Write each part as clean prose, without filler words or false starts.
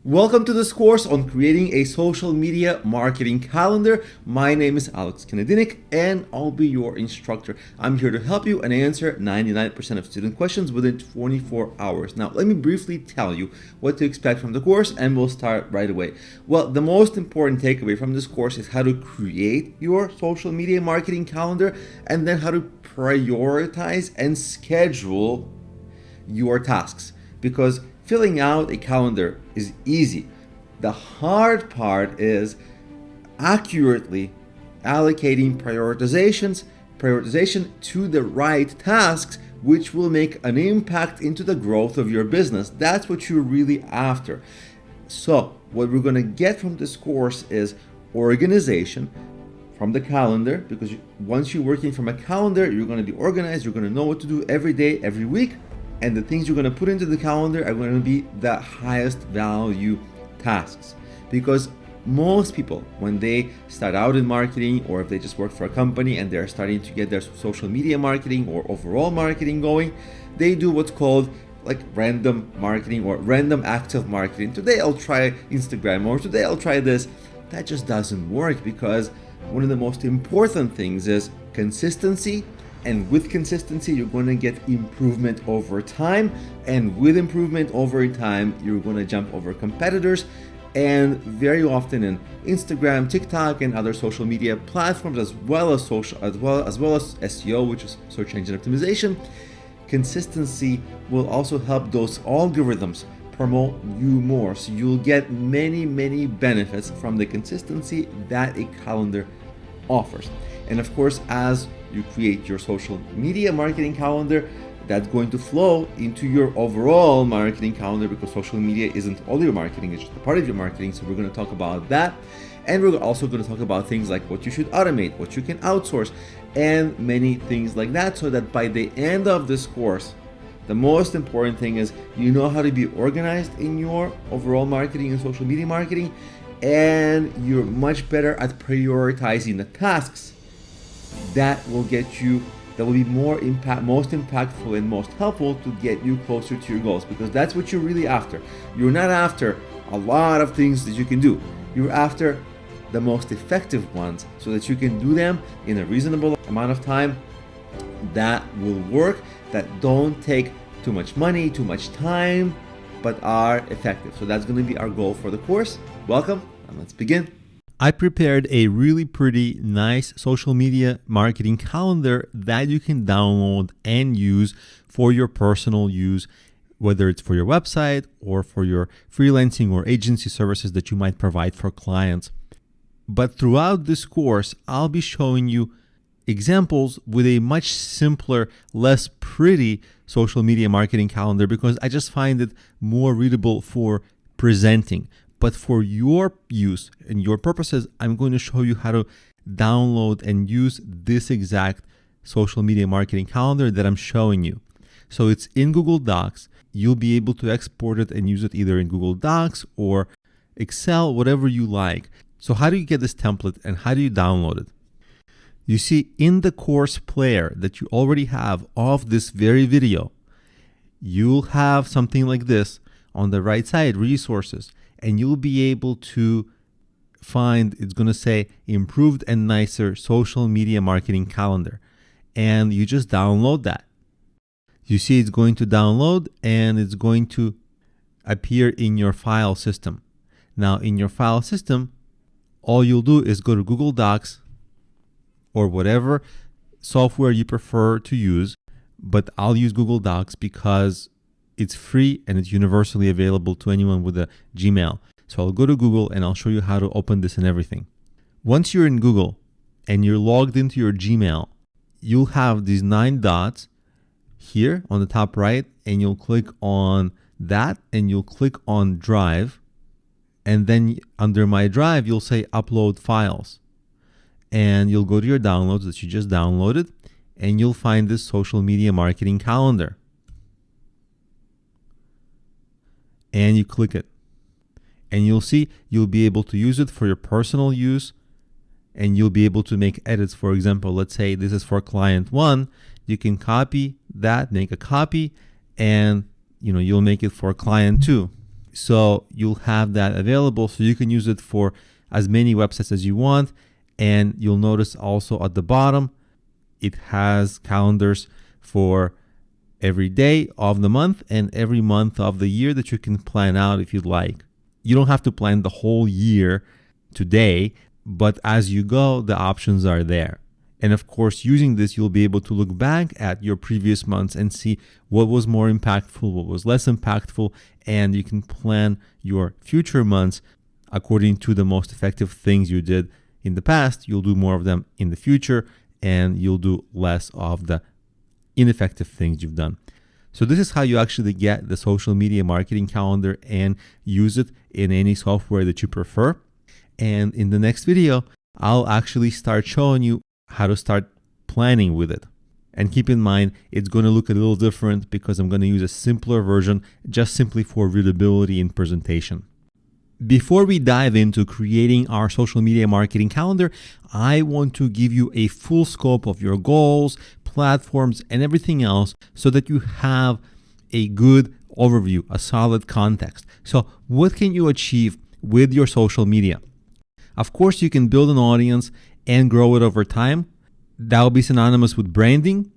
Welcome to this course on creating a social media marketing calendar. My name is Alex Kanadinik and I'll be your instructor. I'm here to help you and answer 99% of student questions within 24 hours. Now, let me briefly tell you what to expect from the course and we'll start right away. Well, the most important takeaway from this course is how to create your social media marketing calendar and then how to prioritize and schedule your tasks. Because filling out a calendar is easy. The hard part is accurately allocating prioritization to the right tasks, which will make an impact into the growth of your business. That's what you're really after. So what we're going to get from this course is organization from the calendar, because once you're working from a calendar, you're going to be organized, you're going to know what to do every day, every week. And the things you're going to put into the calendar are going to be the highest value tasks. Because most people, when they start out in marketing, or if they just work for a company and they're starting to get their social media marketing or overall marketing going, they do what's called like random marketing or random active marketing. Today I'll try Instagram, or today I'll try this. That just doesn't work, because one of the most important things is consistency. And with consistency, you're going to get improvement over time. And with improvement over time, you're going to jump over competitors. And very often in Instagram, TikTok, and other social media platforms, as well as SEO, which is search engine optimization, consistency will also help those algorithms promote you more. So you'll get many benefits from the consistency that a calendar offers. And of course, as you create your social media marketing calendar, that's going to flow into your overall marketing calendar, because social media isn't all your marketing, it's just a part of your marketing. So we're going to talk about that. And we're also going to talk about things like what you should automate, what you can outsource, and many things like that, so that by the end of this course, the most important thing is you know how to be organized in your overall marketing and social media marketing, and you're much better at prioritizing the tasks that will be most impactful and most helpful to get you closer to your goals, because that's what you're really after. You're not after a lot of things that you can do. You're after the most effective ones, so that you can do them in a reasonable amount of time that will work, that don't take too much money, too much time, but are effective. So that's going to be our goal for the course. Welcome, and let's begin. I prepared a really pretty nice social media marketing calendar that you can download and use for your personal use, whether it's for your website or for your freelancing or agency services that you might provide for clients. But throughout this course, I'll be showing you examples with a much simpler, less pretty social media marketing calendar, because I just find it more readable for presenting. But for your use and your purposes, I'm going to show you how to download and use this exact social media marketing calendar that I'm showing you. So it's in Google Docs. You'll be able to export it and use it either in Google Docs or Excel, whatever you like. So how do you get this template and how do you download it? You see, in the course player that you already have of this very video, you'll have something like this on the right side, resources. And you'll be able to find, it's going to say improved and nicer social media marketing calendar. And you just download that. You see it's going to download and it's going to appear in your file system. Now in your file system, all you'll do is go to Google Docs or whatever software you prefer to use. But I'll use Google Docs because it's free and it's universally available to anyone with a Gmail. So I'll go to Google and I'll show you how to open this and everything. Once you're in Google and you're logged into your Gmail, you'll have these 9 dots here on the top right, and you'll click on that and you'll click on Drive. And then under My Drive, you'll say Upload Files. And you'll go to your downloads that you just downloaded, and you'll find this social media marketing calendar. And you click it. And you'll see you'll be able to use it for your personal use, and you'll be able to make edits. For example, let's say this is for client 1. You can copy that, make a copy, and you'll make it for client 2. So you'll have that available, so you can use it for as many websites as you want. And you'll notice also at the bottom, it has calendars for every day of the month and every month of the year that you can plan out if you'd like. You don't have to plan the whole year today, but as you go, the options are there. And of course, using this, you'll be able to look back at your previous months and see what was more impactful, what was less impactful, and you can plan your future months according to the most effective things you did in the past. You'll do more of them in the future, and you'll do less of the ineffective things you've done. So this is how you actually get the social media marketing calendar and use it in any software that you prefer. And in the next video, I'll actually start showing you how to start planning with it. And keep in mind, it's going to look a little different because I'm going to use a simpler version just simply for readability in presentation. Before we dive into creating our social media marketing calendar, I want to give you a full scope of your goals, platforms, and everything else so that you have a good overview, a solid context. So what can you achieve with your social media? Of course, you can build an audience and grow it over time. That will be synonymous with branding.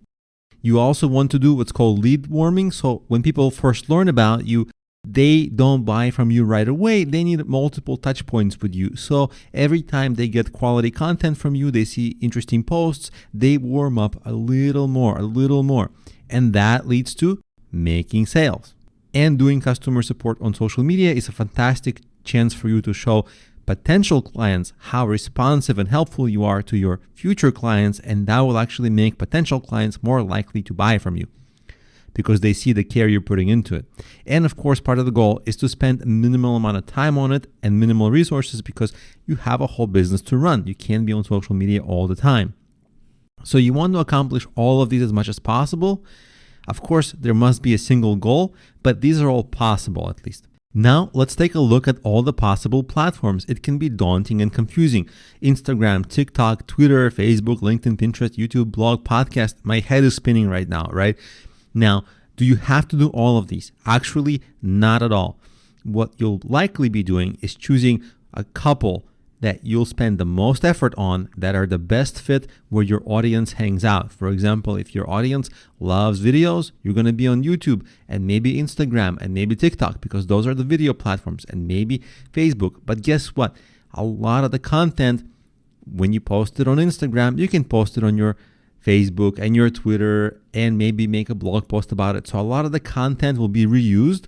You also want to do what's called lead warming. So when people first learn about you, they don't buy from you right away. They need multiple touch points with you. So every time they get quality content from you, they see interesting posts, they warm up a little more. And that leads to making sales. And doing customer support on social media is a fantastic chance for you to show potential clients how responsive and helpful you are to your future clients, and that will actually make potential clients more likely to buy from you because they see the care you're putting into it. And of course, part of the goal is to spend a minimal amount of time on it and minimal resources because you have a whole business to run. You can't be on social media all the time. So you want to accomplish all of these as much as possible. Of course, there must be a single goal, but these are all possible at least. Now, let's take a look at all the possible platforms. It can be daunting and confusing. Instagram, TikTok, Twitter, Facebook, LinkedIn, Pinterest, YouTube, blog, podcast. My head is spinning right now, right? Now, do you have to do all of these? Actually, not at all. What you'll likely be doing is choosing a couple that you'll spend the most effort on that are the best fit where your audience hangs out. For example, if your audience loves videos, you're going to be on YouTube and maybe Instagram and maybe TikTok because those are the video platforms, and maybe Facebook. But guess what? A lot of the content, when you post it on Instagram, you can post it on your Facebook and your Twitter and maybe make a blog post about it. So a lot of the content will be reused.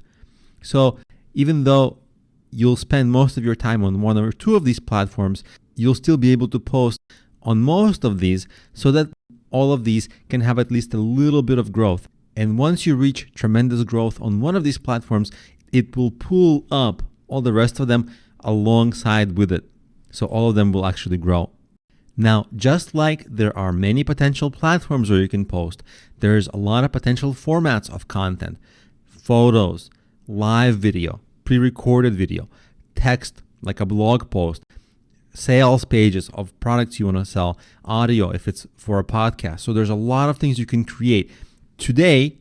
So even though you'll spend most of your time on one or two of these platforms, you'll still be able to post on most of these so that all of these can have at least a little bit of growth. And once you reach tremendous growth on one of these platforms, it will pull up all the rest of them alongside with it. So all of them will actually grow. Now, just like there are many potential platforms where you can post, there's a lot of potential formats of content: photos, live video, pre-recorded video, text like a blog post, sales pages of products you want to sell, audio if it's for a podcast. So there's a lot of things you can create. Today,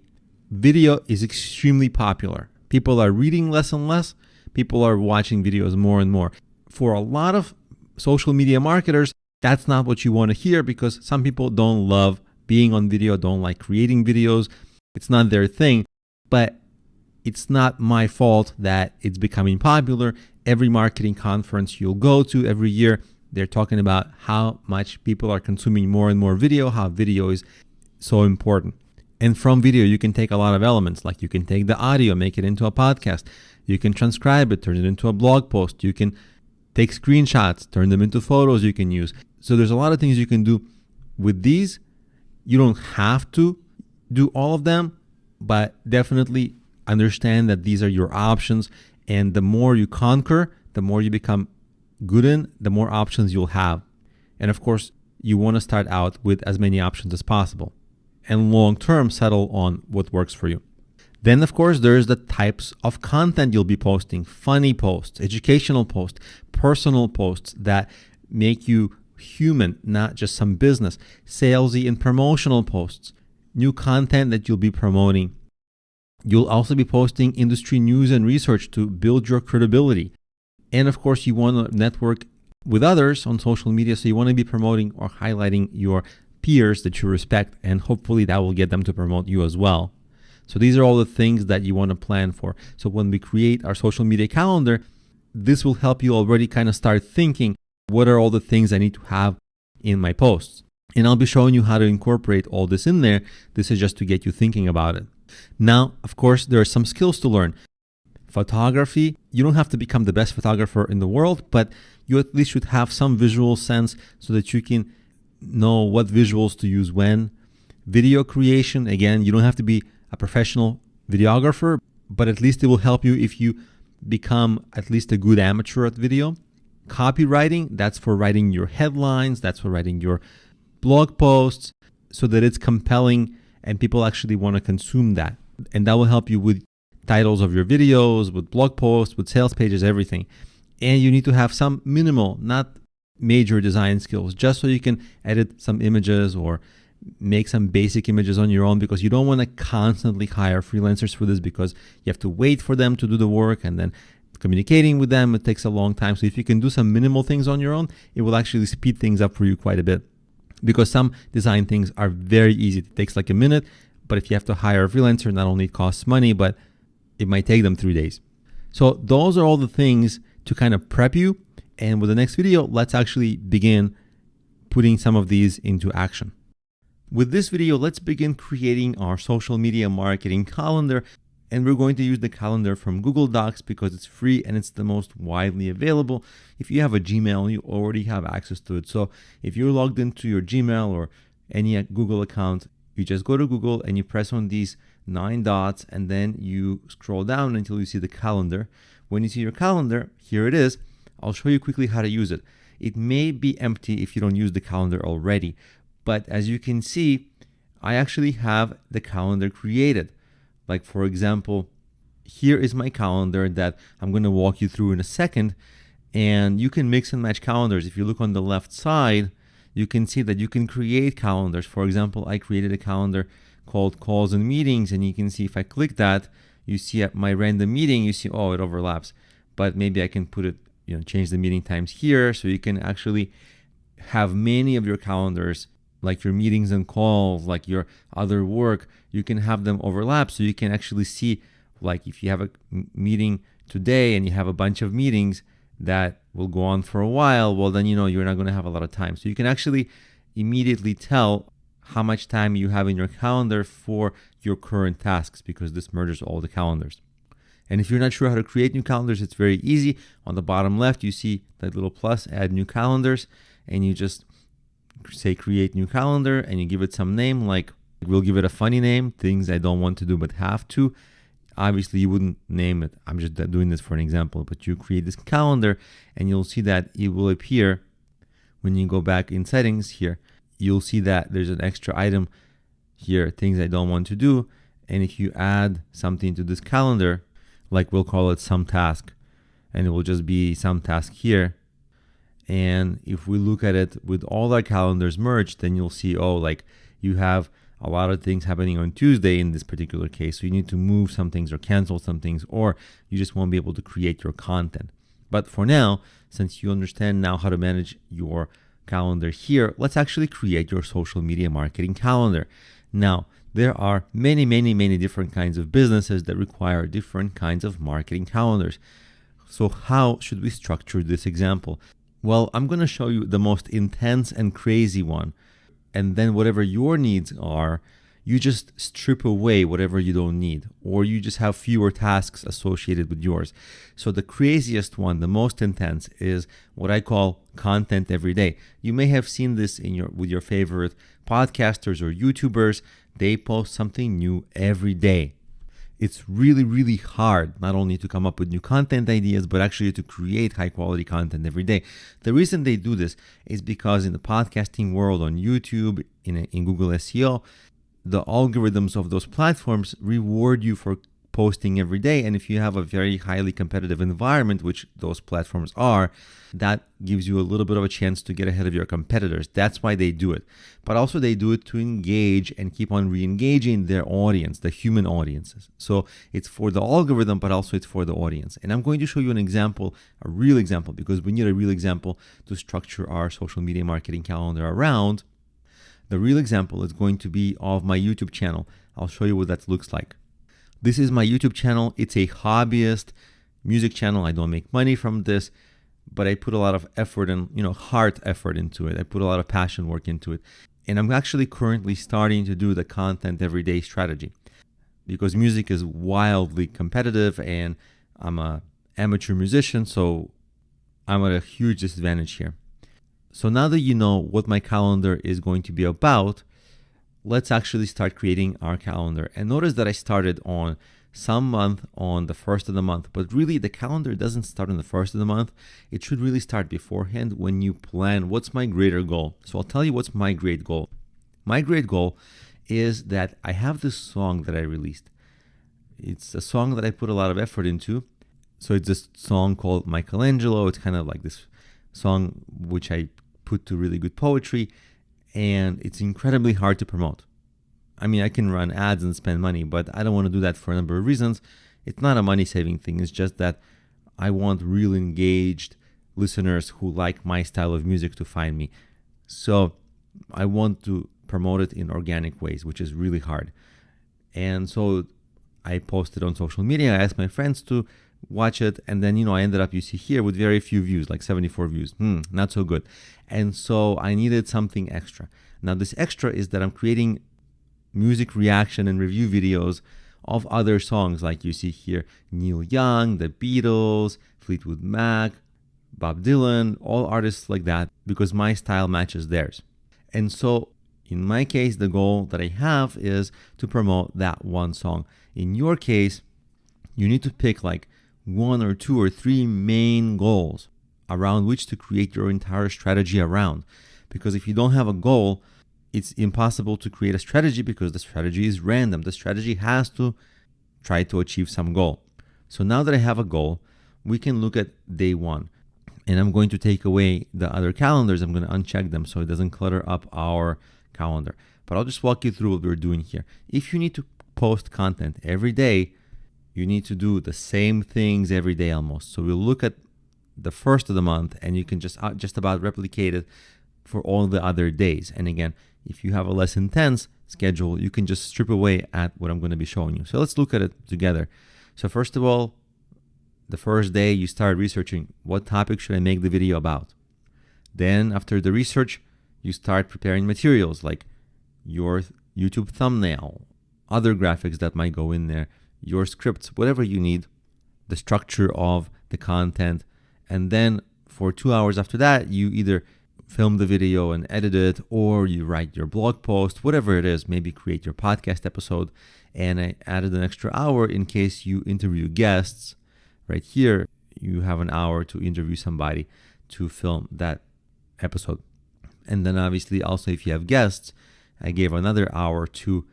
video is extremely popular. People are reading less and less. People are watching videos more and more. For a lot of social media marketers, that's not what you want to hear because some people don't love being on video, don't like creating videos. It's not their thing. But it's not my fault that it's becoming popular. Every marketing conference you'll go to every year, they're talking about how much people are consuming more and more video, how video is so important. And from video, you can take a lot of elements, like you can take the audio, make it into a podcast. You can transcribe it, turn it into a blog post. You can take screenshots, turn them into photos you can use. So there's a lot of things you can do with these. You don't have to do all of them, but definitely understand that these are your options, and the more you conquer, the more you become good in, the more options you'll have. And of course, you want to start out with as many options as possible and long-term settle on what works for you. Then, of course, there's the types of content you'll be posting: funny posts, educational posts, personal posts that make you human, not just some business, salesy and promotional posts, new content that you'll be promoting. You'll also be posting industry news and research to build your credibility. And of course, you want to network with others on social media. So you want to be promoting or highlighting your peers that you respect, and hopefully that will get them to promote you as well. So these are all the things that you want to plan for. So when we create our social media calendar, this will help you already kind of start thinking, what are all the things I need to have in my posts? And I'll be showing you how to incorporate all this in there. This is just to get you thinking about it. Now, of course, there are some skills to learn. Photography, you don't have to become the best photographer in the world, but you at least should have some visual sense so that you can know what visuals to use when. Video creation, again, you don't have to be a professional videographer, but at least it will help you if you become at least a good amateur at video. Copywriting, that's for writing your headlines, that's for writing your blog posts so that it's compelling and people actually want to consume that. And that will help you with titles of your videos, with blog posts, with sales pages, everything. And you need to have some minimal, not major design skills, just so you can edit some images or make some basic images on your own, because you don't want to constantly hire freelancers for this, because you have to wait for them to do the work, and then communicating with them, it takes a long time. So if you can do some minimal things on your own, it will actually speed things up for you quite a bit, because some design things are very easy. It takes like a minute, but if you have to hire a freelancer, not only it costs money, but it might take them 3 days. So those are all the things to kind of prep you. And with the next video, let's actually begin putting some of these into action. With this video, let's begin creating our social media marketing calendar. And we're going to use the calendar from Google Docs because it's free and it's the most widely available. If you have a Gmail, you already have access to it. So if you're logged into your Gmail or any Google account, you just go to Google and you press on these 9 dots, and then you scroll down until you see the calendar. When you see your calendar, here it is. I'll show you quickly how to use it. It may be empty if you don't use the calendar already, but as you can see, I actually have the calendar created. Like for example, here is my calendar that I'm going to walk you through in a second, and you can mix and match calendars. If you look on the left side, you can see that you can create calendars. For example, I created a calendar called calls and meetings, and you can see if I click that, you see at my random meeting, you see, oh, it overlaps. But maybe I can put it, change the meeting times here, so you can actually have many of your calendars, like your meetings and calls, like your other work, you can have them overlap, so you can actually see, like if you have a meeting today and you have a bunch of meetings that will go on for a while, well then you're not going to have a lot of time. So you can actually immediately tell how much time you have in your calendar for your current tasks, because this merges all the calendars. And if you're not sure how to create new calendars, it's very easy. On the bottom left, you see that little plus, add new calendars, and you just say create new calendar, and you give it some name, like we'll give it a funny name, things I don't want to do but have to. Obviously, you wouldn't name it. I'm just doing this for an example, but you create this calendar, and you'll see that it will appear when you go back in settings here. You'll see that there's an extra item here, things I don't want to do. And if you add something to this calendar, like we'll call it some task, and it will just be some task here. And if we look at it with all our calendars merged, then you'll see, oh, like you have a lot of things happening on Tuesday in this particular case. So you need to move some things or cancel some things, or you just won't be able to create your content. But for now, since you understand now how to manage your calendar here, let's actually create your social media marketing calendar. Now, there are many different kinds of businesses that require different kinds of marketing calendars. So how should we structure this example? Well, I'm going to show you the most intense and crazy one. And then whatever your needs are, you just strip away whatever you don't need, or you just have fewer tasks associated with yours. So the craziest one, the most intense, is what I call content every day. You may have seen this with your favorite podcasters or YouTubers. They post something new every day. It's really hard not only to come up with new content ideas, but actually to create high quality content every day. The reason they do this is because in the podcasting world, on YouTube, in Google SEO, the algorithms of those platforms reward you for posting every day. And if you have a very highly competitive environment, which those platforms are, that gives you a little bit of a chance to get ahead of your competitors. That's why they do it. But also they do it to engage and keep on re-engaging their audience, the human audiences. So it's for the algorithm, but also it's for the audience. And I'm going to show you an example, a real example, because we need a real example to structure our social media marketing calendar around. The real example is going to be of my YouTube channel. I'll show you what that looks like. This is my YouTube channel. It's a hobbyist music channel. I don't make money from this, but I put a lot of effort and, heart effort into it. I put a lot of passion work into it. And I'm actually currently starting to do the content everyday strategy because music is wildly competitive and I'm an amateur musician, so I'm at a huge disadvantage here. So now that you know what my calendar is going to be about, let's actually start creating our calendar. And notice that I started on some month on the first of the month, but really the calendar doesn't start on the first of the month. It should really start beforehand when you plan what's my greater goal. So I'll tell you what's my great goal. My great goal is that I have this song that I released. It's a song that I put a lot of effort into. So it's this song called Michelangelo. It's kind of like this song which I put to really good poetry, and it's incredibly hard to promote. I mean, I can run ads and spend money, but I don't want to do that for a number of reasons. It's not a money-saving thing. It's just that I want real engaged listeners who like my style of music to find me. So I want to promote it in organic ways, which is really hard. And so I posted on social media. I asked my friends to watch it, and then I ended up, you see here, with very few views, like 74 views. Not so good. And so I needed something extra. Now this extra is that I'm creating music reaction and review videos of other songs, like you see here, Neil Young, The Beatles, Fleetwood Mac, Bob Dylan, all artists like that, because my style matches theirs. And so in my case, the goal that I have is to promote that one song. In your case, you need to pick like 1 or 2 or 3 main goals around which to create your entire strategy around. Because if you don't have a goal, it's impossible to create a strategy because the strategy is random. The strategy has to try to achieve some goal. So now that I have a goal, we can look at day 1. And I'm going to take away the other calendars. I'm going to uncheck them so it doesn't clutter up our calendar. But I'll just walk you through what we're doing here. If you need to post content every day, you need to do the same things every day almost. So we'll look at the first of the month and you can just about replicate it for all the other days. And again, if you have a less intense schedule, you can just strip away at what I'm going to be showing you. So let's look at it together. So first of all, the first day you start researching what topic should I make the video about. Then after the research, you start preparing materials like your YouTube thumbnail, other graphics that might go in there, your scripts, whatever you need, the structure of the content. And then for 2 hours after that, you either film the video and edit it, or you write your blog post, whatever it is, maybe create your podcast episode. And I added an extra hour in case you interview guests. Right here, you have an hour to interview somebody to film that episode. And then obviously also if you have guests, I gave another hour to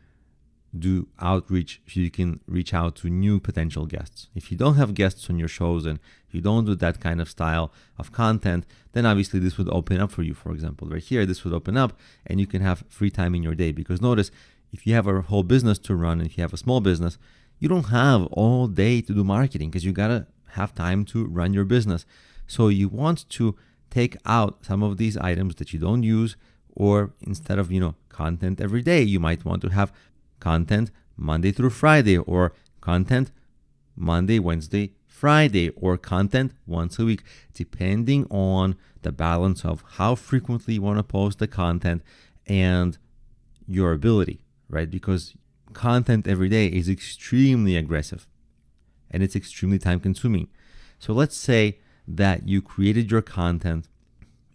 do outreach so you can reach out to new potential guests. If you don't have guests on your shows and you don't do that kind of style of content, then obviously this would open up for you. For example, right here, this would open up and you can have free time in your day. Because notice, if you have a whole business to run, and if you have a small business, you don't have all day to do marketing because you gotta have time to run your business. So you want to take out some of these items that you don't use, or instead of, content every day, you might want to have content Monday through Friday, or content Monday, Wednesday, Friday, or content once a week, depending on the balance of how frequently you want to post the content and your ability, right? Because content every day is extremely aggressive and it's extremely time consuming. So let's say that you created your content.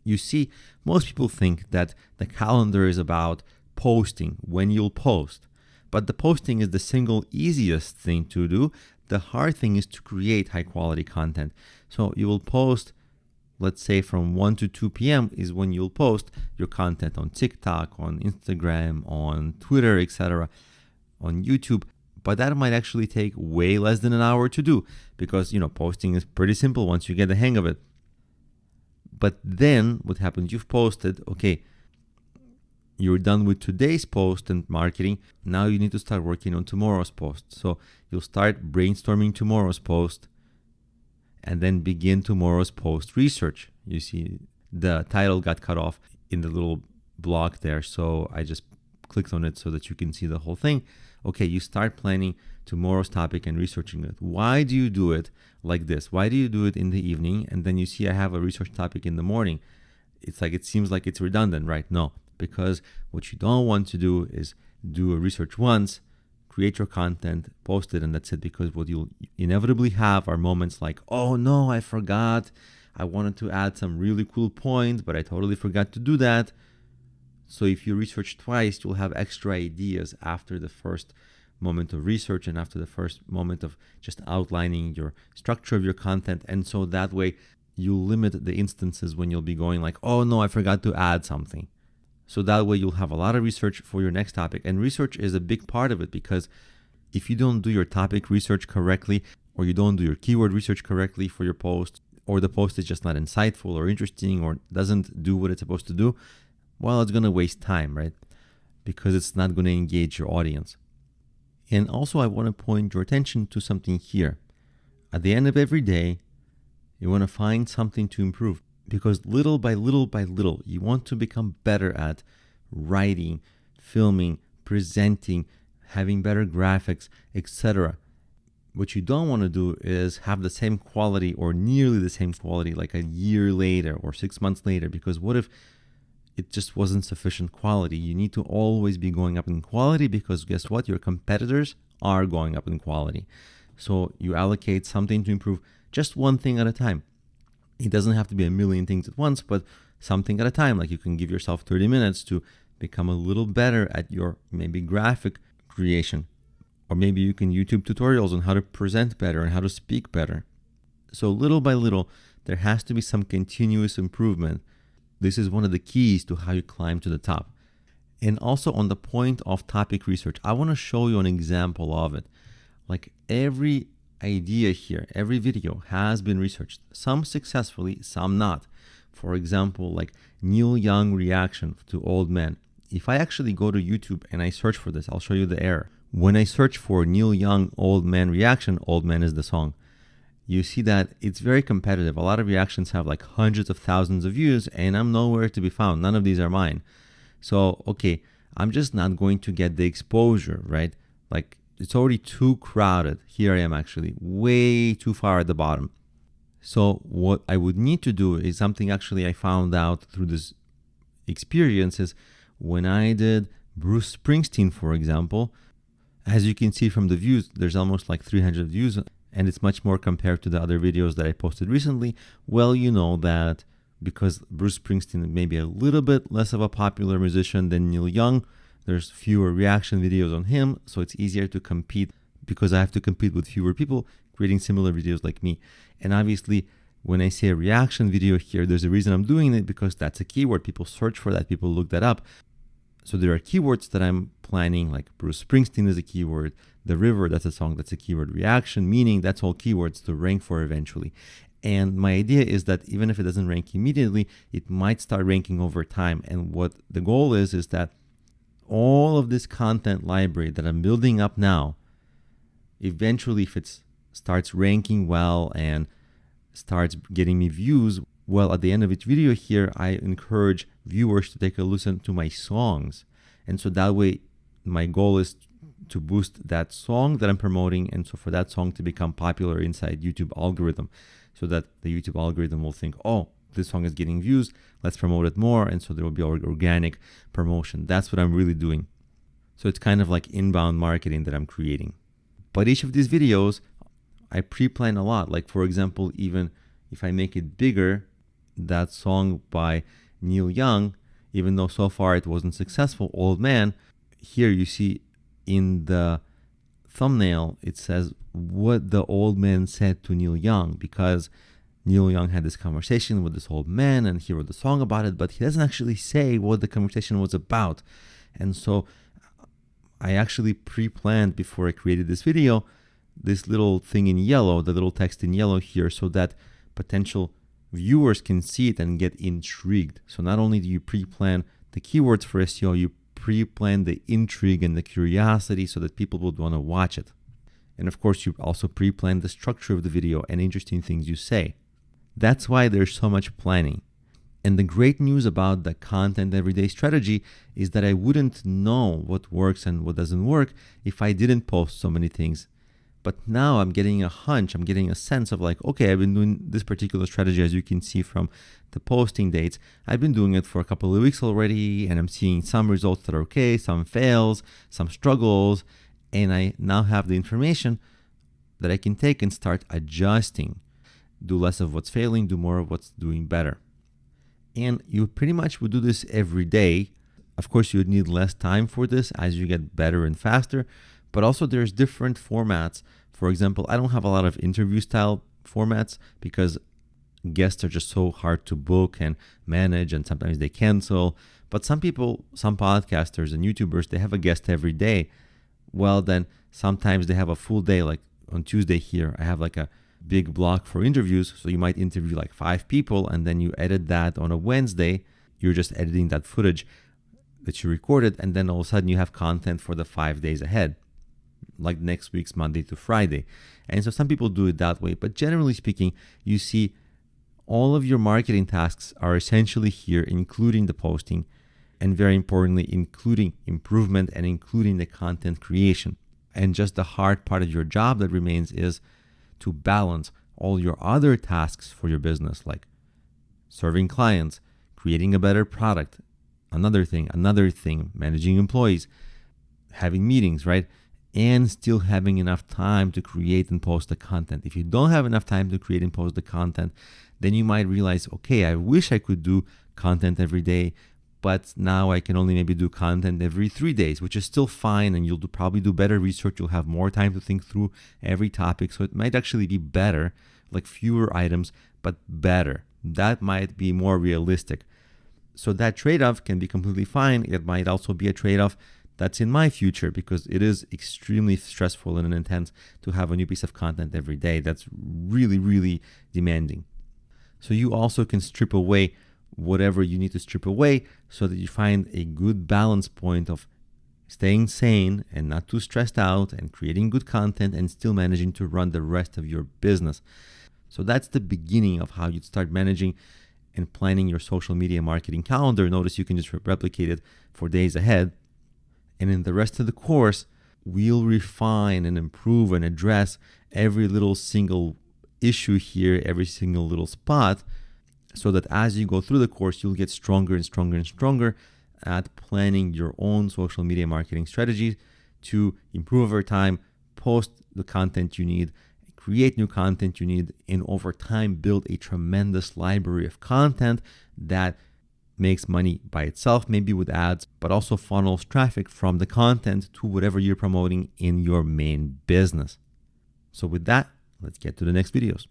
You see, most people think that the calendar is about posting, when you'll post. But the posting is the single easiest thing to do. The hard thing is to create high quality content. So you will post, let's say from 1 to 2 p.m. is when you'll post your content on TikTok, on Instagram, on Twitter, etc., on YouTube. but that might actually take way less than an hour to do because, posting is pretty simple once you get the hang of it. But then what happens, you've posted, okay, you're done with today's post and marketing. Now you need to start working on tomorrow's post. So you'll start brainstorming tomorrow's post and then begin tomorrow's post research. You see the title got cut off in the little block there. So I just clicked on it so that you can see the whole thing. Okay, you start planning tomorrow's topic and researching it. Why do you do it like this? Why do you do it in the evening? And then you see I have a research topic in the morning. It's like, it seems like it's redundant, right? No, because what you don't want to do is do a research once, create your content, post it, and that's it. Because what you'll inevitably have are moments like, oh no, I forgot. I wanted to add some really cool point, but I totally forgot to do that. So if you research twice, you'll have extra ideas after the first moment of research and after the first moment of just outlining your structure of your content. And so that way you limit the instances when you'll be going like, oh no, I forgot to add something. So that way you'll have a lot of research for your next topic. And research is a big part of it, because if you don't do your topic research correctly, or you don't do your keyword research correctly for your post, or the post is just not insightful or interesting or doesn't do what it's supposed to do, well, it's going to waste time, right? Because it's not going to engage your audience. And also I want to point your attention to something here. At the end of every day, you want to find something to improve, because little by little, you want to become better at writing, filming, presenting, having better graphics, etc. What you don't want to do is have the same quality or nearly the same quality like a year later or 6 months later, because what if it just wasn't sufficient quality? You need to always be going up in quality, because guess what? Your competitors are going up in quality. So you allocate something to improve, just one thing at a time. It doesn't have to be a million things at once, but something at a time. Like you can give yourself 30 minutes to become a little better at your maybe graphic creation, or maybe you can YouTube tutorials on how to present better and how to speak better. So little by little, there has to be some continuous improvement. This is one of the keys to how you climb to the top. And also on the point of topic research, I want to show you an example of it. Like every idea here, every video has been researched, some successfully, some not. For example, like Neil Young reaction to Old Man. If I actually go to YouTube and I search for this, I'll show you the error. When I search for Neil Young Old Man reaction, Old Man is the song, you see that it's very competitive. A lot of reactions have like hundreds of thousands of views, and I'm nowhere to be found. None of these are mine. So, okay, I'm just not going to get the exposure, right? Like, it's already too crowded. Here I am actually way too far at the bottom. So what I would need to do is something actually I found out through this experience is when I did Bruce Springsteen, for example, as you can see from the views, there's almost like 300 views, and it's much more compared to the other videos that I posted recently. Well, you know that because Bruce Springsteen may be a little bit less of a popular musician than Neil Young, there's fewer reaction videos on him, so it's easier to compete because I have to compete with fewer people creating similar videos like me. And obviously, when I say a reaction video here, there's a reason I'm doing it, because that's a keyword. People search for that, people look that up. So there are keywords that I'm planning, like Bruce Springsteen is a keyword, The River, that's a song, that's a keyword, reaction, meaning, that's all keywords to rank for eventually. And my idea is that even if it doesn't rank immediately, it might start ranking over time. And what the goal is that all of this content library that I'm building up now, eventually if it starts ranking well and starts getting me views, well, at the end of each video here, I encourage viewers to take a listen to my songs. And so that way, my goal is to boost that song that I'm promoting, and so for that song to become popular inside YouTube algorithm, so that the YouTube algorithm will think, oh, this song is getting views, let's promote it more, and so there will be organic promotion. That's what I'm really doing. So it's kind of like inbound marketing that I'm creating. But each of these videos, I pre-plan a lot. Like for example, even if I make it bigger, that song by Neil Young, even though so far it wasn't successful, Old Man, here you see in the thumbnail, it says what the old man said to Neil Young, because Neil Young had this conversation with this old man and he wrote the song about it, but he doesn't actually say what the conversation was about. And so I actually pre-planned before I created this video, this little thing in yellow, the little text in yellow here, so that potential viewers can see it and get intrigued. So not only do you pre-plan the keywords for SEO, you pre-plan the intrigue and the curiosity so that people would want to watch it. And of course, you also pre-plan the structure of the video and interesting things you say. That's why there's so much planning. And the great news about the content everyday strategy is that I wouldn't know what works and what doesn't work if I didn't post so many things. But now I'm getting a hunch, I'm getting a sense of like, okay, I've been doing this particular strategy, as you can see from the posting dates. I've been doing it for a couple of weeks already, and I'm seeing some results that are okay, some fails, some struggles, and I now have the information that I can take and start adjusting. Do less of what's failing, do more of what's doing better. And you pretty much would do this every day. Of course, you would need less time for this as you get better and faster, but also there's different formats. For example, I don't have a lot of interview style formats because guests are just so hard to book and manage, and sometimes they cancel. But some people, some podcasters and YouTubers, they have a guest every day. Well, then sometimes they have a full day, like on Tuesday here, I have like a big block for interviews. So you might interview like 5 people, and then you edit that on a Wednesday. You're just editing that footage that you recorded, and then all of a sudden you have content for the 5 days ahead, like next week's Monday to Friday. And so some people do it that way, but generally speaking, you see all of your marketing tasks are essentially here, including the posting, and very importantly, including improvement and including the content creation. And just the hard part of your job that remains is to balance all your other tasks for your business, like serving clients, creating a better product, another thing, managing employees, having meetings, right? And still having enough time to create and post the content. If you don't have enough time to create and post the content, then you might realize, okay, I wish I could do content every day, but now I can only maybe do content every 3 days, which is still fine, and you'll probably do better research. You'll have more time to think through every topic. So it might actually be better, like fewer items, but better. That might be more realistic. So that trade-off can be completely fine. It might also be a trade-off that's in my future, because it is extremely stressful and intense to have a new piece of content every day. That's really, really demanding. So you also can strip away whatever you need to strip away so that you find a good balance point of staying sane and not too stressed out and creating good content and still managing to run the rest of your business. So that's the beginning of how you'd start managing and planning your social media marketing calendar. Notice you can just replicate it for days ahead. And in the rest of the course, we'll refine and improve and address every little single issue here, every single little spot, so that as you go through the course, you'll get stronger and stronger and stronger at planning your own social media marketing strategies to improve over time, post the content you need, create new content you need, and over time build a tremendous library of content that makes money by itself, maybe with ads, but also funnels traffic from the content to whatever you're promoting in your main business. So with that, let's get to the next videos.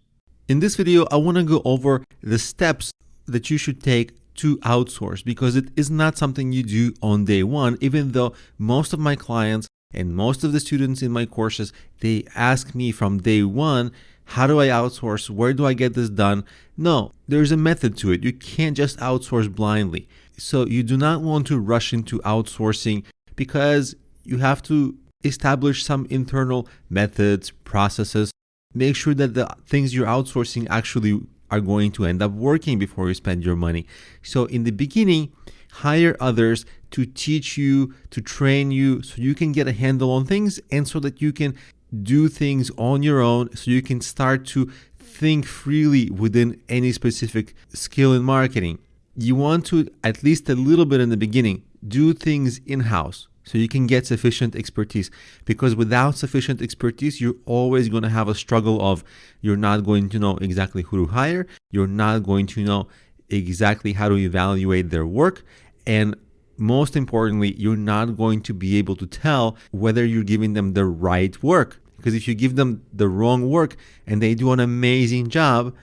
In this video, I want to go over the steps that you should take to outsource, because it is not something you do on day one, even though most of my clients and most of the students in my courses, they ask me from day one, how do I outsource? Where do I get this done? No, there's a method to it. You can't just outsource blindly. So you do not want to rush into outsourcing, because you have to establish some internal methods, processes. Make sure that the things you're outsourcing actually are going to end up working before you spend your money. So in the beginning, hire others to teach you, to train you, so you can get a handle on things and so that you can do things on your own, so you can start to think freely within any specific skill in marketing. You want to, at least a little bit in the beginning, do things in-house so you can get sufficient expertise, because without sufficient expertise, you're always going to have a struggle of you're not going to know exactly who to hire. You're not going to know exactly how to evaluate their work. And most importantly, you're not going to be able to tell whether you're giving them the right work. Because if you give them the wrong work and they do an amazing job,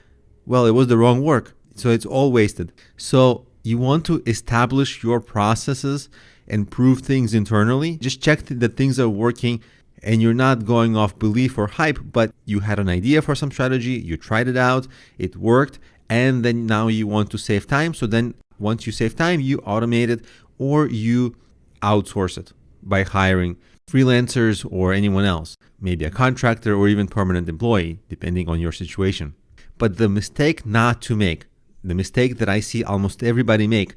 well, it was the wrong work. So it's all wasted. So you want to establish your processes and prove things internally. Just check that things are working and you're not going off belief or hype, but you had an idea for some strategy, you tried it out, it worked, and then now you want to save time. So then once you save time, you automate it or you outsource it by hiring freelancers or anyone else, maybe a contractor or even permanent employee, depending on your situation. But the mistake not to make, the mistake that I see almost everybody make,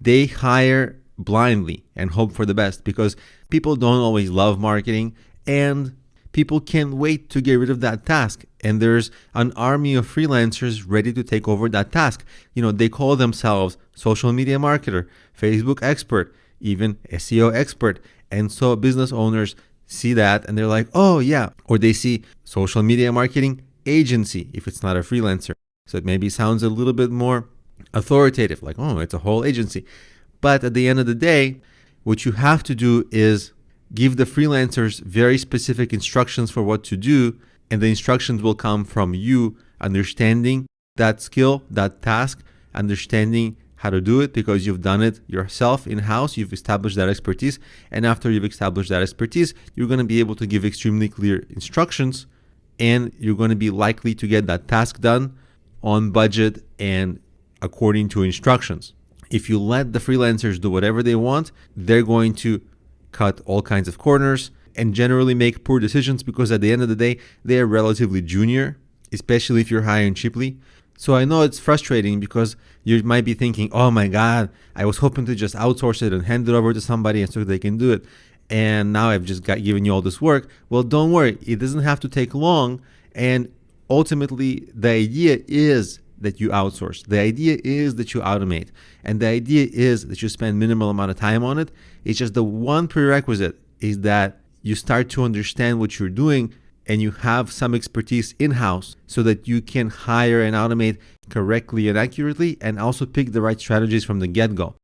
they hire blindly and hope for the best, because people don't always love marketing and people can't wait to get rid of that task. And there's an army of freelancers ready to take over that task. They call themselves social media marketer, Facebook expert, even SEO expert. And so business owners see that and they're like, oh yeah. Or they see social media marketing agency if it's not a freelancer. So it maybe sounds a little bit more authoritative, like, oh, it's a whole agency. But at the end of the day, what you have to do is give the freelancers very specific instructions for what to do, and the instructions will come from you understanding that skill, that task, understanding how to do it because you've done it yourself in-house, you've established that expertise, and after you've established that expertise, you're going to be able to give extremely clear instructions, and you're going to be likely to get that task done on budget and according to instructions. If you let the freelancers do whatever they want, they're going to cut all kinds of corners and generally make poor decisions because at the end of the day, they are relatively junior, especially if you're hiring cheaply. So I know it's frustrating because you might be thinking, oh my God, I was hoping to just outsource it and hand it over to somebody and so they can do it. And now I've just given you all this work. Well, don't worry. It doesn't have to take long. And ultimately, the idea is that you outsource. The idea is that you automate. And the idea is that you spend minimal amount of time on it. It's just the one prerequisite is that you start to understand what you're doing and you have some expertise in-house so that you can hire and automate correctly and accurately and also pick the right strategies from the get-go.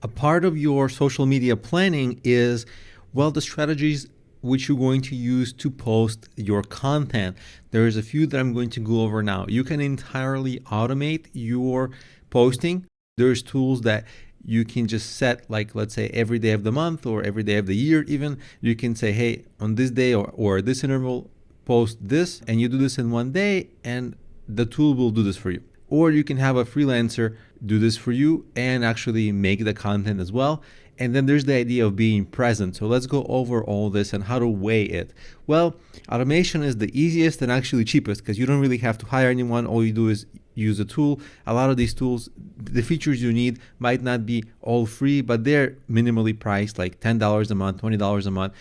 A part of your social media planning is, the strategies which you're going to use to post your content. There's a few that I'm going to go over now. You can entirely automate your posting. There's tools that you can just set, like let's say every day of the month or every day of the year even. You can say, hey, on this day or this interval, post this, and you do this in one day and the tool will do this for you. Or you can have a freelancer do this for you and actually make the content as well. And then there's the idea of being present. So let's go over all this and how to weigh it. Well, automation is the easiest and actually cheapest because you don't really have to hire anyone. All you do is use a tool. A lot of these tools, the features you need might not be all free, but they're minimally priced, like $10 a month, $20 a month.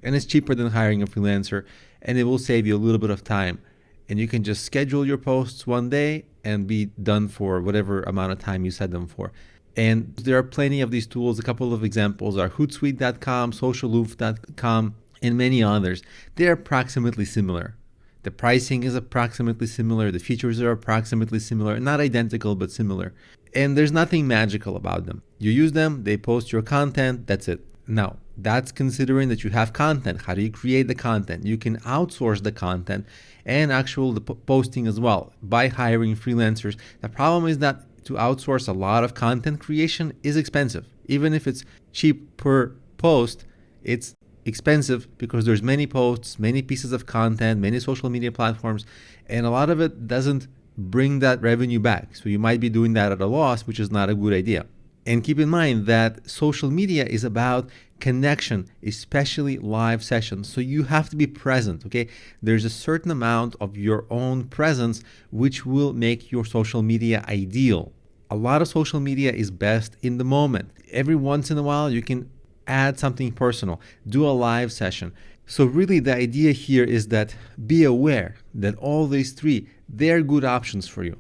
And it's cheaper than hiring a freelancer, and it will save you a little bit of time. And you can just schedule your posts one day and be done for whatever amount of time you set them for. And there are plenty of these tools. A couple of examples are Hootsuite.com, Socialoof.com, and many others. They're approximately similar. The pricing is approximately similar. The features are approximately similar. Not identical, but similar. And there's nothing magical about them. You use them, they post your content, that's it. Now, that's considering that you have content. How do you create the content? You can outsource the content and actual the posting as well by hiring freelancers. The problem is that to outsource a lot of content creation is expensive. Even if it's cheap per post, it's expensive because there's many posts, many pieces of content, many social media platforms, and a lot of it doesn't bring that revenue back. So you might be doing that at a loss, which is not a good idea. And keep in mind that social media is about connection, especially live sessions. So you have to be present, okay? There's a certain amount of your own presence which will make your social media ideal. A lot of social media is best in the moment. Every once in a while, you can add something personal, do a live session. So really the idea here is that be aware that all these three, they're good options for you.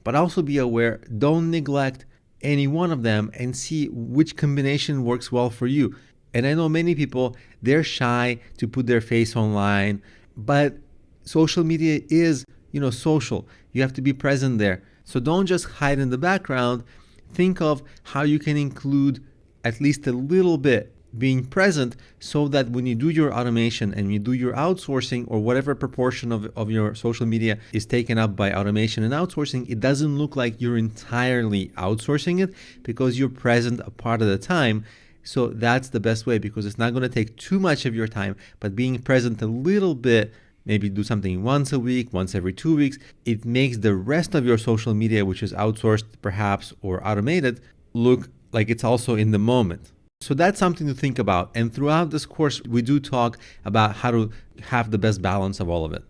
But also be aware, don't neglect any one of them and see which combination works well for you. And I know many people, they're shy to put their face online, but social media is, social. You have to be present there. So don't just hide in the background. Think of how you can include at least a little bit being present so that when you do your automation and you do your outsourcing, or whatever proportion of your social media is taken up by automation and outsourcing, it doesn't look like you're entirely outsourcing it, because you're present a part of the time. So that's the best way, because it's not going to take too much of your time, but being present a little bit, maybe do something once a week, once every 2 weeks, it makes the rest of your social media, which is outsourced perhaps or automated, look like it's also in the moment. So that's something to think about. And throughout this course, we do talk about how to have the best balance of all of it.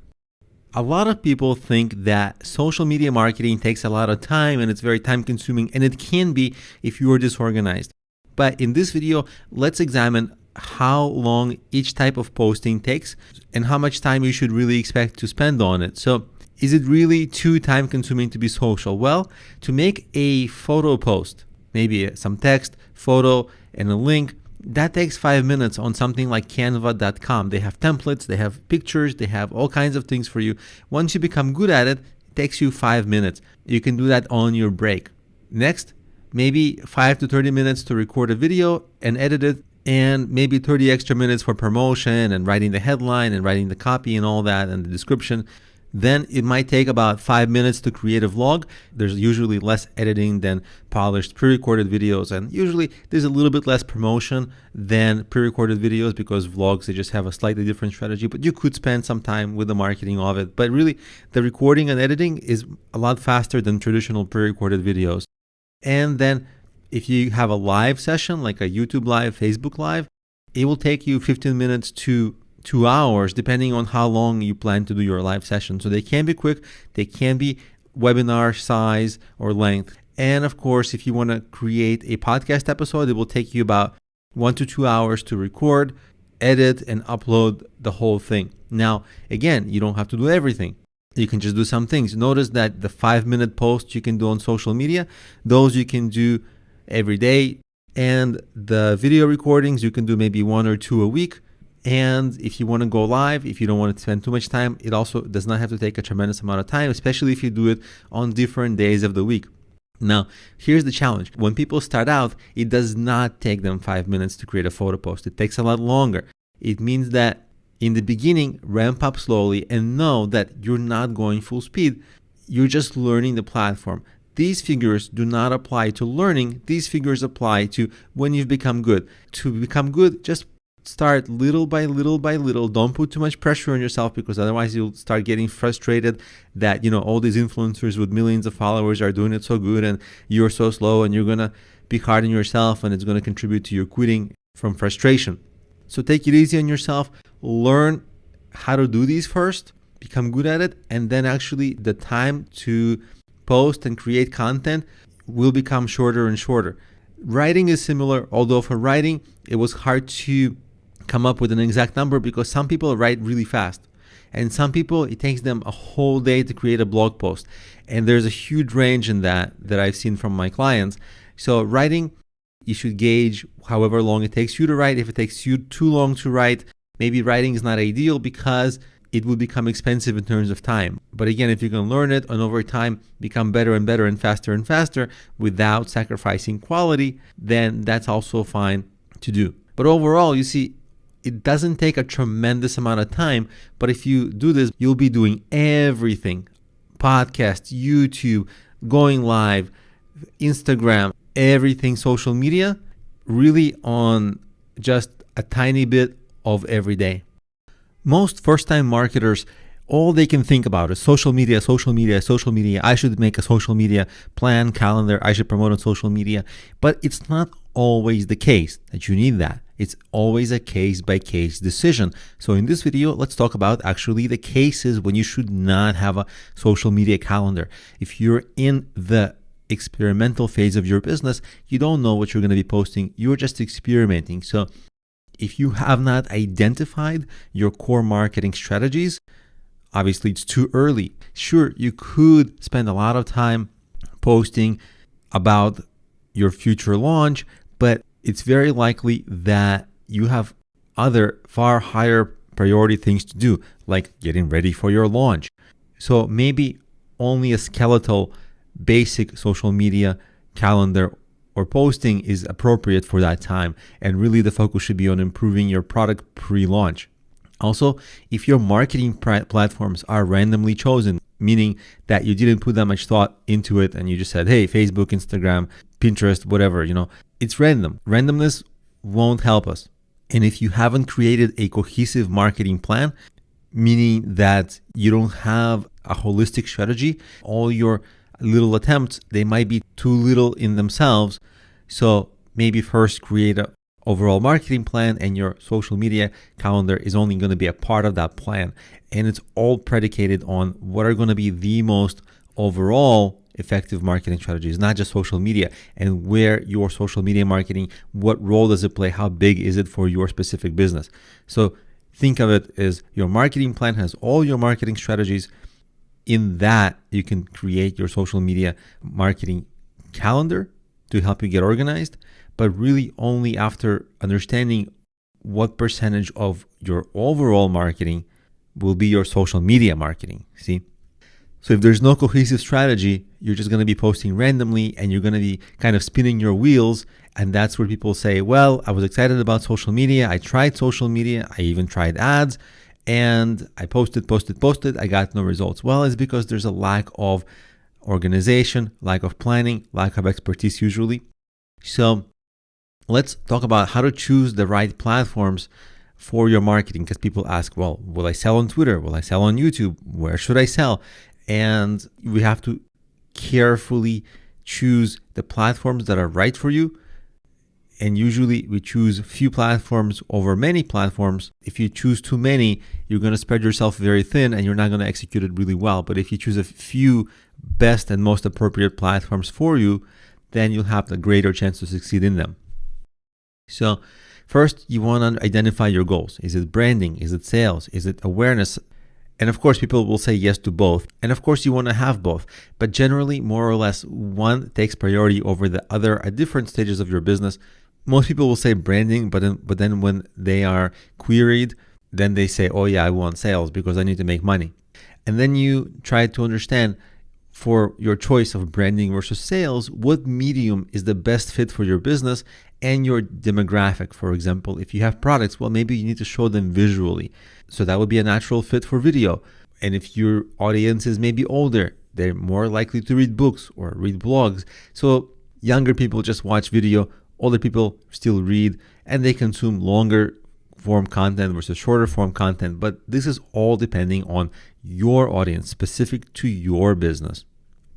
A lot of people think that social media marketing takes a lot of time and it's very time consuming, and it can be if you are disorganized. But in this video, let's examine how long each type of posting takes and how much time you should really expect to spend on it. So is it really too time consuming to be social? Well, to make a photo post, maybe some text, photo, and a link, that takes 5 minutes on something like canva.com. They have templates, they have pictures, they have all kinds of things for you. Once you become good at it, it takes you 5 minutes. You can do that on your break. Next, maybe 5 to 30 minutes to record a video and edit it, and maybe 30 extra minutes for promotion and writing the headline and writing the copy and all that and the description. Then it might take about 5 minutes to create a vlog. There's usually less editing than polished pre-recorded videos, and usually there's a little bit less promotion than pre-recorded videos, because vlogs, they just have a slightly different strategy, but you could spend some time with the marketing of it. But really, the recording and editing is a lot faster than traditional pre-recorded videos. And then if you have a live session, like a YouTube live, Facebook live, it will take you 15 minutes to 2 hours, depending on how long you plan to do your live session. So they can be quick, they can be webinar size or length. And of course, if you want to create a podcast episode, it will take you about 1 to 2 hours to record, edit, and upload the whole thing. Now, again, you don't have to do everything. You can just do some things. Notice that the 5-minute posts you can do on social media, those you can do every day. And the video recordings, you can do maybe 1 or 2 a week. And if you want to go live, if you don't want to spend too much time, it also does not have to take a tremendous amount of time, especially if you do it on different days of the week. Now, here's the challenge. When people start out, it does not take them 5 minutes to create a photo post. It takes a lot longer. It means that in the beginning, ramp up slowly and know that you're not going full speed. You're just learning the platform. These figures do not apply to learning. These figures apply to when you've become good. To become good, just start little by little by little. Don't put too much pressure on yourself, because otherwise you'll start getting frustrated that, all these influencers with millions of followers are doing it so good and you're so slow, and you're going to be hard on yourself, and it's going to contribute to your quitting from frustration. So take it easy on yourself. Learn how to do these first, become good at it, and then actually the time to post and create content will become shorter and shorter. Writing is similar, although for writing, it was hard to come up with an exact number, because some people write really fast, and some people, it takes them a whole day to create a blog post. And there's a huge range in that I've seen from my clients. So writing, you should gauge however long it takes you to write. If it takes you too long to write, maybe writing is not ideal, because it will become expensive in terms of time. But again, if you can learn it and over time become better and better and faster without sacrificing quality, then that's also fine to do. But overall, you see, it doesn't take a tremendous amount of time, but if you do this, you'll be doing everything. Podcasts, YouTube, going live, Instagram, everything social media, really on just a tiny bit of every day. Most first-time marketers, all they can think about is social media, social media, social media. I should make a social media plan, calendar. I should promote on social media. But it's not always the case that you need that. It's always a case-by-case decision. So in this video, let's talk about actually the cases when you should not have a social media calendar. If you're in the experimental phase of your business, you don't know what you're going to be posting. You're just experimenting. So if you have not identified your core marketing strategies, obviously it's too early. Sure, you could spend a lot of time posting about your future launch, but it's very likely that you have other far higher priority things to do, like getting ready for your launch. So maybe only a skeletal basic social media calendar or posting is appropriate for that time. And really the focus should be on improving your product pre-launch. Also, if your marketing platforms are randomly chosen, meaning that you didn't put that much thought into it and you just said, hey, Facebook, Instagram, Pinterest, whatever, it's random. Randomness won't help us. And if you haven't created a cohesive marketing plan, meaning that you don't have a holistic strategy, all your little attempts, they might be too little in themselves. So maybe first create an overall marketing plan, and your social media calendar is only going to be a part of that plan. And it's all predicated on what are going to be the most overall effective marketing strategies, not just social media, and where your social media marketing, what role does it play? How big is it for your specific business? So think of it as your marketing plan has all your marketing strategies. In that, you can create your social media marketing calendar to help you get organized, but really only after understanding what percentage of your overall marketing will be your social media marketing. See? So if there's no cohesive strategy, you're just going to be posting randomly and you're going to be kind of spinning your wheels. And that's where people say, well, I was excited about social media. I tried social media. I even tried ads. And I posted. I got no results. Well, it's because there's a lack of organization, lack of planning, lack of expertise usually. So let's talk about how to choose the right platforms for your marketing, because people ask, well, will I sell on Twitter? Will I sell on YouTube? Where should I sell? And we have to carefully choose the platforms that are right for you. And usually we choose few platforms over many platforms. If you choose too many, you're going to spread yourself very thin and you're not going to execute it really well. But if you choose a few best and most appropriate platforms for you, then you'll have a greater chance to succeed in them. So first, you want to identify your goals. Is it branding? Is it sales? Is it awareness? And of course, people will say yes to both. And of course, you want to have both. But generally, more or less, one takes priority over the other at different stages of your business. Most people will say branding, but then when they are queried, then they say, oh yeah, I want sales because I need to make money. And then you try to understand, for your choice of branding versus sales, what medium is the best fit for your business and your demographic. For example, if you have products, well, maybe you need to show them visually. So that would be a natural fit for video. And if your audience is maybe older, they're more likely to read books or read blogs. So younger people just watch video, older people still read, and they consume longer form content versus shorter form content. But this is all depending on your audience, specific to your business.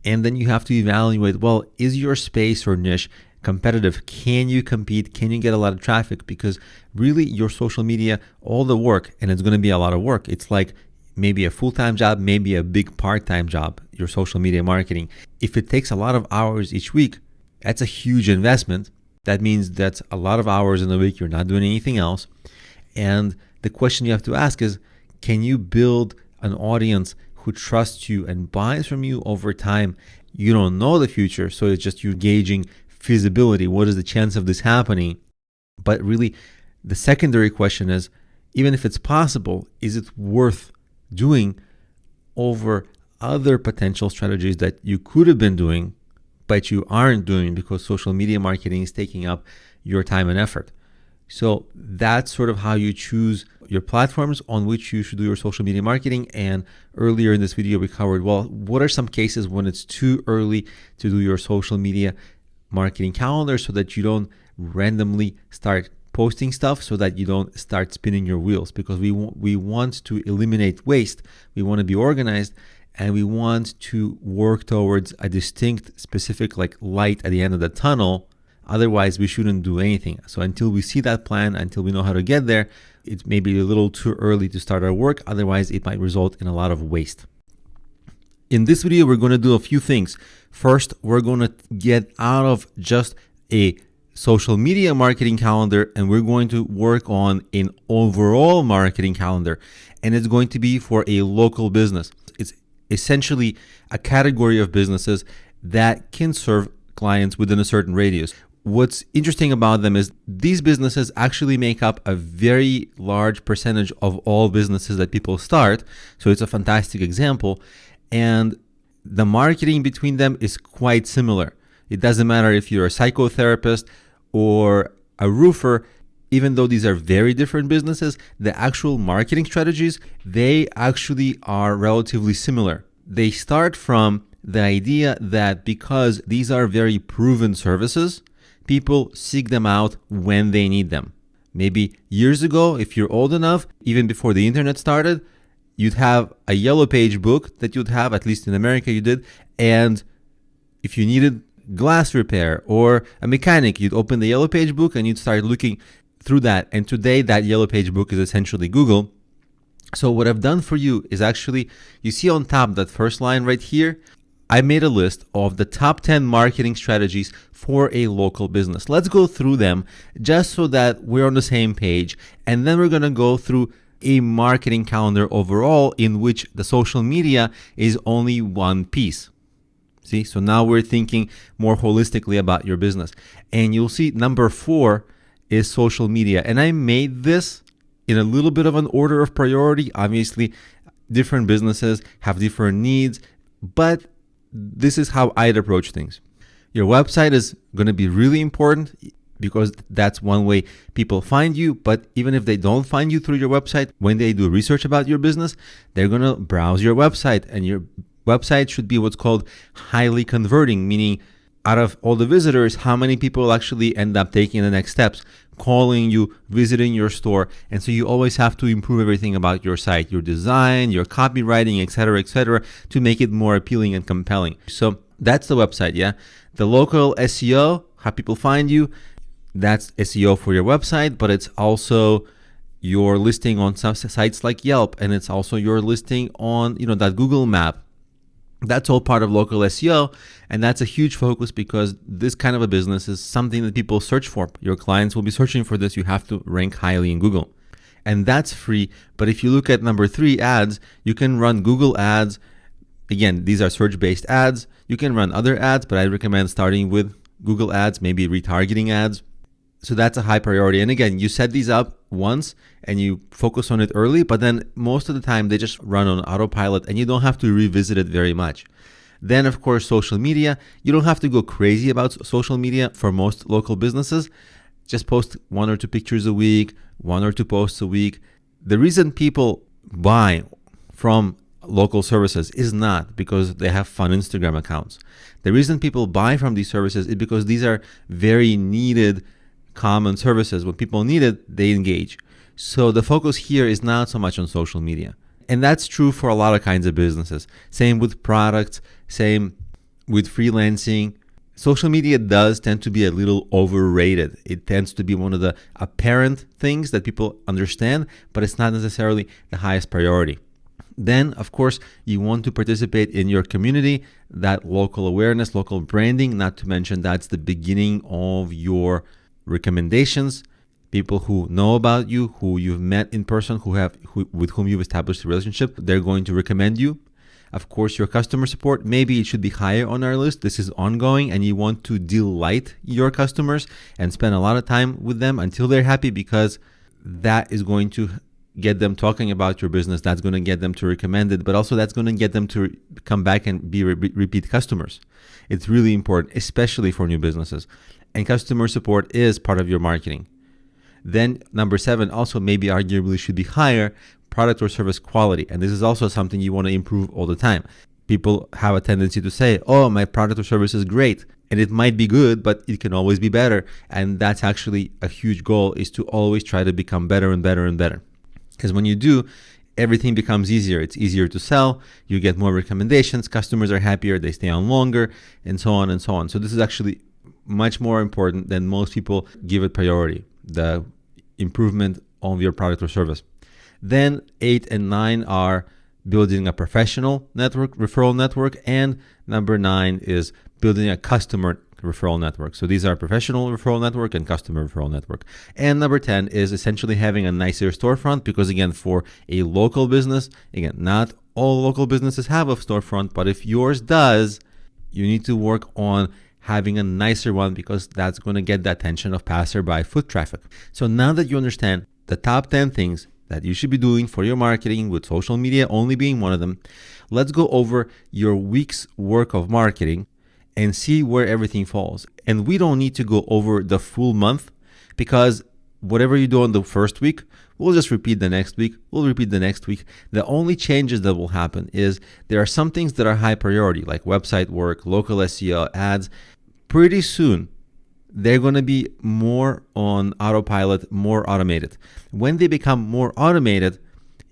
And then you have to evaluate, well, is your space or niche competitive? Can you compete? Can you get a lot of traffic? Because really your social media, all the work, and it's going to be a lot of work. It's like maybe a full-time job, maybe a big part-time job, your social media marketing. If it takes a lot of hours each week, that's a huge investment. That means that's a lot of hours in the week. You're not doing anything else. And the question you have to ask is, can you build an audience who trusts you and buys from you over time? You don't know the future, so it's just you gauging feasibility. What is the chance of this happening? But really, the secondary question is, even if it's possible, is it worth doing over other potential strategies that you could have been doing, but you aren't doing because social media marketing is taking up your time and effort? So that's sort of how you choose your platforms on which you should do your social media marketing. And earlier in this video, we covered, well, what are some cases when it's too early to do your social media marketing calendar so that you don't randomly start posting stuff, so that you don't start spinning your wheels, because we want to eliminate waste. We want to be organized, and we want to work towards a distinct, specific light at the end of the tunnel. Otherwise, we shouldn't do anything. So until we see that plan, until we know how to get there, it may be a little too early to start our work. Otherwise, it might result in a lot of waste. In this video, we're going to do a few things. First, we're going to get out of just a social media marketing calendar, and we're going to work on an overall marketing calendar. And it's going to be for a local business. It's essentially a category of businesses that can serve clients within a certain radius. What's interesting about them is these businesses actually make up a very large percentage of all businesses that people start. So it's a fantastic example. And the marketing between them is quite similar. It doesn't matter if you're a psychotherapist or a roofer. Even though these are very different businesses, the actual marketing strategies, they actually are relatively similar. They start from the idea that because these are very proven services, people seek them out when they need them. Maybe years ago, if you're old enough, even before the internet started, you'd have a yellow page book that you'd have, at least in America you did, and if you needed glass repair or a mechanic, you'd open the yellow page book and you'd start looking through that. And today that yellow page book is essentially Google. So what I've done for you is actually, you see on top that first line right here, I made a list of the top 10 marketing strategies for a local business. Let's go through them just so that we're on the same page. And then we're going to go through a marketing calendar overall in which the social media is only one piece. See, so now we're thinking more holistically about your business. And you'll see number 4 is social media. And I made this in a little bit of an order of priority. Obviously, different businesses have different needs, but this is how I'd approach things. Your website is going to be really important because that's one way people find you. But even if they don't find you through your website, when they do research about your business, they're going to browse your website. And your website should be what's called highly converting, meaning out of all the visitors, how many people actually end up taking the next steps, calling you, visiting your store. And so you always have to improve everything about your site, your design, your copywriting, etc., to make it more appealing and compelling. So that's the website, yeah? The local SEO, how people find you, that's SEO for your website, but it's also your listing on some sites like Yelp, and it's also your listing on, that Google map. That's all part of local SEO, and that's a huge focus because this kind of a business is something that people search for. Your clients will be searching for this. You have to rank highly in Google, and that's free. But if you look at number 3, ads, you can run Google ads. Again, these are search-based ads. You can run other ads, but I recommend starting with Google ads, maybe retargeting ads. So that's a high priority. And again, you set these up once and you focus on it early, but then most of the time they just run on autopilot and you don't have to revisit it very much. Then, of course, social media. You don't have to go crazy about social media for most local businesses. Just post 1 or 2 pictures a week, 1 or 2 posts a week. The reason people buy from local services is not because they have fun Instagram accounts. The reason people buy from these services is because these are very needed common services. When people need it, they engage. So the focus here is not so much on social media. And that's true for a lot of kinds of businesses. Same with products, same with freelancing. Social media does tend to be a little overrated. It tends to be one of the apparent things that people understand, but it's not necessarily the highest priority. Then, of course, you want to participate in your community, that local awareness, local branding, not to mention that's the beginning of your recommendations. People who know about you, who you've met in person, with whom you've established a relationship, they're going to recommend you. Of course, your customer support, maybe it should be higher on our list. This is ongoing and you want to delight your customers and spend a lot of time with them until they're happy, because that is going to get them talking about your business. That's going to get them to recommend it, but also that's going to get them to come back and be repeat customers. It's really important, especially for new businesses. And customer support is part of your marketing. Then number 7 also maybe arguably should be higher, product or service quality. And this is also something you want to improve all the time. People have a tendency to say, oh, my product or service is great. And it might be good, but it can always be better. And that's actually a huge goal, is to always try to become better and better and better. Because when you do, everything becomes easier. It's easier to sell. You get more recommendations. Customers are happier. They stay on longer, and so on and so on. So this is actually much more important than most people give it priority, the improvement of your product or service. Then 8 and 9 are building a professional network, referral network, and number 9 is building a customer referral network. So these are professional referral network and customer referral network. And number 10 is essentially having a nicer storefront, because again, for a local business, again, not all local businesses have a storefront, but if yours does, you need to work on having a nicer one, because that's going to get the attention of passerby foot traffic. So now that you understand the top 10 things that you should be doing for your marketing, with social media only being one of them, let's go over your week's work of marketing and see where everything falls. And we don't need to go over the full month, because whatever you do on the first week, we'll just repeat the next week. We'll repeat the next week. The only changes that will happen is there are some things that are high priority, like website work, local SEO, ads. Pretty soon, they're going to be more on autopilot, more automated. When they become more automated,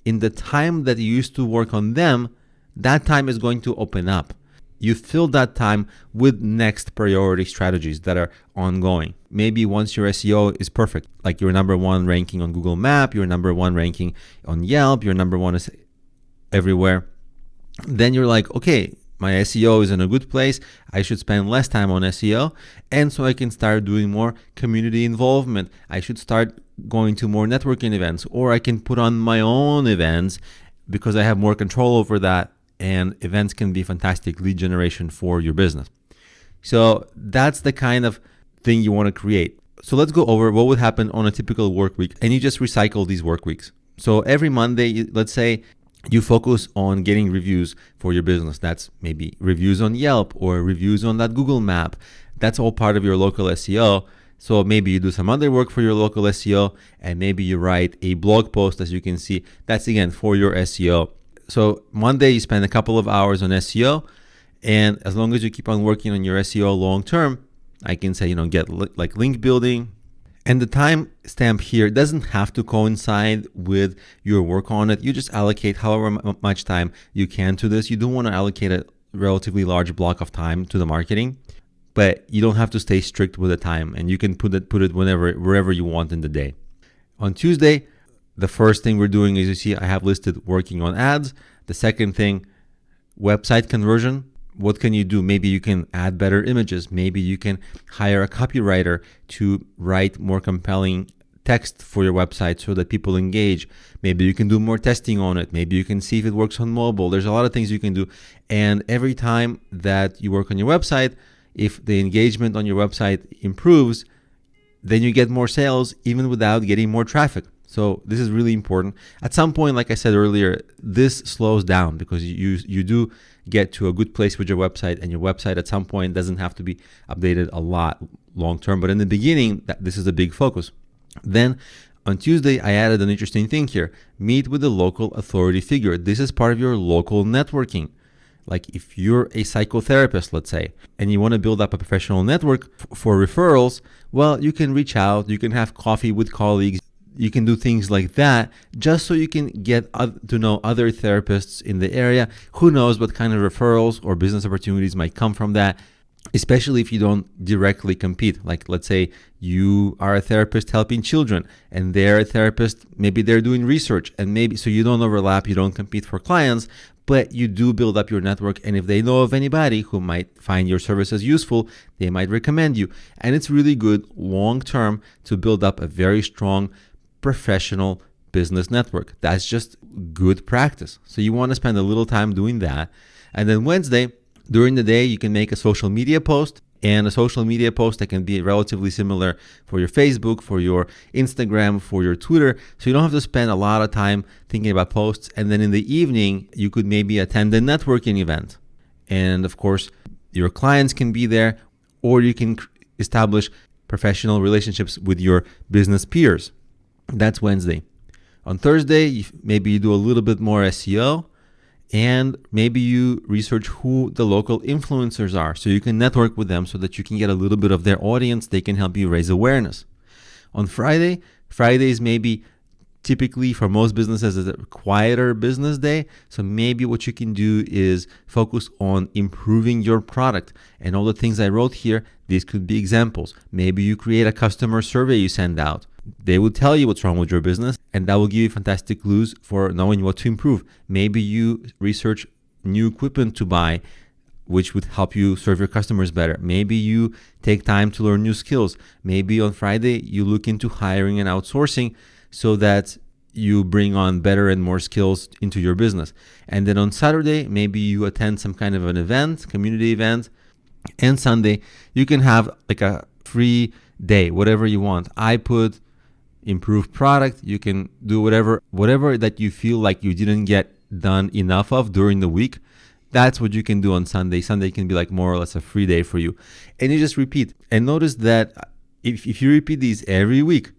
in the time that you used to work on them, that time is going to open up. You fill that time with next priority strategies that are ongoing. Maybe once your SEO is perfect, like your number one ranking on Google Map, your number one ranking on Yelp, your number one is everywhere, then you're like, okay, my SEO is in a good place. I should spend less time on SEO. And so I can start doing more community involvement. I should start going to more networking events, or I can put on my own events because I have more control over that. And events can be fantastic lead generation for your business. So that's the kind of thing you want to create. So let's go over what would happen on a typical work week. And you just recycle these work weeks. So every Monday, let's say you focus on getting reviews for your business. That's maybe reviews on Yelp or reviews on that Google Map. That's all part of your local SEO. So maybe you do some other work for your local SEO, and maybe you write a blog post, as you can see. That's again for your SEO. So Monday, you spend a couple of hours on SEO, and as long as you keep on working on your SEO long term, I can say, get like link building. And the time stamp here doesn't have to coincide with your work on it. You just allocate however much time you can to this. You don't want to allocate a relatively large block of time to the marketing, but you don't have to stay strict with the time, and you can put it wherever you want in the day. On Tuesday, the first thing we're doing is, you see, I have listed working on ads. The second thing, website conversion. What can you do? Maybe you can add better images. Maybe you can hire a copywriter to write more compelling text for your website so that people engage. Maybe you can do more testing on it. Maybe you can see if it works on mobile. There's a lot of things you can do. And every time that you work on your website, if the engagement on your website improves, then you get more sales even without getting more traffic. So this is really important. At some point, like I said earlier, this slows down because you do get to a good place with your website, and your website at some point doesn't have to be updated a lot long term. But in the beginning, this is a big focus. Then on Tuesday, I added an interesting thing here. Meet with a local authority figure. This is part of your local networking. Like if you're a psychotherapist, let's say, and you want to build up a professional network for referrals, well, you can reach out, you can have coffee with colleagues. You can do things like that just so you can get to know other therapists in the area. Who knows what kind of referrals or business opportunities might come from that, especially if you don't directly compete. Like let's say you are a therapist helping children and they're a therapist, maybe they're doing research, and maybe so you don't overlap, you don't compete for clients, but you do build up your network. And if they know of anybody who might find your services useful, they might recommend you. And it's really good long term to build up a very strong professional business network. That's just good practice. So you want to spend a little time doing that. And then Wednesday, during the day, you can make a social media post, and a social media post that can be relatively similar for your Facebook, for your Instagram, for your Twitter. So you don't have to spend a lot of time thinking about posts. And then in the evening, you could maybe attend a networking event. And of course, your clients can be there, or you can establish professional relationships with your business peers. That's Wednesday. On Thursday, maybe you do a little bit more SEO, and maybe you research who the local influencers are so you can network with them so that you can get a little bit of their audience. They can help you raise awareness. On Fridays maybe typically for most businesses is a quieter business day. So maybe what you can do is focus on improving your product. And all the things I wrote here, these could be examples. Maybe you create a customer survey you send out. They will tell you what's wrong with your business, and that will give you fantastic clues for knowing what to improve. Maybe you research new equipment to buy, which would help you serve your customers better. Maybe you take time to learn new skills. Maybe on Friday, you look into hiring and outsourcing so that you bring on better and more skills into your business. And then on Saturday, maybe you attend some kind of an event, community event. And Sunday, you can have like a free day, whatever you want. I put improved product. You can do whatever that you feel like you didn't get done enough of during the week. That's what you can do on Sunday. Sunday can be like more or less a free day for you. And you just repeat. And notice that if you repeat these every week,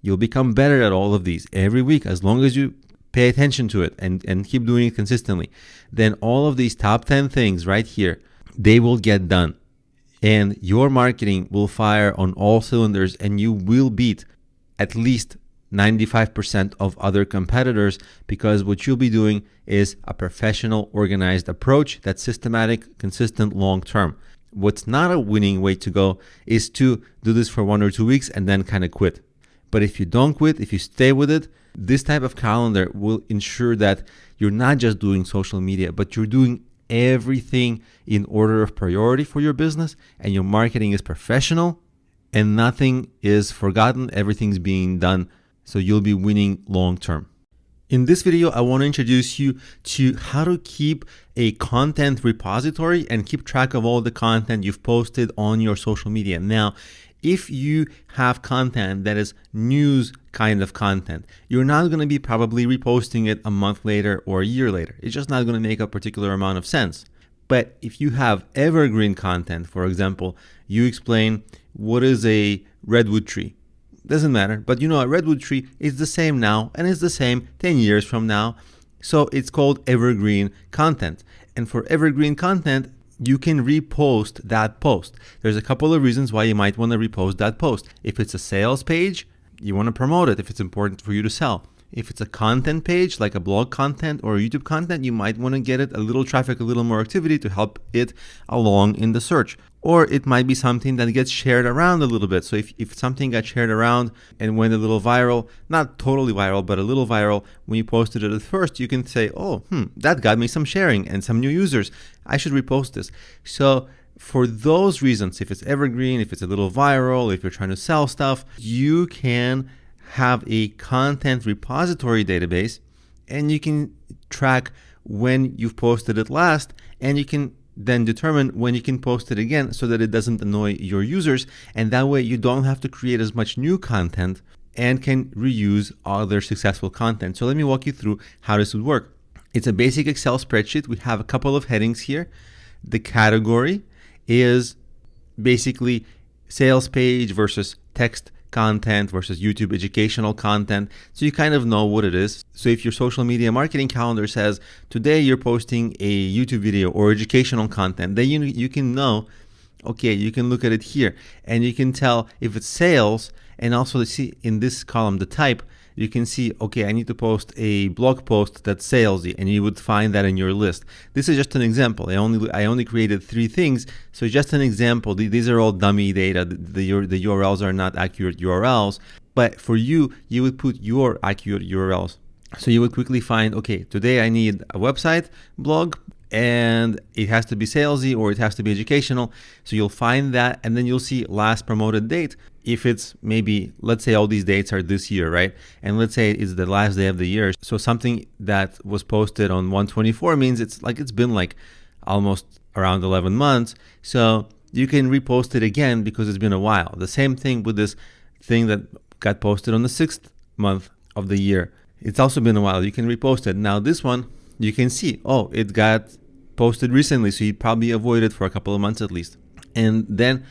you'll become better at all of these every week, as long as you pay attention to it and keep doing it consistently. Then all of these top 10 things right here, they will get done. And your marketing will fire on all cylinders, and you will beat at least 95% of other competitors, because what you'll be doing is a professional, organized approach that's systematic, consistent, long-term. What's not a winning way to go is to do this for 1 or 2 weeks and then kind of quit. But if you don't quit, if you stay with it, this type of calendar will ensure that you're not just doing social media, but you're doing everything in order of priority for your business, and your marketing is professional and nothing is forgotten. Everything's being done, so you'll be winning long term. In this video, I want to introduce you to how to keep a content repository and keep track of all the content you've posted on your social media. Now, if you have content that is news kind of content, you're not going to be probably reposting it a month later or a year later. It's just not going to make a particular amount of sense. But if you have evergreen content, for example, you explain what is a redwood tree. Doesn't matter, but a redwood tree is the same now and is the same 10 years from now. So it's called evergreen content. And for evergreen content, you can repost that post. There's a couple of reasons why you might want to repost that post. If it's a sales page, you want to promote it if it's important for you to sell. If it's a content page, like a blog content or YouTube content, you might want to get it a little traffic, a little more activity to help it along in the search. Or it might be something that gets shared around a little bit. So if something got shared around and went a little viral, not totally viral, but a little viral, when you posted it at first, you can say, that got me some sharing and some new users. I should repost this. So for those reasons, if it's evergreen, if it's a little viral, if you're trying to sell stuff, you can have a content repository database, and you can track when you've posted it last, and you can then determine when you can post it again so that it doesn't annoy your users. And that way you don't have to create as much new content and can reuse other successful content. So let me walk you through how this would work. It's a basic Excel spreadsheet. We have a couple of headings here. The category is basically sales page versus text content versus YouTube educational content. So you kind of know what it is. So if your social media marketing calendar says today you're posting a YouTube video or educational content, then you can know, okay, you can look at it here and you can tell if it's sales, and also see in this column the type. You can see, okay, I need to post a blog post that's salesy, and you would find that in your list. This is just an example. I only created 3 things, so just an example. These are all dummy data. The URLs are not accurate URLs, but for you would put your accurate URLs. So you would quickly find, okay, today I need a website blog, and it has to be salesy or it has to be educational. So you'll find that, and then you'll see last promoted date. If it's maybe, let's say all these dates are this year, right? And let's say it's the last day of the year. So something that was posted on 1/24 means it's been like almost around 11 months. So you can repost it again because it's been a while. The same thing with this thing that got posted on the 6th month of the year. It's also been a while. You can repost it. Now this one, you can see, it got posted recently, so you'd probably avoid it for a couple of months at least. And then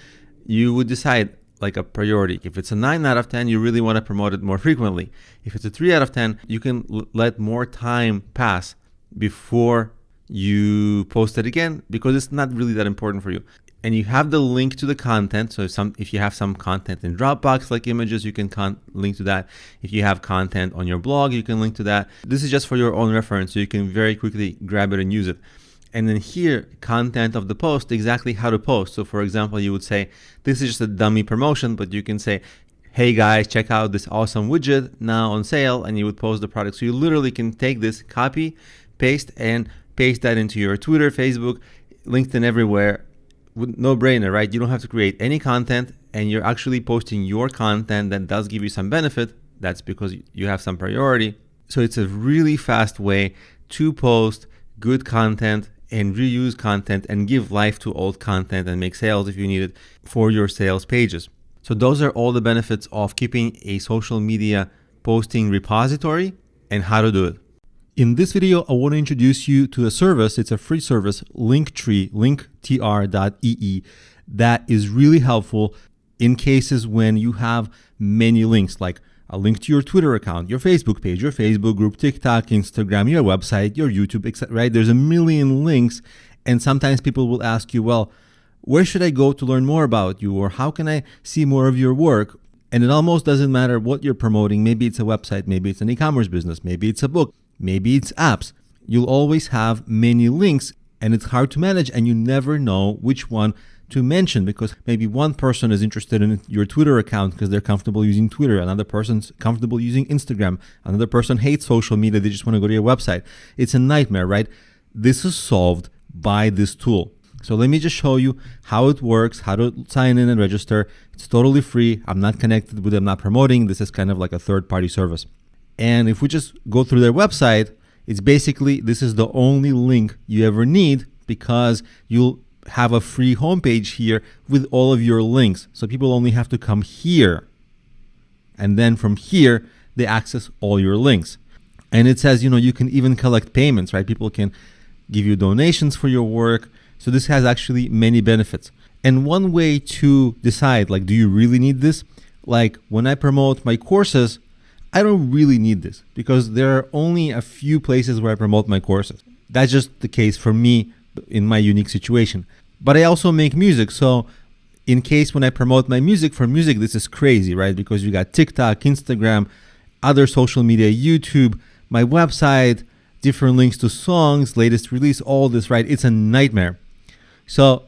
you would decide like a priority. If it's a 9 out of 10, you really want to promote it more frequently. If it's a 3 out of 10, you can let more time pass before you post it again, because it's not really that important for you. And you have the link to the content. So if you have some content in Dropbox, like images, you can link to that. If you have content on your blog, you can link to that. This is just for your own reference, so you can very quickly grab it and use it. And then here, content of the post, exactly how to post. So for example, you would say, this is just a dummy promotion, but you can say, hey guys, check out this awesome widget now on sale, and you would post the product. So you literally can take this, copy, paste, and paste that into your Twitter, Facebook, LinkedIn, everywhere. No brainer, right? You don't have to create any content, and you're actually posting your content that does give you some benefit. That's because you have some priority. So it's a really fast way to post good content and reuse content and give life to old content and make sales if you need it for your sales pages. So those are all the benefits of keeping a social media posting repository and how to do it. In this video, I want to introduce you to a service. It's a free service, Linktree, linktr.ee, that is really helpful in cases when you have many links, like a link to your Twitter account, your Facebook page, your Facebook group, TikTok, Instagram, your website, your YouTube, etc. Right? There's a million links, and sometimes people will ask you, well, where should I go to learn more about you, or how can I see more of your work? And it almost doesn't matter what you're promoting. Maybe it's a website, maybe it's an e-commerce business, maybe it's a book, maybe it's apps. You'll always have many links, and it's hard to manage, and you never know which one to mention, because maybe one person is interested in your Twitter account because they're comfortable using Twitter, another person's comfortable using Instagram, another person hates social media, they just want to go to your website. It's a nightmare, right? This is solved by this tool. So let me just show you how it works, how to sign in and register. It's totally free. I'm not connected with them, not promoting. This is kind of like a third-party service. And if we just go through their website, it's basically, this is the only link you ever need, because you'll have a free homepage here with all of your links. So people only have to come here, and then from here, they access all your links. And it says, you can even collect payments, right? People can give you donations for your work. So this has actually many benefits. And one way to decide, like, do you really need this? Like, when I promote my courses, I don't really need this, because there are only a few places where I promote my courses. That's just the case for me in my unique situation. But I also make music. So in case when I promote my music, for music, this is crazy, right? Because you got TikTok, Instagram, other social media, YouTube, my website, different links to songs, latest release, all this, right? It's a nightmare. So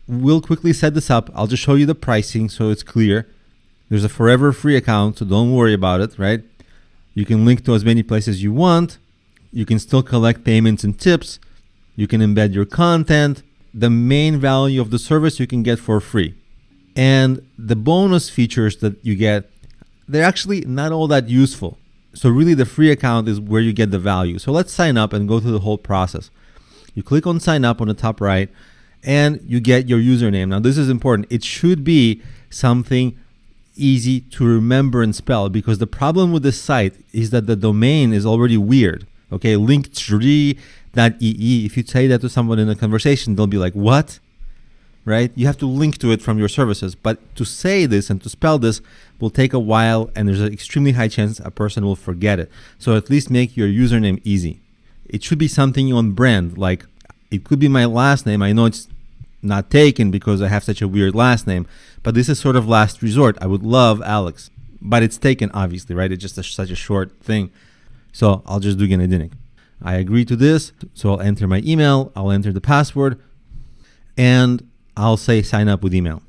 we'll quickly set this up. I'll just show you the pricing so it's clear. There's a forever free account, so don't worry about it, right? You can link to as many places you want. You can still collect payments and tips. You can embed your content. The main value of the service you can get for free. And the bonus features that you get, they're actually not all that useful. So really the free account is where you get the value. So let's sign up and go through the whole process. You click on sign up on the top right, and you get your username. Now this is important. It should be something easy to remember and spell, because the problem with this site is that the domain is already weird. Okay, Linktree.ee. If you say that to someone in a conversation, they'll be like, what? Right? You have to link to it from your services. But to say this and to spell this will take a while, and there's an extremely high chance a person will forget it. So at least make your username easy. It should be something on brand, like it could be my last name. I know it's not taken because I have such a weird last name, but this is sort of last resort. I would love Alex, but it's taken, obviously, right? It's just such a short thing. So I'll just do Genedinik. I agree to this. So I'll enter my email. I'll enter the password, and I'll say sign up with email.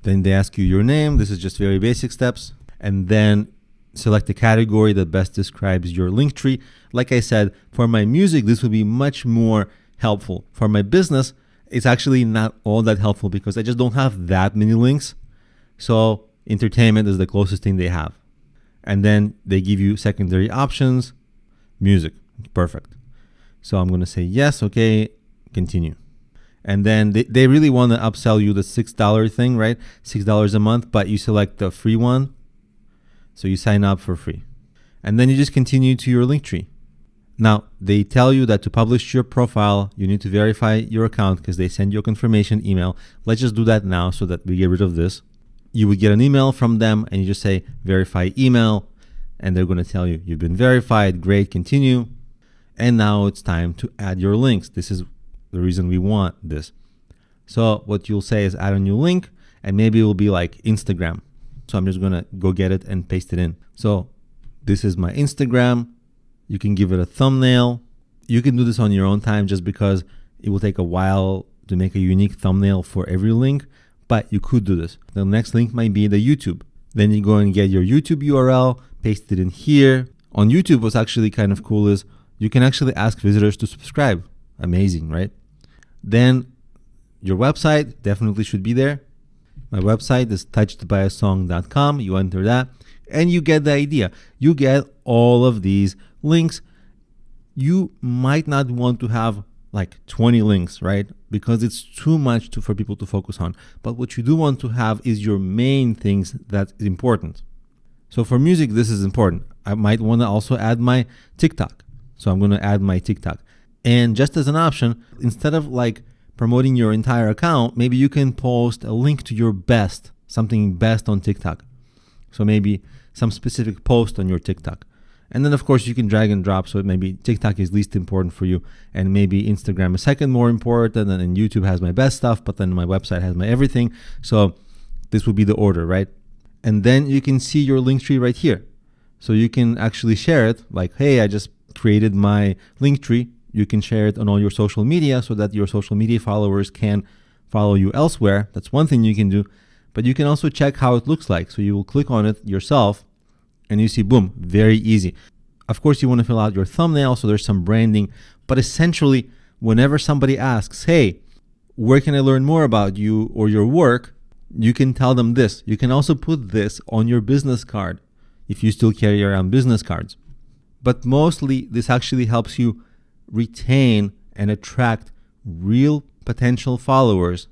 Then they ask you your name. This is just very basic steps. And then select the category that best describes your link tree. Like I said, for my music, this will be much more helpful. For my business, it's actually not all that helpful because I just don't have that many links. So entertainment is the closest thing they have. And then they give you secondary options, music. Perfect. So I'm going to say yes. Okay, continue. And then they really want to upsell you the $6 thing, right? $6 a month, but you select the free one. So you sign up for free. And then you just continue to your link tree. Now, they tell you that to publish your profile, you need to verify your account because they send you a confirmation email. Let's just do that now so that we get rid of this. You would get an email from them and you just say verify email, and they're going to tell you you've been verified. Great, continue. And now it's time to add your links. This is the reason we want this. So what you'll say is add a new link, and maybe it will be like Instagram. So I'm just going to go get it and paste it in. So this is my Instagram. You can give it a thumbnail. You can do this on your own time just because it will take a while to make a unique thumbnail for every link, but you could do this. The next link might be the YouTube. Then you go and get your YouTube URL, paste it in here. On YouTube, what's actually kind of cool is you can actually ask visitors to subscribe. Amazing, right? Then your website definitely should be there. My website is touchedbyasong.com. You enter that and you get the idea. You get all of these links. You might not want to have like 20 links, right? Because it's too much for people to focus on. But what you do want to have is your main things that is important. So for music, this is important. I might want to also add my TikTok. So I'm going to add my TikTok. And just as an option, instead of like promoting your entire account, maybe you can post a link to your best, something best on TikTok. So maybe some specific post on your TikTok. And then of course you can drag and drop. So maybe TikTok is least important for you, and maybe Instagram is second more important, and then YouTube has my best stuff, but then my website has my everything. So this would be the order, right? And then you can see your Linktree right here. So you can actually share it like, hey, I just created my Linktree. You can share it on all your social media so that your social media followers can follow you elsewhere. That's one thing you can do. But you can also check how it looks like. So you will click on it yourself and you see, boom, very easy. Of course, you want to fill out your thumbnail, so there's some branding. But essentially, whenever somebody asks, hey, where can I learn more about you or your work? You can tell them this. You can also put this on your business card if you still carry around business cards. But mostly, this actually helps you retain and attract real potential followers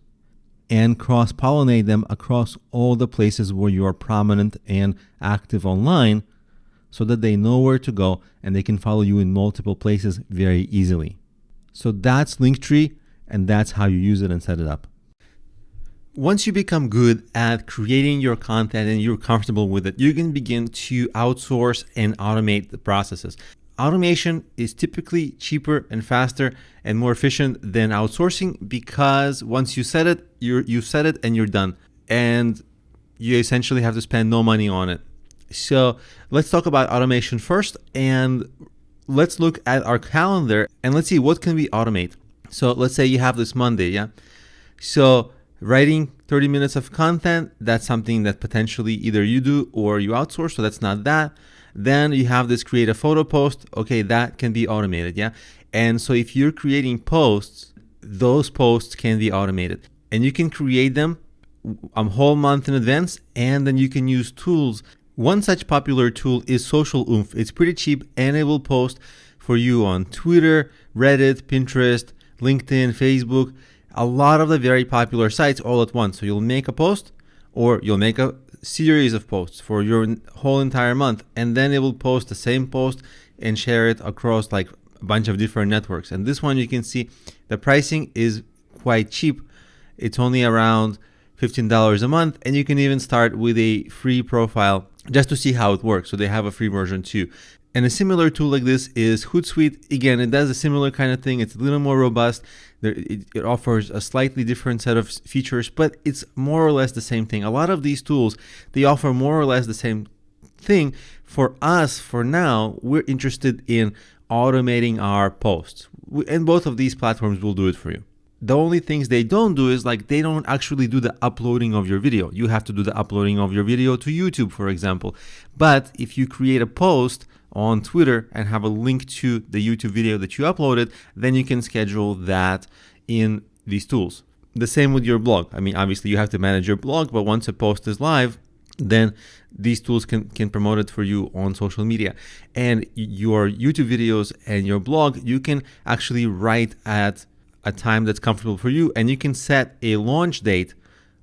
and cross-pollinate them across all the places where you are prominent and active online, so that they know where to go and they can follow you in multiple places very easily. So that's Linktree, and that's how you use it and set it up. Once you become good at creating your content and you're comfortable with it, you can begin to outsource and automate the processes. Automation is typically cheaper and faster and more efficient than outsourcing, because once you set it, you set it and you're done. And you essentially have to spend no money on it. So let's talk about automation first, and let's look at our calendar and let's see what can we automate. So let's say you have this Monday, yeah? So writing 30 minutes of content, that's something that potentially either you do or you outsource, so that's not that. Then you have this create a photo post. Okay, that can be automated, yeah? And so if you're creating posts, those posts can be automated. And you can create them a whole month in advance, and then you can use tools. One such popular tool is Social Oomph. It's pretty cheap, and it will post for you on Twitter, Reddit, Pinterest, LinkedIn, Facebook, a lot of the very popular sites all at once. So you'll make a post, or you'll make a series of posts for your whole entire month, and then it will post the same post and share it across like a bunch of different networks. And this one, you can see the pricing is quite cheap. It's only around $15 a month, and you can even start with a free profile just to see how it works. So they have a free version too. And a similar tool like this is Hootsuite. Again, it does a similar kind of thing. It's a little more robust. It offers a slightly different set of features, but it's more or less the same thing. A lot of these tools, they offer more or less the same thing. For us, for now, we're interested in automating our posts. And both of these platforms will do it for you. The only things they don't do is like they don't actually do the uploading of your video. You have to do the uploading of your video to YouTube, for example. But if you create a post on Twitter and have a link to the YouTube video that you uploaded, then you can schedule that in these tools. The same with your blog. I mean, obviously you have to manage your blog, but once a post is live, then these tools can promote it for you on social media. And your YouTube videos and your blog, you can actually write at a time that's comfortable for you, and you can set a launch date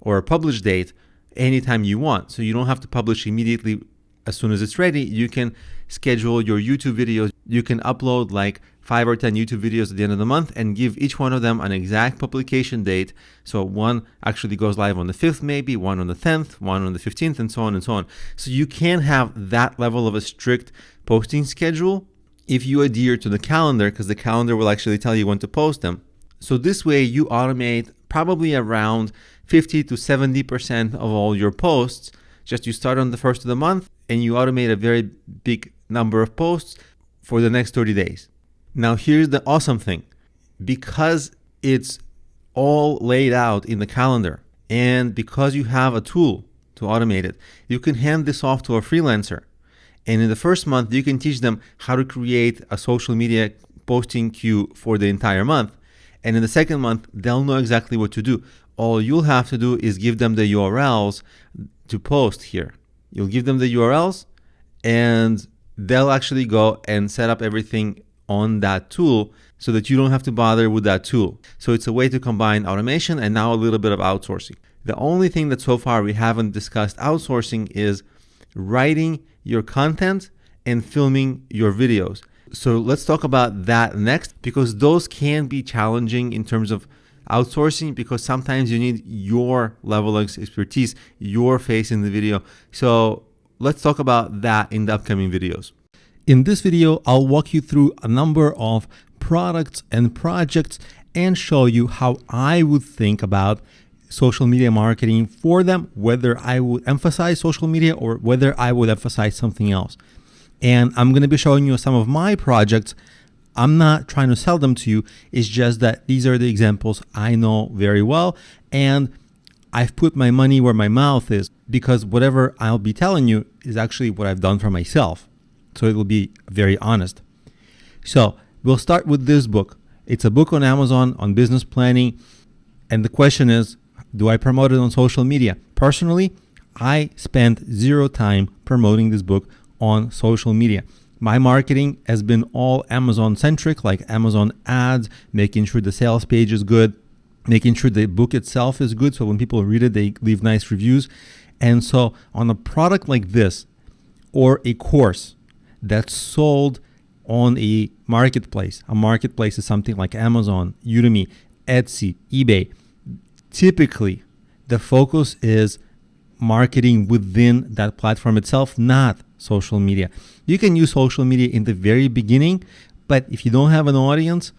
or a publish date anytime you want. So you don't have to publish immediately as soon as it's ready. You can schedule your YouTube videos. You can upload like 5 or 10 YouTube videos at the end of the month and give each one of them an exact publication date. So one actually goes live on the 5th, maybe one on the 10th, one on the 15th, and so on and so on. So you can have that level of a strict posting schedule if you adhere to the calendar, because the calendar will actually tell you when to post them. So this way you automate probably around 50 to 70% of all your posts. Just you start on the 1st of the month and you automate a very big number of posts for the next 30 days. Now here's the awesome thing. Because it's all laid out in the calendar and because you have a tool to automate it, you can hand this off to a freelancer. And in the first month, you can teach them how to create a social media posting queue for the entire month. And in the second month, they'll know exactly what to do. All you'll have to do is give them the URLs to post here. You'll give them the URLs and they'll actually go and set up everything on that tool so that you don't have to bother with that tool. So it's a way to combine automation and now a little bit of outsourcing. The only thing that so far we haven't discussed outsourcing is writing your content and filming your videos. So let's talk about that next, because those can be challenging in terms of outsourcing, because sometimes you need your level of expertise, your face in the video. So let's talk about that in the upcoming videos. In this video, I'll walk you through a number of products and projects and show you how I would think about social media marketing for them, whether I would emphasize social media or whether I would emphasize something else. And I'm going to be showing you some of my projects. I'm not trying to sell them to you. It's just that these are the examples I know very well. And I've put my money where my mouth is, because whatever I'll be telling you is actually what I've done for myself. So it will be very honest. So we'll start with this book. It's a book on Amazon on business planning. And the question is, do I promote it on social media? Personally, I spent zero time promoting this book on social media. My marketing has been all Amazon centric, like Amazon ads, making sure the sales page is good, making sure the book itself is good. So when people read it, they leave nice reviews. And so on a product like this, or a course that's sold on a marketplace is something like Amazon, Udemy, Etsy, eBay. Typically, the focus is marketing within that platform itself, not social media. You can use social media in the very beginning, but if you don't have an audience,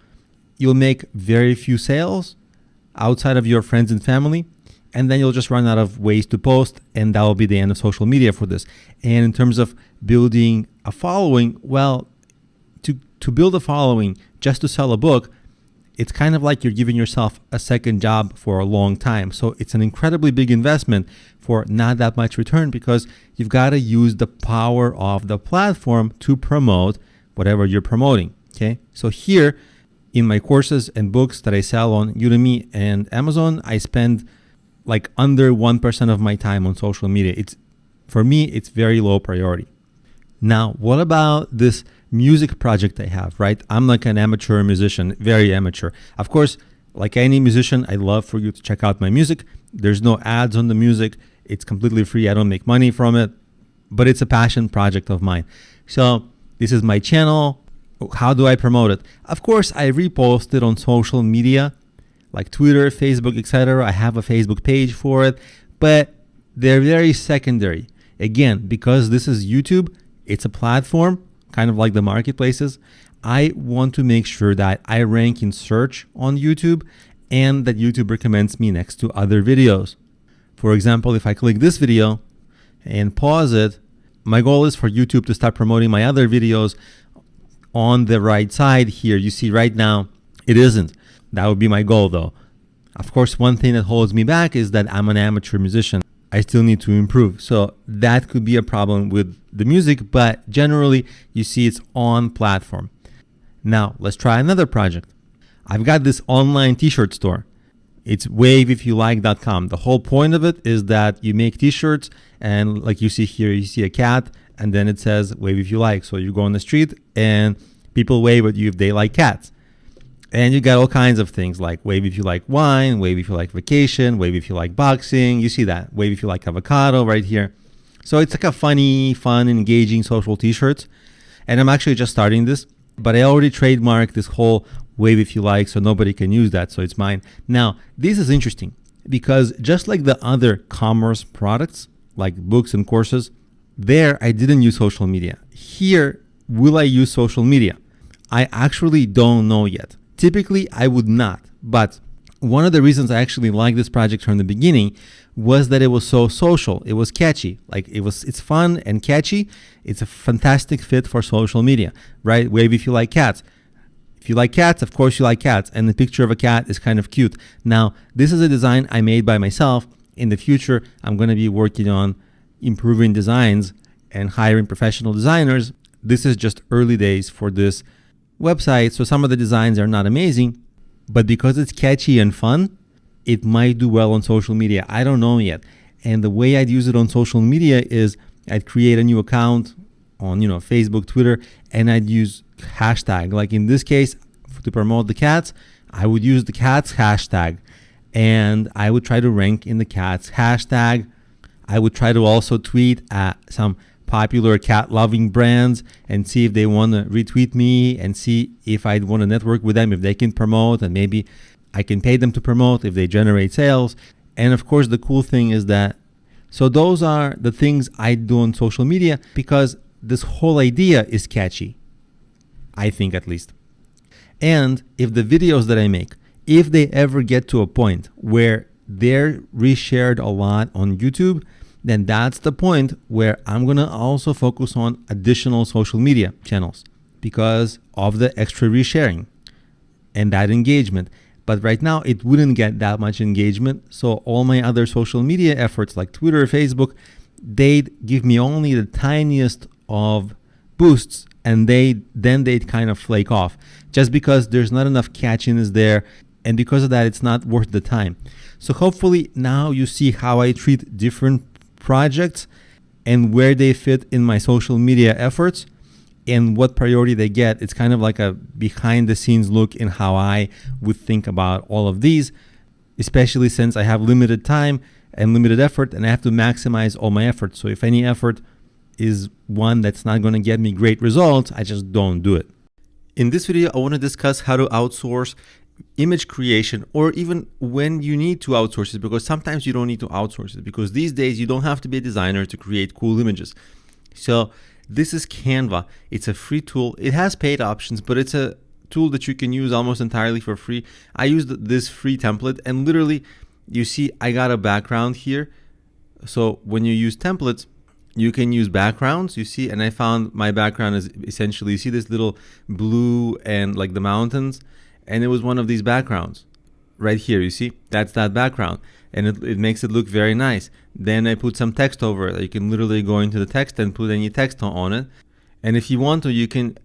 you'll make very few sales outside of your friends and family, and then you'll just run out of ways to post, and that will be the end of social media for this. And in terms of building a following, well, to build a following just to sell a book, it's kind of like you're giving yourself a second job for a long time. So it's an incredibly big investment for not that much return, because you've got to use the power of the platform to promote whatever you're promoting. Okay. So here in my courses and books that I sell on Udemy and Amazon, I spend like under 1% of my time on social media. For me, it's very low priority. Now, what about this music project I have, right? I'm like an amateur musician, very amateur. Of course, like any musician, I'd love for you to check out my music. There's no ads on the music. It's completely free. I don't make money from it, but it's a passion project of mine. So this is my channel. How do I promote it? Of course, I repost it on social media like Twitter, Facebook, etc. I have a Facebook page for it, but they're very secondary. Again, because this is YouTube, it's a platform, kind of like the marketplaces. I want to make sure that I rank in search on YouTube and that YouTube recommends me next to other videos. For example, if I click this video and pause it, my goal is for YouTube to start promoting my other videos on the right side here. You see right now, it isn't. That would be my goal though. Of course, one thing that holds me back is that I'm an amateur musician. I still need to improve. So that could be a problem with the music, but generally you see it's on platform. Now let's try another project. I've got this online t-shirt store. It's waveifyoulike.com. The whole point of it is that you make t-shirts, and like you see here, you see a cat and then it says wave if you like. So you go on the street and people wave at you if they like cats. And you got all kinds of things like wave if you like wine, wave if you like vacation, wave if you like boxing. You see that. Wave if you like avocado right here. So it's like a funny, fun, engaging social t-shirts. And I'm actually just starting this, but I already trademarked this whole wave if you like, so nobody can use that. So it's mine. Now, this is interesting because just like the other commerce products, like books and courses, there I didn't use social media. Here, will I use social media? I actually don't know yet. Typically, I would not, but one of the reasons I actually liked this project from the beginning was that it was so social. It was catchy. It's fun and catchy. It's a fantastic fit for social media, right? Wave if you like cats. If you like cats, of course you like cats. And the picture of a cat is kind of cute. Now, this is a design I made by myself. In the future, I'm going to be working on improving designs and hiring professional designers. This is just early days for this website, so some of the designs are not amazing, but because it's catchy and fun, it might do well on social media. I don't know yet. And the way I'd use it on social media is I'd create a new account on Facebook, Twitter, and I'd use hashtag. Like in this case, to promote the cats, I would use the cats hashtag, and I would try to rank in the cats hashtag. I would try to also tweet some popular cat loving brands and see if they want to retweet me and see if I'd want to network with them, if they can promote, and maybe I can pay them to promote if they generate sales. And of course, the cool thing is that, so those are the things I do on social media because this whole idea is catchy, I think at least. And if the videos that I make, if they ever get to a point where they're reshared a lot on YouTube, then that's the point where I'm going to also focus on additional social media channels because of the extra resharing and that engagement. But right now, it wouldn't get that much engagement. So all my other social media efforts like Twitter, Facebook, they'd give me only the tiniest of boosts, and they'd kind of flake off just because there's not enough catchiness there. And because of that, it's not worth the time. So hopefully now you see how I treat different projects and where they fit in my social media efforts and what priority they get. It's kind of like a behind the scenes look in how I would think about all of these, especially since I have limited time and limited effort and I have to maximize all my efforts. So if any effort is one that's not going to get me great results, I just don't do it. In this video, I want to discuss how to outsource image creation, or even when you need to outsource it, because sometimes you don't need to outsource it because these days you don't have to be a designer to create cool images. So this is Canva. It's a free tool. It has paid options, but it's a tool that you can use almost entirely for free. I used this free template and literally you see I got a background here. So when you use templates, you can use backgrounds, you see, and I found my background is essentially, you see this little blue and like the mountains, and it was one of these backgrounds right here. You see, that's that background, and it makes it look very nice. Then I put some text over it. You can literally go into the text and put any text on it. And if you want to, you can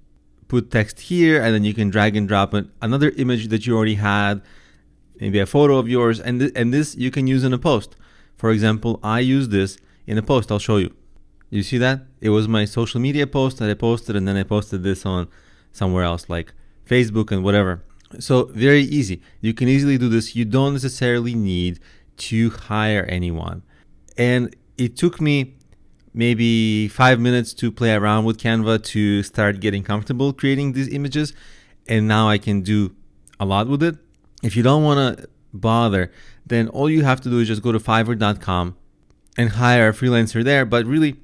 put text here, and then you can drag and drop another image that you already had, maybe a photo of yours, and this you can use in a post. For example, I use this in a post. I'll show you. You see that? It was my social media post that I posted, and then I posted this on somewhere else like Facebook and whatever. So very easy. You can easily do this. You don't necessarily need to hire anyone. And it took me maybe 5 minutes to play around with Canva to start getting comfortable creating these images. And now I can do a lot with it. If you don't want to bother, then all you have to do is just go to Fiverr.com and hire a freelancer there. But really,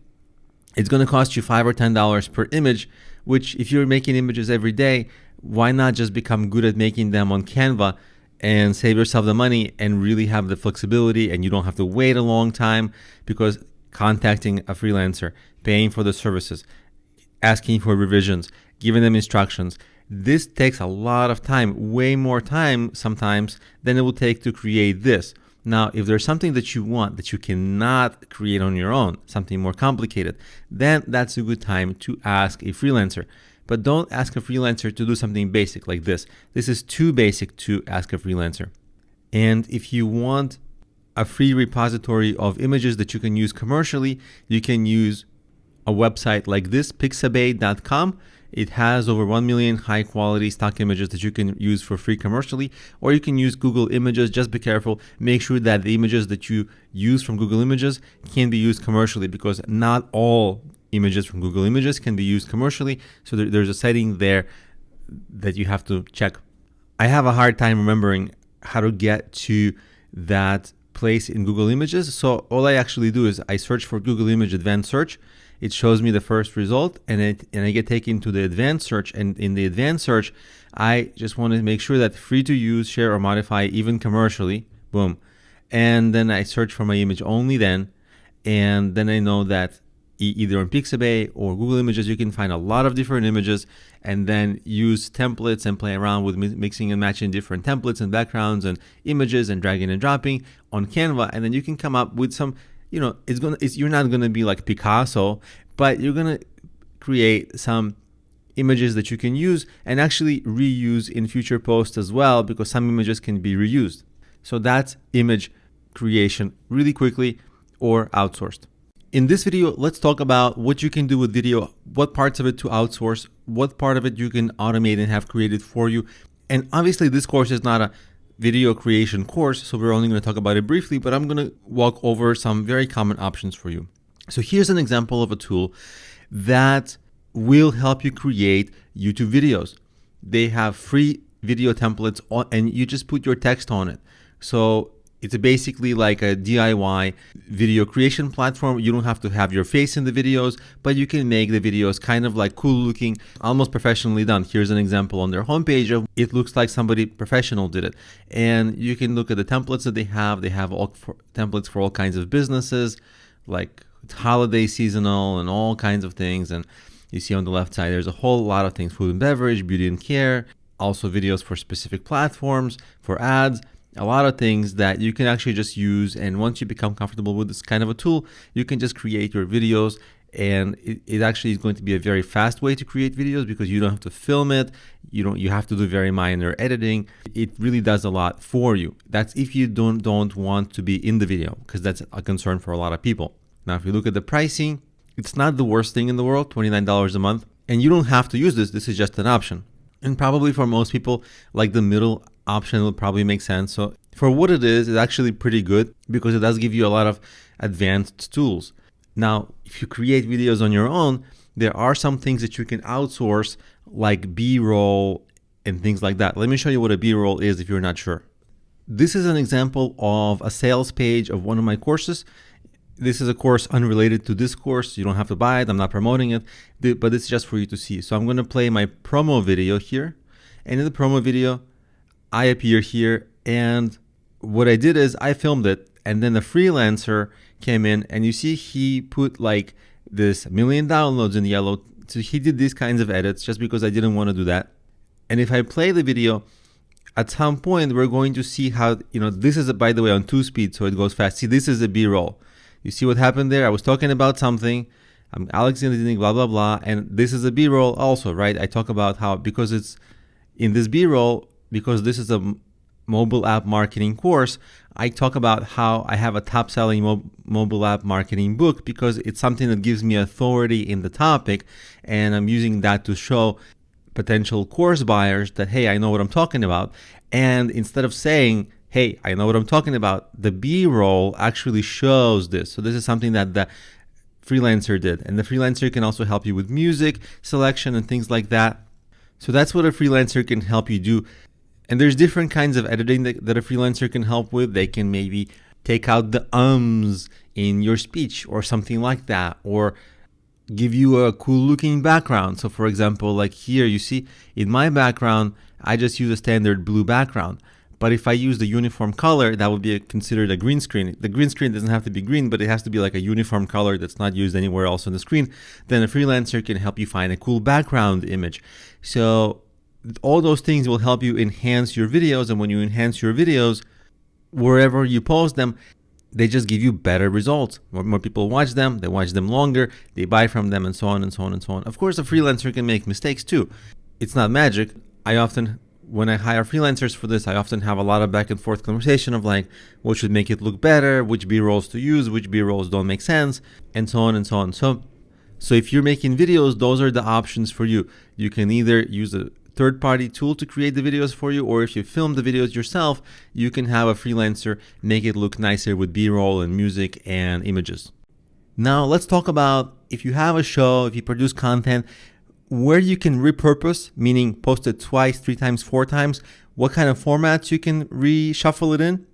it's going to cost you $5 or $10 per image, which if you're making images every day, why not just become good at making them on Canva and save yourself the money and really have the flexibility, and you don't have to wait a long time, because contacting a freelancer, paying for the services, asking for revisions, giving them instructions, this takes a lot of time, way more time sometimes than it will take to create this. Now, if there's something that you want that you cannot create on your own, something more complicated, then that's a good time to ask a freelancer. But don't ask a freelancer to do something basic like this. This is too basic to ask a freelancer. And if you want a free repository of images that you can use commercially, you can use a website like this, pixabay.com. It has over 1 million high quality stock images that you can use for free commercially, or you can use Google Images. Just be careful. Make sure that the images that you use from Google Images can be used commercially, because not all images from Google Images can be used commercially. So there's a setting there that you have to check. I have a hard time remembering how to get to that place in Google Images. So all I actually do is I search for Google Image Advanced Search. It shows me the first result, and I get taken to the advanced search. And in the advanced search, I just want to make sure that free to use, share, or modify, even commercially, boom. And then I search for my image only then. And then I know that either on Pixabay or Google Images, you can find a lot of different images, and then use templates and play around with mixing and matching different templates and backgrounds and images and dragging and dropping on Canva. And then you can come up with some, you're not going to be like Picasso, but you're going to create some images that you can use and actually reuse in future posts as well, because some images can be reused. So that's image creation really quickly, or outsourced. In this video, let's talk about what you can do with video, what parts of it to outsource, what part of it you can automate and have created for you. And obviously this course is not a video creation course, so we're only going to talk about it briefly, but I'm going to walk over some very common options for you. So here's an example of a tool that will help you create YouTube videos. They have free video templates and you just put your text on it. So it's basically like a DIY video creation platform. You don't have to have your face in the videos, but you can make the videos kind of like cool looking, almost professionally done. Here's an example on their homepage. It looks like somebody professional did it. And you can look at the templates that they have. They have templates for all kinds of businesses, like holiday seasonal and all kinds of things. And you see on the left side, there's a whole lot of things: food and beverage, beauty and care, also videos for specific platforms, for ads, a lot of things that you can actually just use. And once you become comfortable with this kind of a tool, you can just create your videos. And it actually is going to be a very fast way to create videos because you don't have to film it. You have to do very minor editing. It really does a lot for you. That's if you don't want to be in the video, because that's a concern for a lot of people. Now, if you look at the pricing, it's not the worst thing in the world, $29 a month. And you don't have to use this. This is just an option. And probably for most people, like the middle option will probably make sense. So for what it is, it's actually pretty good because it does give you a lot of advanced tools. Now, if you create videos on your own, there are some things that you can outsource, like B-roll and things like that. Let me show you what a B-roll is if you're not sure. This is an example of a sales page of one of my courses. This is a course unrelated to this course. You don't have to buy it. I'm not promoting it, but it's just for you to see. So I'm going to play my promo video here. And in the promo video, I appear here. And what I did is I filmed it. And then the freelancer came in and you see he put like this 1 million downloads in yellow. So he did these kinds of edits just because I didn't want to do that. And if I play the video, at some point, we're going to see how, this is, by the way, on 2-speed, so it goes fast. See, this is a B-roll. You see what happened there? I was talking about something. I'm Alex Indeting, blah, blah, blah. And this is a B-roll also, right? I talk about how, because it's in this B-roll, because this is a mobile app marketing course, I talk about how I have a top-selling mobile app marketing book because it's something that gives me authority in the topic. And I'm using that to show potential course buyers that, hey, I know what I'm talking about. And instead of saying, hey, I know what I'm talking about, the B-roll actually shows this. So this is something that the freelancer did. And the freelancer can also help you with music selection and things like that. So that's what a freelancer can help you do. And there's different kinds of editing that a freelancer can help with. They can maybe take out the ums in your speech or something like that, or give you a cool looking background. So for example, like here, you see in my background, I just use a standard blue background. But if I use the uniform color, that would be considered a green screen. The green screen doesn't have to be green, but it has to be like a uniform color that's not used anywhere else on the screen. Then a freelancer can help you find a cool background image. So all those things will help you enhance your videos. And when you enhance your videos, wherever you post them, they just give you better results. More people watch them, they watch them longer, they buy from them, and so on and so on and so on. Of course, a freelancer can make mistakes too. It's not magic. When I hire freelancers for this, I often have a lot of back and forth conversation of like, what should make it look better, which B-rolls to use, which B-rolls don't make sense, and so on and so on. So if you're making videos, those are the options for you. You can either use a third-party tool to create the videos for you, or if you film the videos yourself, you can have a freelancer make it look nicer with B-roll and music and images. Now let's talk about if you have a show, if you produce content, where you can repurpose, meaning post it twice, 3 times, 4 times, what kind of formats you can reshuffle it in,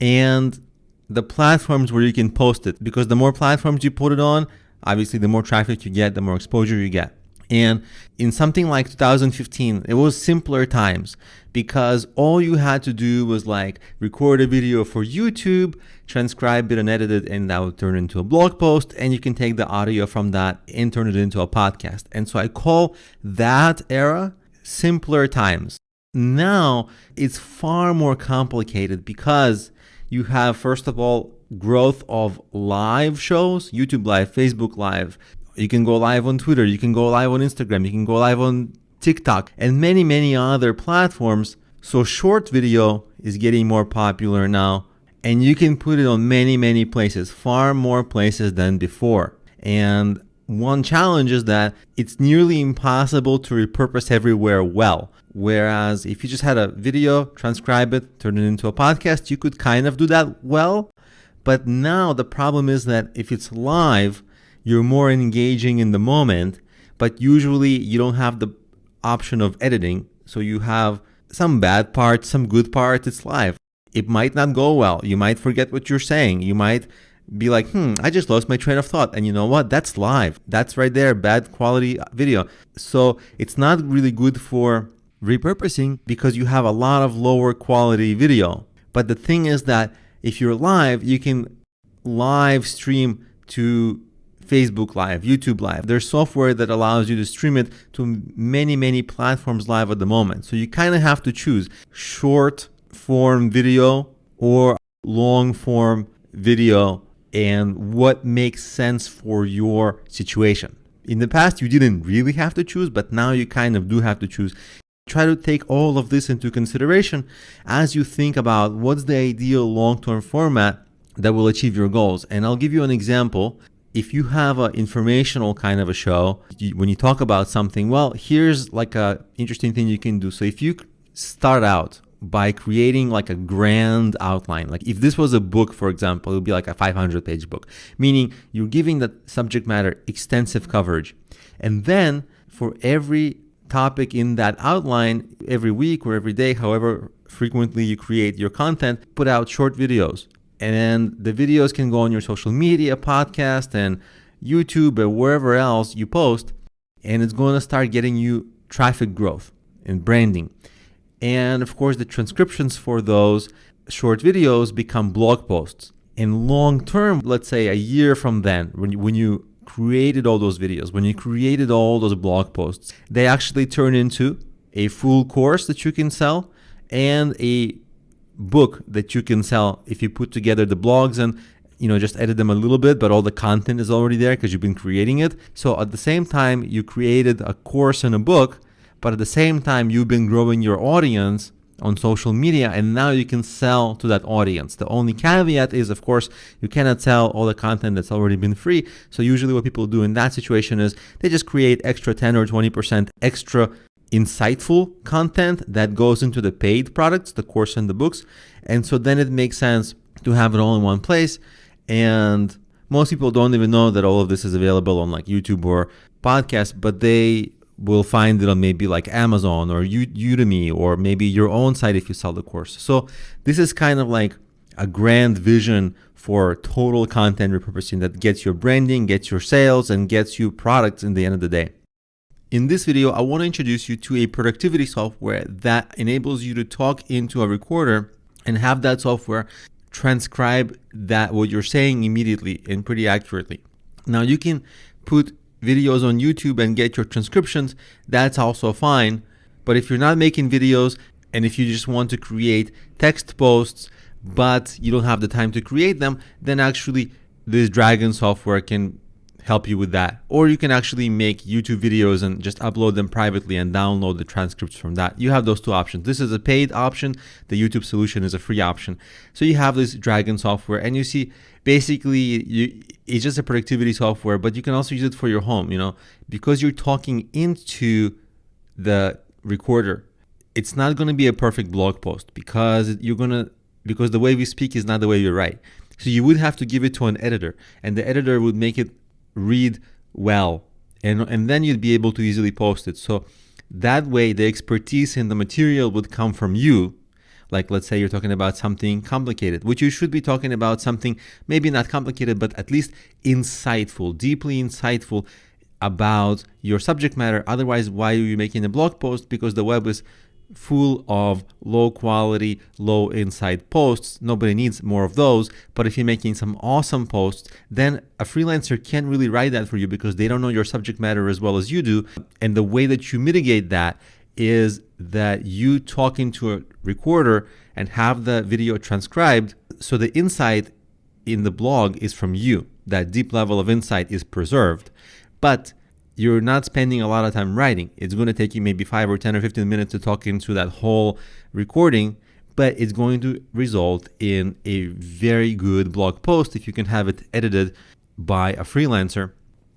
and the platforms where you can post it. Because the more platforms you put it on, obviously the more traffic you get, the more exposure you get. And in something like 2015, it was simpler times because all you had to do was like record a video for YouTube, transcribe it and edit it, and that would turn into a blog post. And you can take the audio from that and turn it into a podcast. And so I call that era simpler times. Now it's far more complicated because you have, first of all, growth of live shows, YouTube Live, Facebook Live. You can go live on Twitter, you can go live on Instagram, you can go live on TikTok, and many, many other platforms. So short video is getting more popular now, and you can put it on many, many places, far more places than before. And one challenge is that it's nearly impossible to repurpose everywhere well. Whereas if you just had a video, transcribe it, turn it into a podcast, you could kind of do that well. But now the problem is that if it's live, you're more engaging in the moment, but usually you don't have the option of editing. So you have some bad parts, some good parts. It's live. It might not go well. You might forget what you're saying. You might be like, I just lost my train of thought. And you know what? That's live. That's right there. Bad quality video. So it's not really good for repurposing because you have a lot of lower quality video. But the thing is that if you're live, you can live stream to Facebook Live, YouTube Live. There's software that allows you to stream it to many, many platforms live at the moment. So you kind of have to choose short form video or long form video and what makes sense for your situation. In the past, you didn't really have to choose, but now you kind of do have to choose. Try to take all of this into consideration as you think about what's the ideal long-term format that will achieve your goals. And I'll give you an example. If you have an informational kind of a show, when you talk about something, well, here's like a interesting thing you can do. So if you start out by creating like a grand outline, like if this was a book, for example, it would be like a 500-page book, meaning you're giving the subject matter extensive coverage. And then for every topic in that outline, every week or every day, however frequently you create your content, put out short videos. And the videos can go on your social media, podcast, and YouTube, or wherever else you post. And it's going to start getting you traffic growth and branding. And of course, the transcriptions for those short videos become blog posts. And long term, let's say a year from then, when you created all those videos, when you created all those blog posts, they actually turn into a full course that you can sell and a book that you can sell if you put together the blogs and just edit them a little bit, but all the content is already there because you've been creating it. So at the same time, you created a course and a book, but at the same time, you've been growing your audience on social media, and now you can sell to that audience. The only caveat is, of course, you cannot sell all the content that's already been free. So usually what people do in that situation is they just create extra 10 or 20% extra insightful content that goes into the paid products, the course and the books. And so then it makes sense to have it all in one place. And most people don't even know that all of this is available on like YouTube or podcasts, but they will find it on maybe like Amazon or Udemy or maybe your own site if you sell the course. So this is kind of like a grand vision for total content repurposing that gets your branding, gets your sales, and gets you products in the end of the day. In this video, I want to introduce you to a productivity software that enables you to talk into a recorder and have that software transcribe that what you're saying immediately and pretty accurately. Now you can put videos on YouTube and get your transcriptions. That's also fine. But if you're not making videos and if you just want to create text posts, but you don't have the time to create them, then actually this Dragon software can help you with that. Or you can actually make YouTube videos and just upload them privately and download the transcripts from that. You have those two options. This is a paid option. The YouTube solution is a free option. So you have this Dragon software, and you see basically it's just a productivity software, but you can also use it for your home, because you're talking into the recorder. It's not going to be a perfect blog post because the way we speak is not the way you write. So you would have to give it to an editor, and the editor would make it read well, and then you'd be able to easily post it. So that way the expertise in the material would come from you. Like let's say you're talking about something complicated, which you should be talking about something maybe not complicated, but at least insightful, deeply insightful about your subject matter. Otherwise, why are you making a blog post? Because the web is full of low quality, low insight posts. Nobody needs more of those. But if you're making some awesome posts, then a freelancer can't really write that for you because they don't know your subject matter as well as you do. And the way that you mitigate that is that you talk into a recorder and have the video transcribed. So the insight in the blog is from you. That deep level of insight is preserved. But you're not spending a lot of time writing. It's going to take you maybe 5 or 10 or 15 minutes to talk into that whole recording, but it's going to result in a very good blog post if you can have it edited by a freelancer.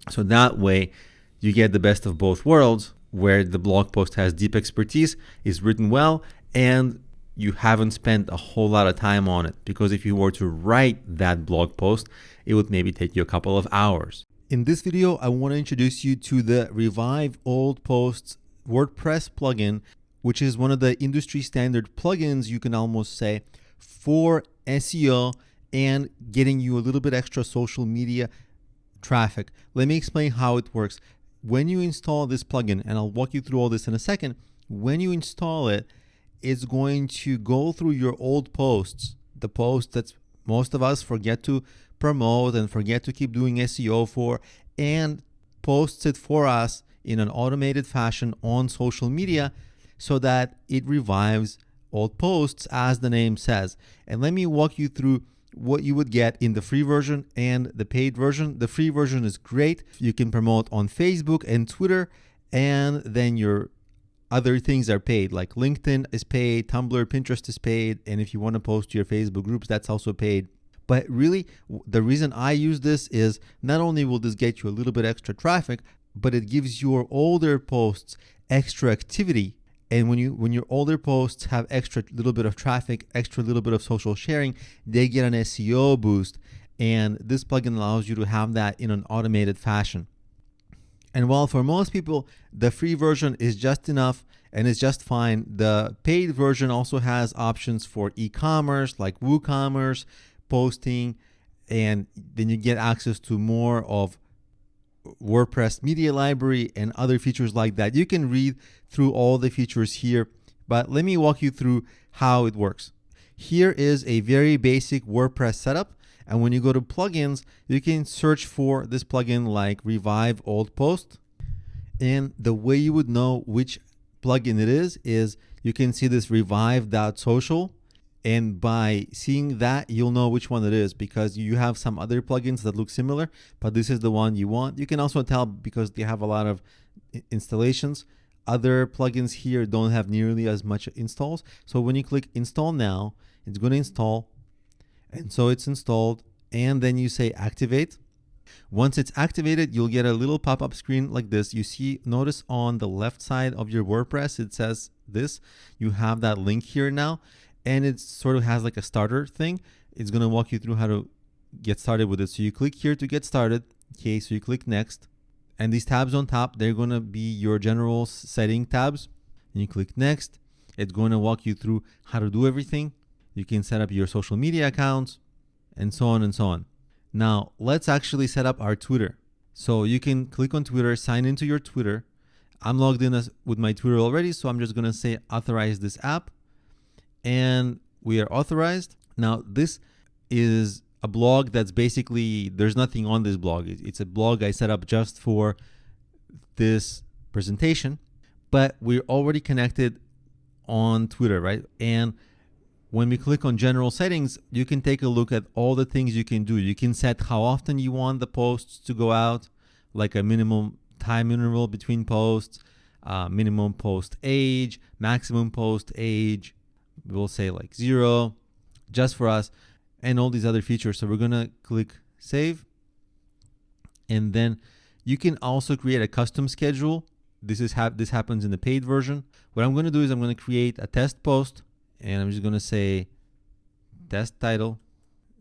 So that way you get the best of both worlds, where the blog post has deep expertise, is written well, and you haven't spent a whole lot of time on it, because if you were to write that blog post, it would maybe take you a couple of hours. In this video, I want to introduce you to the Revive Old Posts WordPress plugin, which is one of the industry standard plugins, you can almost say, for SEO and getting you a little bit extra social media traffic. Let me explain how it works. When you install this plugin, and I'll walk you through all this in a second, when you install it, it's going to go through your old posts, the posts that most of us forget to promote and forget to keep doing SEO for, and posts it for us in an automated fashion on social media so that it revives old posts, as the name says. And let me walk you through what you would get in the free version and the paid version. The free version is great. You can promote on Facebook and Twitter, and then your other things are paid, like LinkedIn is paid, Tumblr, Pinterest is paid, and if you want to post to your Facebook groups, that's also paid. But really, the reason I use this is not only will this get you a little bit extra traffic, but it gives your older posts extra activity. And when your older posts have extra little bit of traffic, extra little bit of social sharing, they get an SEO boost. And this plugin allows you to have that in an automated fashion. And while for most people, the free version is just enough and is just fine, the paid version also has options for e-commerce like WooCommerce, posting, and then you get access to more of WordPress media library and other features like that. You can read through all the features here, but let me walk you through how it works. Here is a very basic WordPress setup, and when you go to plugins, you can search for this plugin like Revive Old Post, and the way you would know which plugin it is you can see this revive.social, and by seeing that, you'll know which one it is, because you have some other plugins that look similar, but this is the one you want. You can also tell because they have a lot of installations. Other plugins here don't have nearly as much installs. So when you click install now, it's going to install. And so it's installed, and then you say activate. Once it's activated, you'll get a little pop-up screen like this. You see, notice on the left side of your WordPress, it says this. You have that link here now. And it sort of has like a starter thing. It's going to walk you through how to get started with it. So you click here to get started. Okay, so you click next. And these tabs on top, they're going to be your general setting tabs. And you click next. It's going to walk you through how to do everything. You can set up your social media accounts and so on and so on. Now, let's actually set up our Twitter. So you can click on Twitter, sign into your Twitter. I'm logged in with my Twitter already, so I'm just going to say authorize this app. And we are authorized. Now, this is a blog that's basically, there's nothing on this blog. It's a blog I set up just for this presentation, but we're already connected on Twitter, right? And when we click on general settings, you can take a look at all the things you can do. You can set how often you want the posts to go out, like a minimum time interval between posts, minimum post age, maximum post age. We'll say like 0 just for us, and all these other features. So we're going to click save. And then you can also create a custom schedule. This happens in the paid version. What I'm going to do is I'm going to create a test post, and I'm just going to say test title,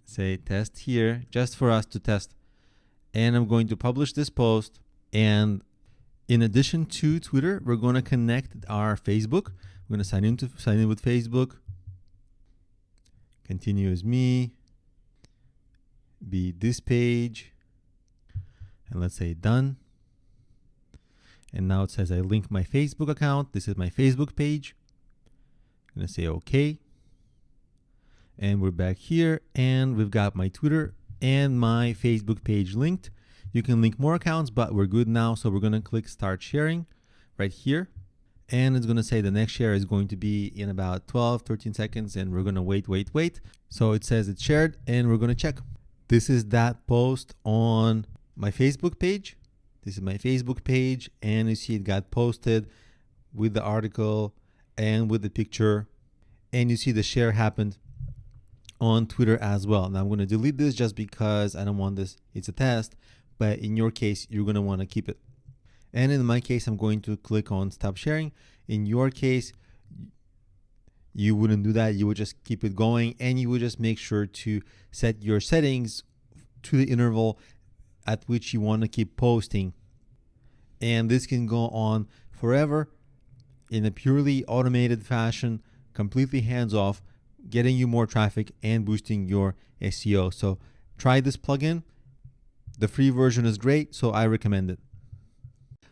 say test here, just for us to test. And I'm going to publish this post. And in addition to Twitter, we're going to connect our Facebook. We're going to sign in with Facebook. Continue as me. Be this page. And let's say done. And now it says I link my Facebook account. This is my Facebook page. I'm going to say OK. And we're back here. And we've got my Twitter and my Facebook page linked. You can link more accounts, but we're good now. So we're going to click start sharing right here. And it's going to say the next share is going to be in about 13 seconds. And we're going to wait. So it says it's shared, and we're going to check. This is that post on my Facebook page. This is my Facebook page. And you see it got posted with the article and with the picture. And you see the share happened on Twitter as well. Now I'm going to delete this just because I don't want this. It's a test. But in your case, you're going to want to keep it. And in my case, I'm going to click on stop sharing. In your case, you wouldn't do that. You would just keep it going, and you would just make sure to set your settings to the interval at which you want to keep posting. And this can go on forever in a purely automated fashion, completely hands off, getting you more traffic and boosting your SEO. So try this plugin. The free version is great, so I recommend it.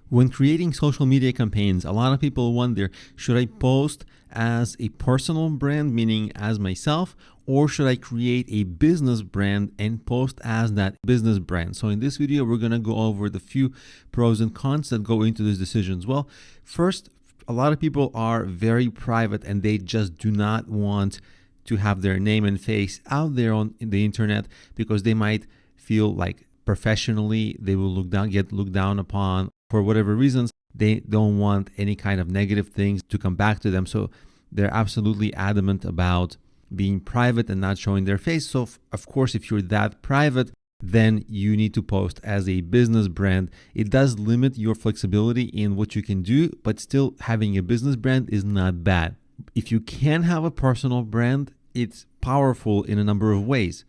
When creating social media campaigns, a lot of people wonder, should I post as a personal brand, meaning as myself, or should I create a business brand and post as that business brand? So in this video, we're going to go over the few pros and cons that go into these decisions. Well, first, a lot of people are very private and they just do not want to have their name and face out there on the internet because they might feel like professionally they will get looked down upon. For whatever reasons, they don't want any kind of negative things to come back to them. So they're absolutely adamant about being private and not showing their face. So of course, if you're that private, then you need to post as a business brand. It does limit your flexibility in what you can do, but still having a business brand is not bad. If you can have a personal brand, it's powerful in a number of ways.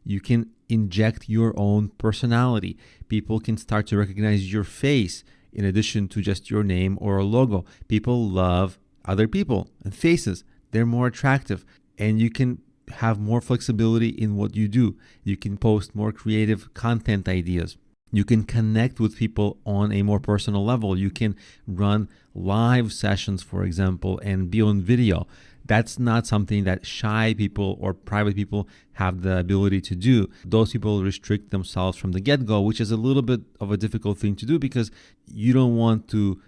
You can inject your own personality. People can start to recognize your face in addition to just your name or a logo. People love other people and faces. They're more attractive, and you can have more flexibility in what you do. You can post more creative content ideas. You can connect with people on a more personal level. You can run live sessions, for example, and be on video. That's not something that shy people or private people have the ability to do. Those people restrict themselves from the get-go, which is a little bit of a difficult thing to do because you don't want to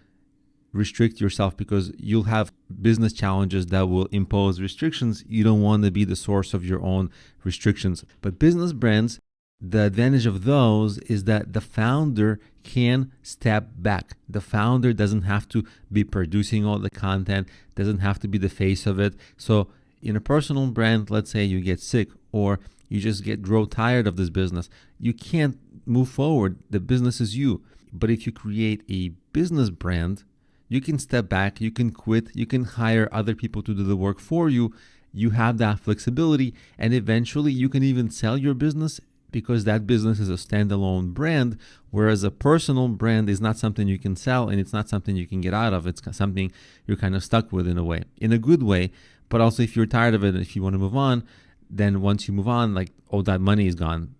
restrict yourself because you'll have business challenges that will impose restrictions. You don't want to be the source of your own restrictions. But business brands, the advantage of those is that the founder can step back. The founder doesn't have to be producing all the content, doesn't have to be the face of it. So in a personal brand, let's say you get sick or you just grow tired of this business, you can't move forward. The business is you. But if you create a business brand, you can step back, you can quit, you can hire other people to do the work for you. You have that flexibility, and eventually you can even sell your business because that business is a standalone brand, whereas a personal brand is not something you can sell and it's not something you can get out of. It's something you're kind of stuck with in a way, in a good way. But also if you're tired of it, if you want to move on, then once you move on, like, oh, that money is gone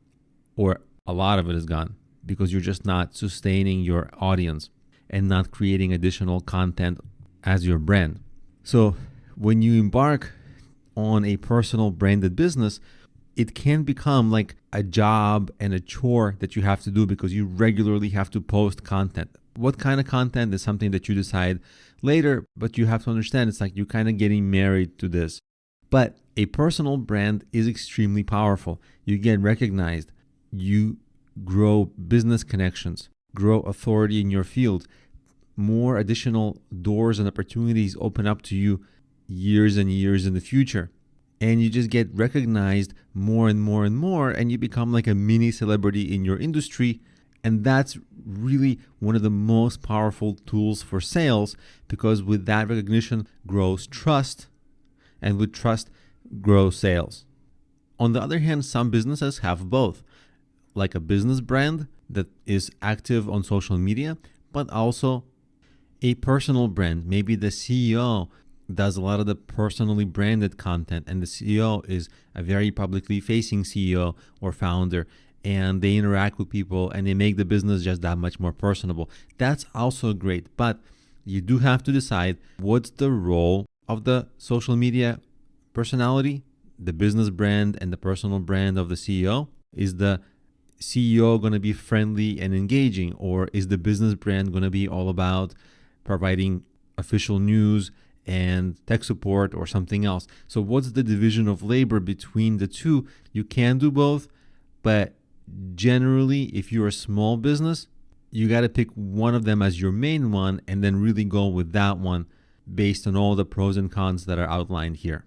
or a lot of it is gone because you're just not sustaining your audience and not creating additional content as your brand. So when you embark on a personal branded business, it can become like a job and a chore that you have to do because you regularly have to post content. What kind of content is something that you decide later, but you have to understand it's like you're kind of getting married to this. But a personal brand is extremely powerful. You get recognized, you grow business connections, grow authority in your field, more additional doors and opportunities open up to you years and years in the future. And you just get recognized more and more and more, and you become like a mini celebrity in your industry. And that's really one of the most powerful tools for sales, because with that recognition grows trust, and with trust grows sales. On the other hand, some businesses have both, like a business brand that is active on social media, but also a personal brand. Maybe the CEO does a lot of the personally branded content, and the CEO is a very publicly facing CEO or founder, and they interact with people and they make the business just that much more personable. That's also great, but you do have to decide what's the role of the social media personality, the business brand and the personal brand of the CEO. Is the CEO going to be friendly and engaging, or is the business brand going to be all about providing official news and tech support or something else? So what's the division of labor between the two? You can do both, but generally, if you're a small business, you got to pick one of them as your main one and then really go with that one based on all the pros and cons that are outlined here.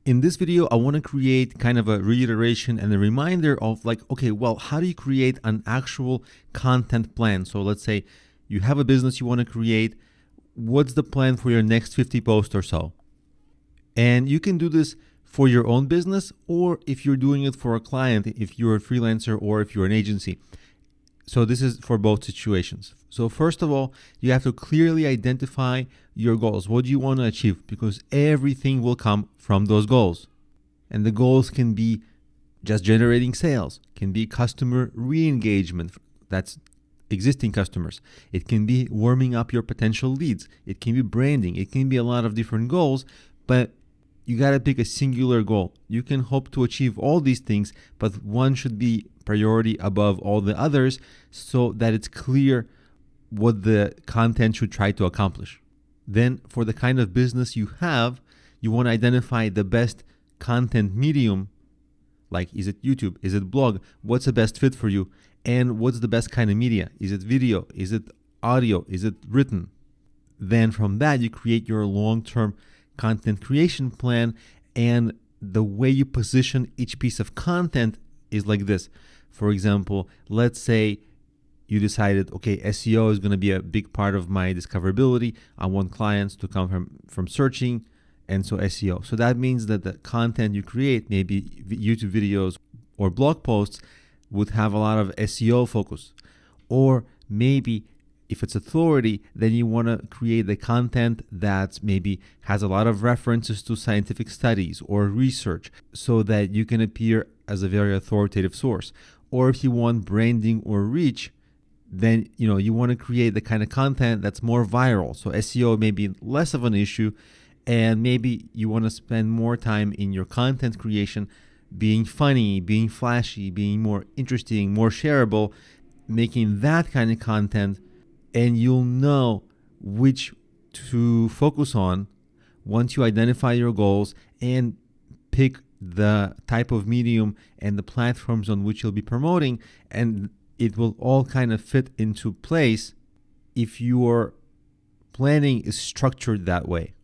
In this video, I want to create kind of a reiteration and a reminder of like, okay, well, how do you create an actual content plan? So let's say you have a business you want to create. what's the plan for your next 50 posts or so. And you can do this for your own business, or if you're doing it for a client, if you're a freelancer or if you're an agency. So this is for both situations. So first of all, you have to clearly identify your goals. What do you want to achieve? Because everything will come from those goals. And the goals can be just generating sales, can be customer re-engagement, that's existing customers. It can be warming up your potential leads. It can be branding. It can be a lot of different goals, but you got to pick a singular goal. You can hope to achieve all these things, but one should be priority above all the others so that it's clear what the content should try to accomplish. Then for the kind of business you have, you want to identify the best content medium. Like, is it YouTube? Is it blog? What's the best fit for you? And what's the best kind of media? Is it video? Is it audio? Is it written? Then from that, you create your long-term content creation plan. And the way you position each piece of content is like this. For example, let's say you decided, okay, SEO is going to be a big part of my discoverability. I want clients to come from searching, and so SEO. So that means that the content you create, maybe YouTube videos or blog posts, would have a lot of SEO focus. Or maybe if it's authority, then you want to create the content that maybe has a lot of references to scientific studies or research so that you can appear as a very authoritative source. Or if you want branding or reach, then you want to create the kind of content that's more viral. So SEO may be less of an issue, and maybe you want to spend more time in your content creation being funny, being flashy, being more interesting, more shareable, making that kind of content, and you'll know which to focus on once you identify your goals and pick the type of medium and the platforms on which you'll be promoting, and it will all kind of fit into place if your planning is structured that way,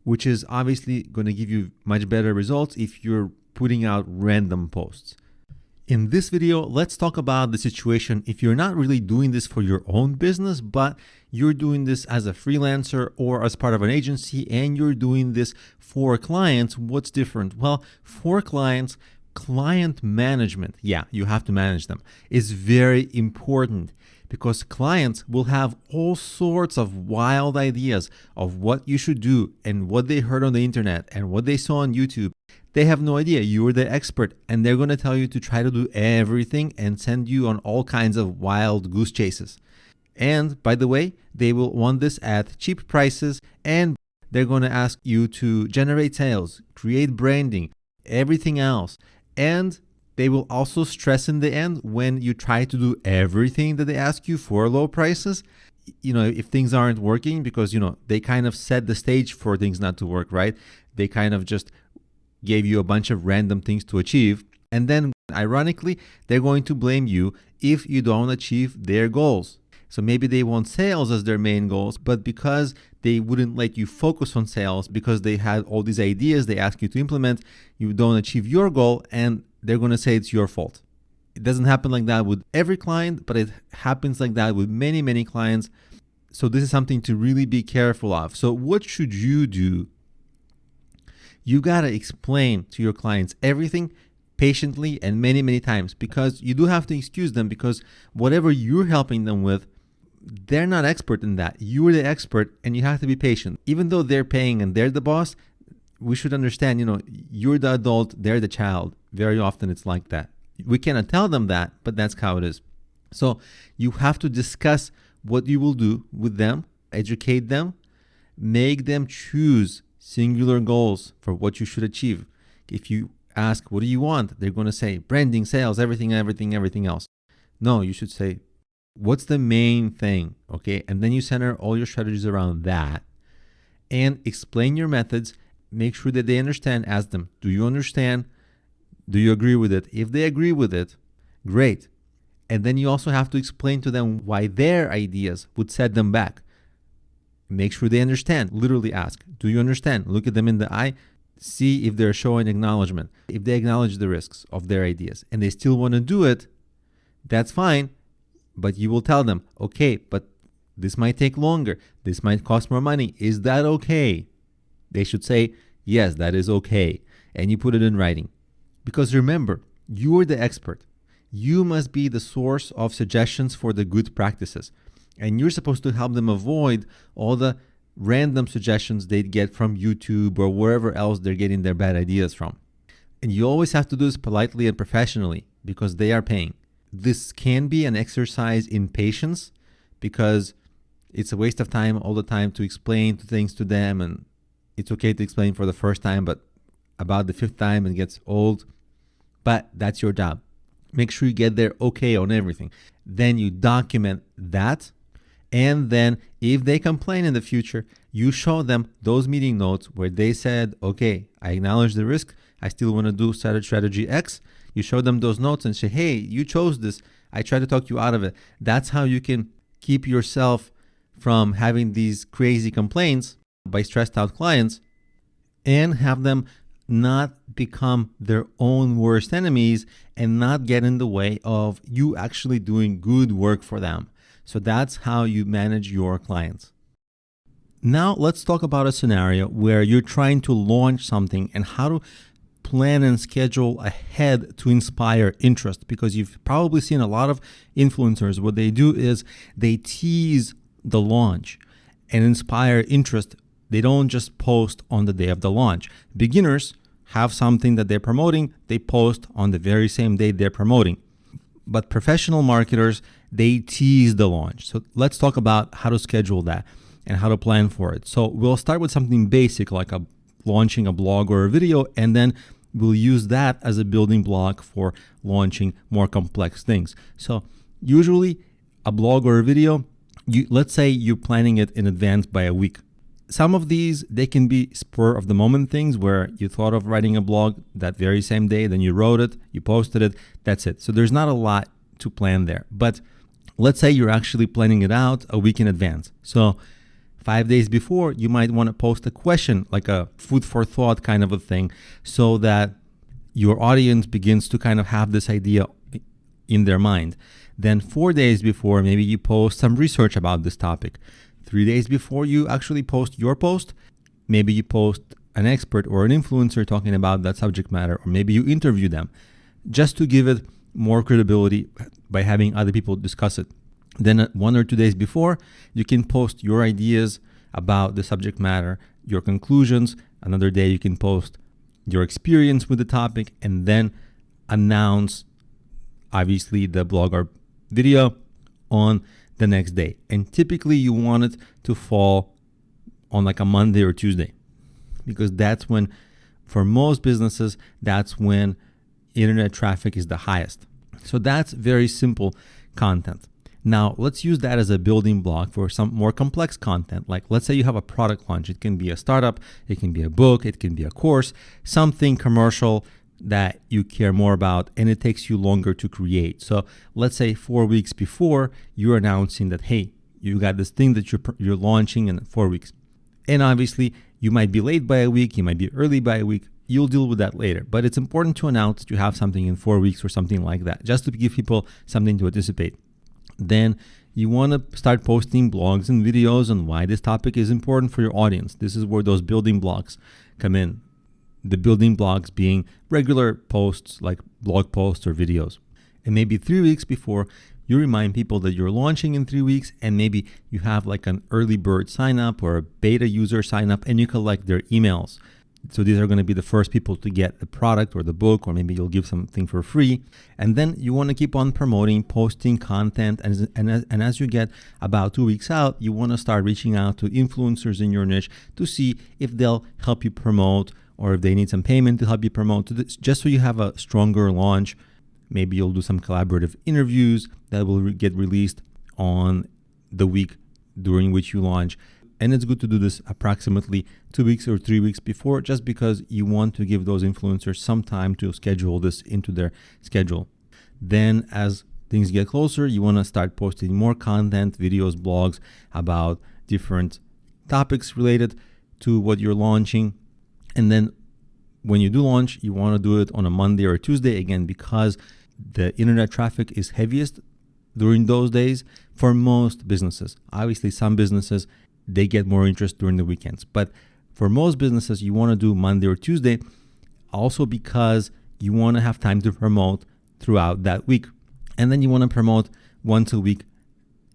which is obviously going to give you much better results if you're putting out random posts. In this video, let's talk about the situation if you're not really doing this for your own business, but you're doing this as a freelancer or as part of an agency, and you're doing this for clients. What's different? Well, for clients, client management, you have to manage them, is very important because clients will have all sorts of wild ideas of what you should do and what they heard on the internet and what they saw on YouTube. They have no idea. You're the expert, and they're going to tell you to try to do everything and send you on all kinds of wild goose chases. And by the way, they will want this at cheap prices, and they're going to ask you to generate sales, create branding, everything else. And they will also stress in the end when you try to do everything that they ask you for low prices, if things aren't working, because, they kind of set the stage for things not to work, right? They kind of just gave you a bunch of random things to achieve. And then ironically, they're going to blame you if you don't achieve their goals. So maybe they want sales as their main goals, but because they wouldn't let you focus on sales because they had all these ideas they ask you to implement, you don't achieve your goal, and they're going to say it's your fault. It doesn't happen like that with every client, but it happens like that with many, many clients. So this is something to really be careful of. So what should you do? You got to explain to your clients everything patiently and many, many times, because you do have to excuse them, because whatever you're helping them with, they're not expert in that. You're the expert, and you have to be patient. Even though they're paying and they're the boss, we should understand, you're the adult, they're the child. Very often it's like that. We cannot tell them that, but that's how it is. So you have to discuss what you will do with them, educate them, make them choose singular goals for what you should achieve. If you ask, what do you want? They're going to say branding, sales, everything else. No, you should say, what's the main thing? Okay. And then you center all your strategies around that and explain your methods. Make sure that they understand. Ask them, do you understand? Do you agree with it? If they agree with it, great. And then you also have to explain to them why their ideas would set them back. Make sure they understand. Literally ask, do you understand? Look at them in the eye. See if they're showing acknowledgement. If they acknowledge the risks of their ideas and they still want to do it, that's fine. But you will tell them, okay, but This might take longer. This might cost more money. Is that okay? They should say, yes, that is okay. And you put it in writing. Because remember, you're the expert. You must be the source of suggestions for the good practices. And you're supposed to help them avoid all the random suggestions they'd get from YouTube or wherever else they're getting their bad ideas from. And you always have to do this politely and professionally because they are paying. This can be an exercise in patience because it's a waste of time all the time to explain things to them, and it's okay to explain for the first time, but about the fifth time it gets old. But that's your job. Make sure you get there okay on everything. Then you document that. And then if they complain in the future, you show them those meeting notes where they said, okay, I acknowledge the risk. I still want to do strategy X. You show them those notes and say, hey, you chose this. I tried to talk you out of it. That's how you can keep yourself from having these crazy complaints by stressed out clients and have them not become their own worst enemies and not get in the way of you actually doing good work for them. So that's how you manage your clients. Now let's talk about a scenario where you're trying to launch something and how to plan and schedule ahead to inspire interest, because you've probably seen a lot of influencers. What they do is they tease the launch and inspire interest. They don't just post on the day of the launch. Beginners have something that they're promoting, they post on the very same day they're promoting. But professional marketers, they tease the launch. So let's talk about how to schedule that and how to plan for it. So we'll start with something basic like launching a blog or a video, and then we'll use that as a building block for launching more complex things. So usually a blog or a video, let's say you're planning it in advance by a week. Some of these, they can be spur of the moment things where you thought of writing a blog that very same day, then you wrote it, you posted it, that's it. So there's not a lot to plan there. But let's say you're actually planning it out a week in advance. So 5 days before, you might want to post a question, like a food for thought kind of a thing, so that your audience begins to kind of have this idea in their mind. Then 4 days before, maybe you post some research about this topic. 3 days before you actually post your post, maybe you post an expert or an influencer talking about that subject matter, or maybe you interview them just to give it more credibility by having other people discuss it. Then 1 or 2 days before, you can post your ideas about the subject matter, your conclusions. Another day you can post your experience with the topic, and then announce obviously the blog or video on the next day. And typically you want it to fall on like a Monday or Tuesday, because that's when, for most businesses, that's when internet traffic is the highest. So that's very simple content. Now let's use that as a building block for some more complex content. Like let's say you have a product launch. It can be a startup, it can be a book, it can be a course, something commercial that you care more about, and it takes you longer to create. So let's say 4 weeks before, you're announcing that, hey, you got this thing that you're launching in 4 weeks. And obviously you might be late by a week, you might be early by a week. You'll deal with that later. But it's important to announce that you have something in 4 weeks or something like that, just to give people something to anticipate. Then you want to start posting blogs and videos on why this topic is important for your audience. This is where those building blocks come in. The building blocks being regular posts like blog posts or videos. And maybe 3 weeks before, you remind people that you're launching in 3 weeks, and maybe you have like an early bird sign up or a beta user sign up, and you collect their emails. So these are going to be the first people to get the product or the book, or maybe you'll give something for free. And then you want to keep on promoting, posting content. And as you get about 2 weeks out, you want to start reaching out to influencers in your niche to see if they'll help you promote, or if they need some payment to help you promote, just so you have a stronger launch. Maybe you'll do some collaborative interviews that will get released on the week during which you launch. And it's good to do this approximately 2 weeks or 3 weeks before, just because you want to give those influencers some time to schedule this into their schedule. Then as things get closer, you want to start posting more content, videos, blogs about different topics related to what you're launching. And then when you do launch, you want to do it on a Monday or a Tuesday, again, because the internet traffic is heaviest during those days. for most businesses. Obviously, some businesses, they get more interest during the weekends. But for most businesses, you want to do Monday or Tuesday, also because you want to have time to promote throughout that week. And then you want to promote once a week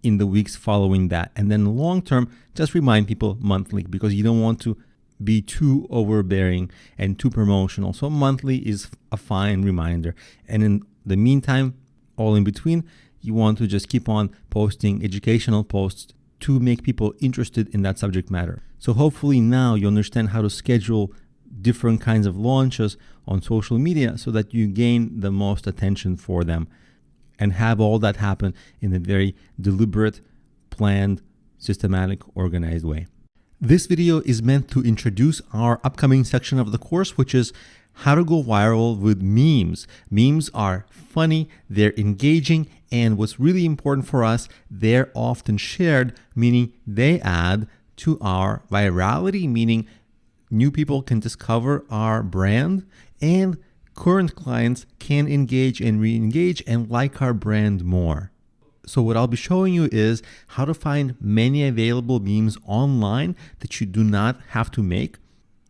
in the weeks following that. And then long term, just remind people monthly, because you don't want to be too overbearing and too promotional. So monthly is a fine reminder. And in the meantime, all in between, you want to just keep on posting educational posts to make people interested in that subject matter. So hopefully now you understand how to schedule different kinds of launches on social media so that you gain the most attention for them and have all that happen in a very deliberate, planned, systematic, organized way. This video is meant to introduce our upcoming section of the course, which is how to go viral with memes. Memes are funny, they're engaging, and what's really important for us, they're often shared, meaning they add to our virality, meaning new people can discover our brand and current clients can engage and re-engage and like our brand more. So what I'll be showing you is how to find many available memes online that you do not have to make.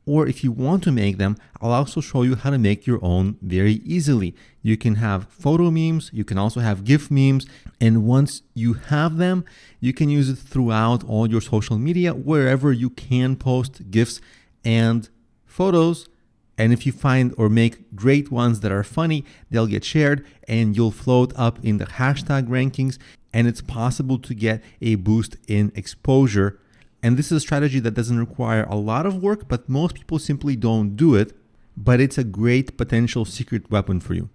Or if you want to make them, I'll also show you how to make your own very easily. You can have photo memes, you can also have GIF memes, and once you have them, you can use it throughout all your social media, wherever you can post GIFs and photos. And if you find or make great ones that are funny, they'll get shared and you'll float up in the hashtag rankings, and it's possible to get a boost in exposure. And this is a strategy that doesn't require a lot of work, but most people simply don't do it, but it's a great potential secret weapon for you.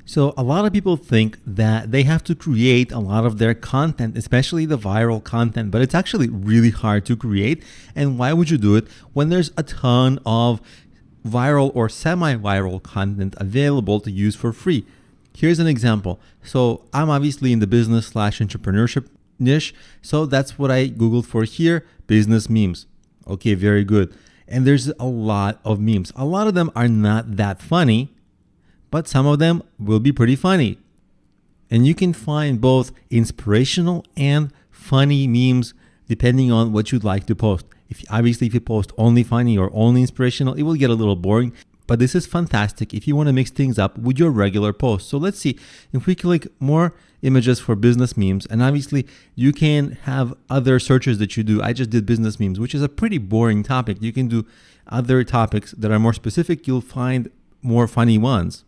So a lot of people think that they have to create a lot of their content, especially the viral content, but it's actually really hard to create. And why would you do it when there's a ton of viral or semi-viral content available to use for free? Here's an example. So I'm obviously in the business/entrepreneurship niche. So that's what I Googled for here, business memes. Okay, very good. And there's a lot of memes. A lot of them are not that funny, but some of them will be pretty funny. And you can find both inspirational and funny memes depending on what you'd like to post. If you post only funny or only inspirational, it will get a little boring. But this is fantastic if you want to mix things up with your regular posts. So let's see if we click more images for business memes. And obviously you can have other searches that you do. I just did business memes, which is a pretty boring topic. You can do other topics that are more specific. You'll find more funny ones.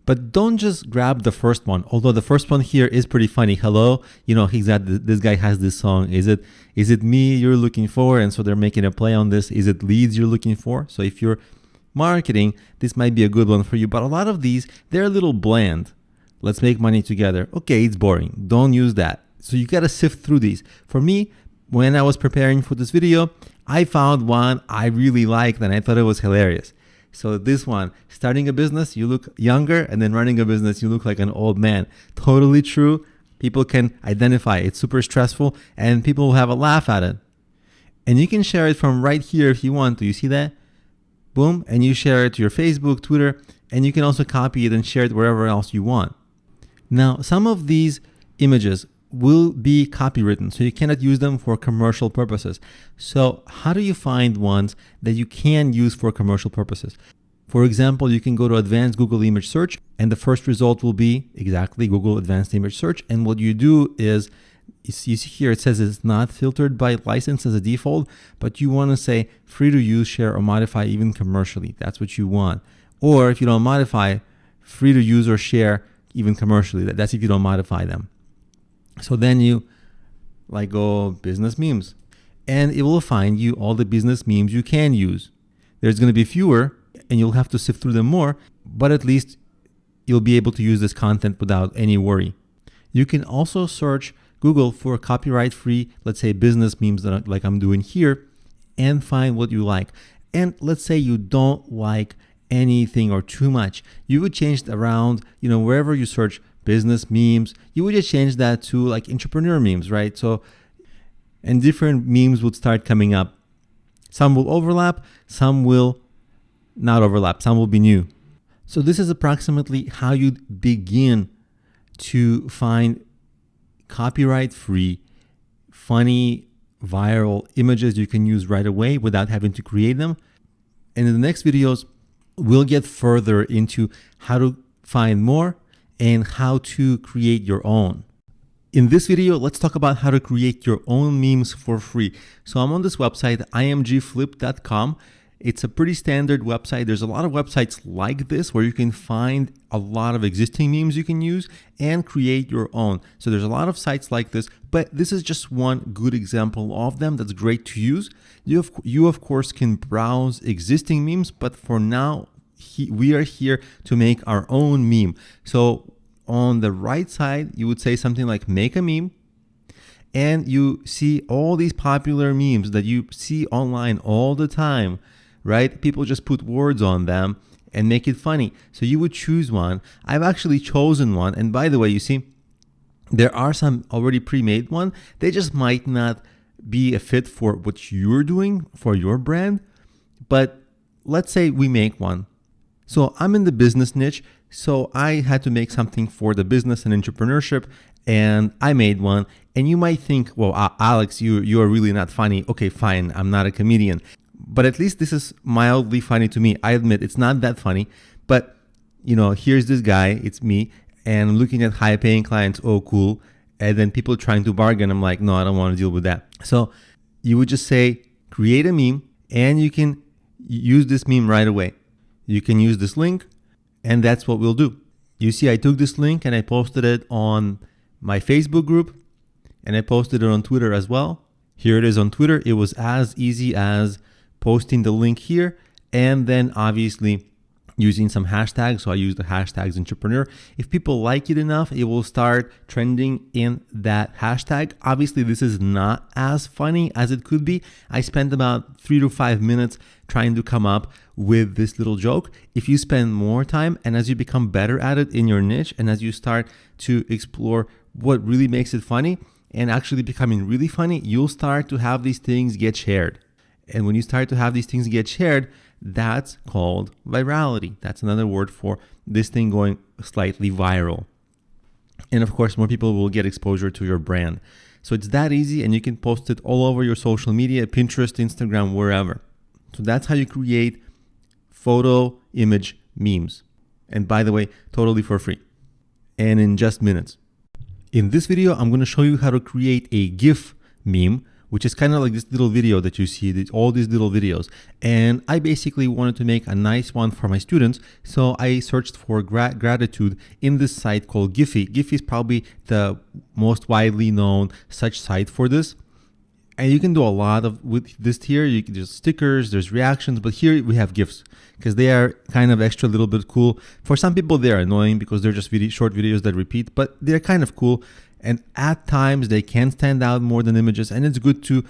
But don't just grab the first one, although the first one here is pretty funny. Hello, this guy has this song. Is it me you're looking for? And so they're making a play on this. Is it leads you're looking for? So if you're marketing, this might be a good one for you. But a lot of these, they're a little bland. Let's make money together. Okay, it's boring. Don't use that. So you got to sift through these. For me, when I was preparing for this video, I found one I really liked and I thought it was hilarious. So this one, starting a business, you look younger, and then running a business, you look like an old man. Totally true. People can identify. It's super stressful, and people will have a laugh at it. And you can share it from right here if you want to. You see that? Boom. And you share it to your Facebook, Twitter, and you can also copy it and share it wherever else you want. Now, some of these images will be copywritten, so you cannot use them for commercial purposes. So how do you find ones that you can use for commercial purposes? For example, you can go to advanced Google image search, and the first result will be exactly Google advanced image search. And what you do is, you see here, it says it's not filtered by license as a default, but you want to say free to use, share, or modify even commercially. That's what you want. Or if you don't modify, free to use or share even commercially. That's if you don't modify them. So then you go business memes, and it will find you all the business memes you can use. There's going to be fewer and you'll have to sift through them more, but at least you'll be able to use this content without any worry. You can also search Google for copyright free, let's say business memes like I'm doing here, and find what you like. And let's say you don't like anything or too much. You would change it around, wherever you search business memes, you would just change that to like entrepreneur memes, right? So, and different memes would start coming up. Some will overlap, some will not overlap, some will be new. So this is approximately how you begin to find copyright free, funny, viral images you can use right away without having to create them. And in the next videos, we'll get further into how to find more and how to create your own. In this video, let's talk about how to create your own memes for free. So I'm on this website, imgflip.com. It's a pretty standard website. There's a lot of websites like this where you can find a lot of existing memes you can use and create your own. So there's a lot of sites like this, but this is just one good example of them that's great to use. You of course can browse existing memes, but for now, we are here to make our own meme. So on the right side, you would say something like make a meme, and you see all these popular memes that you see online all the time, right? People just put words on them and make it funny. So you would choose one. I've actually chosen one. And by the way, you see, there are some already pre-made one. They just might not be a fit for what you're doing for your brand. But let's say we make one. So I'm in the business niche. So I had to make something for the business and entrepreneurship, and I made one. And you might think, well, Alex, you are really not funny. Okay, fine. I'm not a comedian. But at least this is mildly funny to me. I admit it's not that funny, but here's this guy, it's me, and I'm looking at high paying clients. Oh, cool. And then people trying to bargain. I'm like, no, I don't want to deal with that. So you would just say, create a meme, and you can use this meme right away. You can use this link, and that's what we'll do. You see, I took this link and I posted it on my Facebook group, and I posted it on Twitter as well. Here it is on Twitter. It was as easy as posting the link here, and then obviously using some hashtags. So I use the hashtags entrepreneur. If people like it enough, it will start trending in that hashtag. Obviously, this is not as funny as it could be. I spent about 3 to 5 minutes trying to come up with this little joke. If you spend more time and as you become better at it in your niche, and as you start to explore what really makes it funny and actually becoming really funny, you'll start to have these things get shared. And when you start to have these things get shared, that's called virality. That's another word for this thing going slightly viral. And of course, more people will get exposure to your brand. So it's that easy, and you can post it all over your social media, Pinterest, Instagram, wherever. So that's how you create photo image memes. And by the way, totally for free and in just minutes. In this video, I'm going to show you how to create a GIF meme, which is kind of like this little video that you see, all these little videos. And I basically wanted to make a nice one for my students. So I searched for gratitude in this site called Giphy. Giphy is probably the most widely known such site for this. And you can do a lot with this here. There's stickers, there's reactions, but here we have GIFs because they are kind of extra little bit cool. For some people, they're annoying because they're just short videos that repeat, but they're kind of cool. And at times they can stand out more than images, and it's good to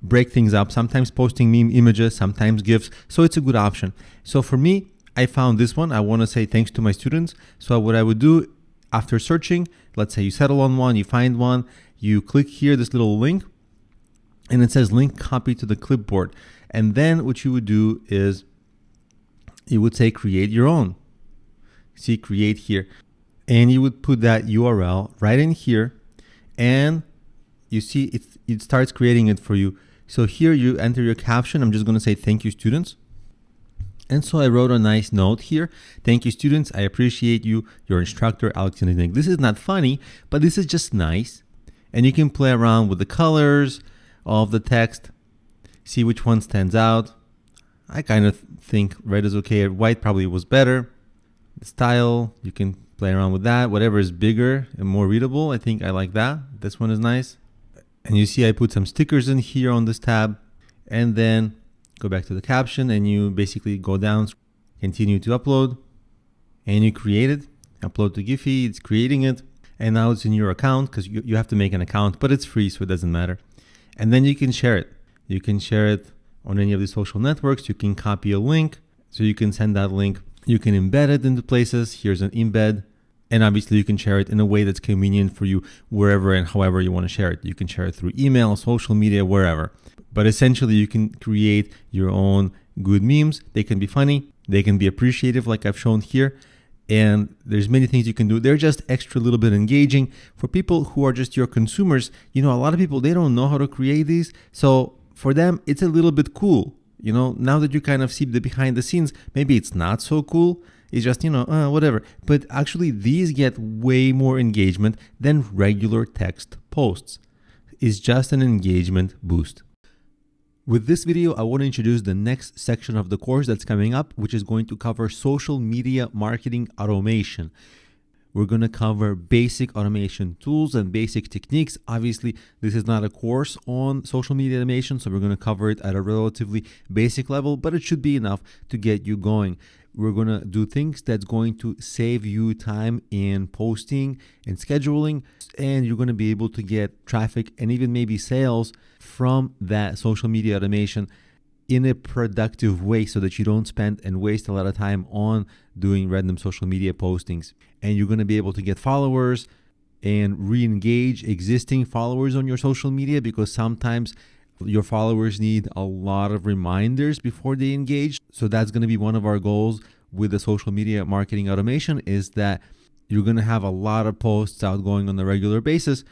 break things up, sometimes posting meme images, sometimes GIFs. So it's a good option. So for me, I found this one. I want to say thanks to my students. So what I would do after searching, let's say you settle on one, you find one, you click here, this little link, and it says link copy to the clipboard. And then what you would do is you would say create your own. See, create here. And you would put that URL right in here, and you see it starts creating it for you. So here you enter your caption. I'm just going to say thank you, students. And so I wrote a nice note here. Thank you, students. I appreciate you, your instructor, Alex. This is not funny, but this is just nice. And you can play around with the colors of the text, see which one stands out. I kind of think red is okay. White probably was better. The style, you can play around with that. Whatever is bigger and more readable, I think I like that. This one is nice. And you see I put some stickers in here on this tab, and then go back to the caption, and you basically go down, continue to upload, and you create it. Upload to Giphy, it's creating it, and now it's in your account because you have to make an account, but it's free, so it doesn't matter. And then you can share it. You can share it on any of the social networks. You can copy a link, so you can send that link. You can embed it into places. Here's an embed. And obviously you can share it in a way that's convenient for you wherever and however you want to share it. You can share it through email, social media, wherever. But essentially you can create your own good memes. They can be funny. They can be appreciative like I've shown here. And there's many things you can do. They're just extra little bit engaging for people who are just your consumers. A lot of people, they don't know how to create these. So for them, it's a little bit cool. Now that you kind of see the behind the scenes, maybe it's not so cool. It's just, whatever. But actually, these get way more engagement than regular text posts. It's just an engagement boost. With this video, I want to introduce the next section of the course that's coming up, which is going to cover social media marketing automation. We're going to cover basic automation tools and basic techniques. Obviously, this is not a course on social media automation, so we're going to cover it at a relatively basic level, but it should be enough to get you going. We're going to do things that's going to save you time in posting and scheduling, and you're going to be able to get traffic and even maybe sales from that social media automation in a productive way so that you don't spend and waste a lot of time on doing random social media postings. And you're going to be able to get followers and re-engage existing followers on your social media, because sometimes your followers need a lot of reminders before they engage. So that's going to be one of our goals with the social media marketing automation, is that you're going to have a lot of posts outgoing on a regular basis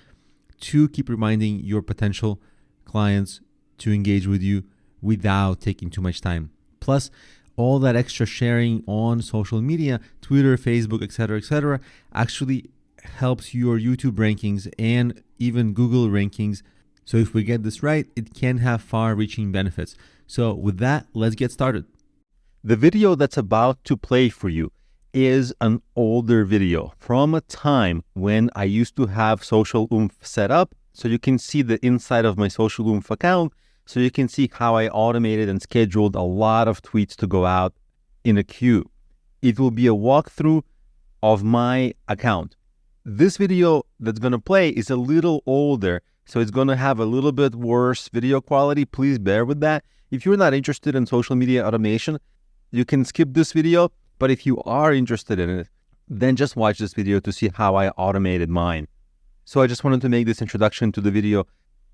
to keep reminding your potential clients to engage with you without taking too much time. Plus, all that extra sharing on social media, Twitter, Facebook, etc., actually helps your YouTube rankings and even Google rankings. So if we get this right, it can have far-reaching benefits. So with that, let's get started. The video that's about to play for you is an older video from a time when I used to have Social Oomph set up. So you can see the inside of my Social Oomph account. So you can see how I automated and scheduled a lot of tweets to go out in a queue. It will be a walkthrough of my account. This video that's going to play is a little older, so it's going to have a little bit worse video quality. Please bear with that. If you're not interested in social media automation, you can skip this video. But if you are interested in it, then just watch this video to see how I automated mine. So I just wanted to make this introduction to the video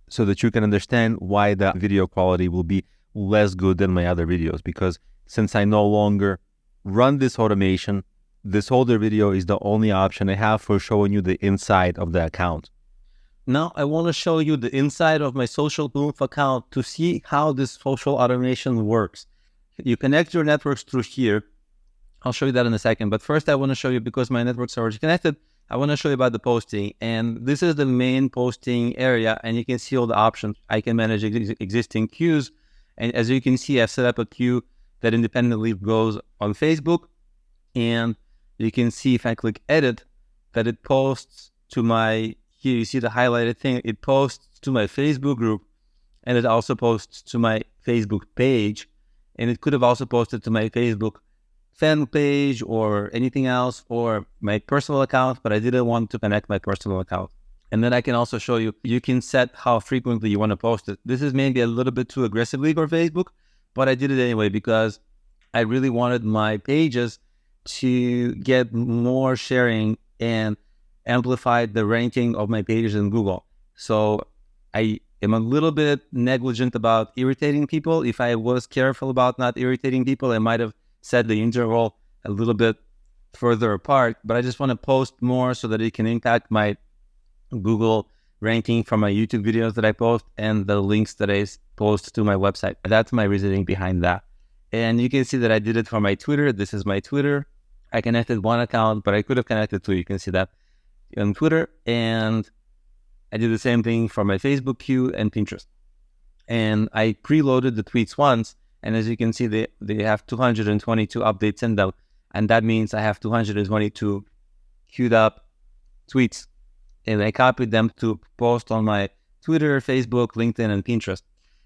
so that you can understand why the video quality will be less good than my other videos. Because since I no longer run this automation, this older video is the only option I have for showing you the inside of the account. Now I want to show you the inside of my Social Oomph account to see how this social automation works. You connect your networks through here. I'll show you that in a second. But first I want to show you, because my networks are already connected, I want to show you about the posting. And this is the main posting area. And you can see all the options. I can manage existing queues. And as you can see, I've set up a queue that independently goes on Facebook. And you can see if I click edit, that it posts to my, here you see the highlighted thing, it posts to my Facebook group, and it also posts to my Facebook page. And it could have also posted to my Facebook fan page or anything else, or my personal account, but I didn't want to connect my personal account. And then I can also show you, you can set how frequently you want to post it. This is maybe a little bit too aggressively for Facebook, but I did it anyway because I really wanted my pages to get more sharing and amplify the ranking of my pages in Google. So I am a little bit negligent about irritating people. If I was careful about not irritating people, I might have set the interval a little bit further apart, but I just want to post more so that it can impact my Google ranking from my YouTube videos that I post and the links that I post to my website. That's my reasoning behind that. And you can see that I did it for my Twitter. This is my Twitter. I connected one account, but I could have connected two. You can see that on Twitter. And I did the same thing for my Facebook queue and Pinterest. And I preloaded the tweets once. And as you can see, they have 222 updates in them. And that means I have 222 queued up tweets. And I copied them to post on my Twitter, Facebook, LinkedIn, and Pinterest.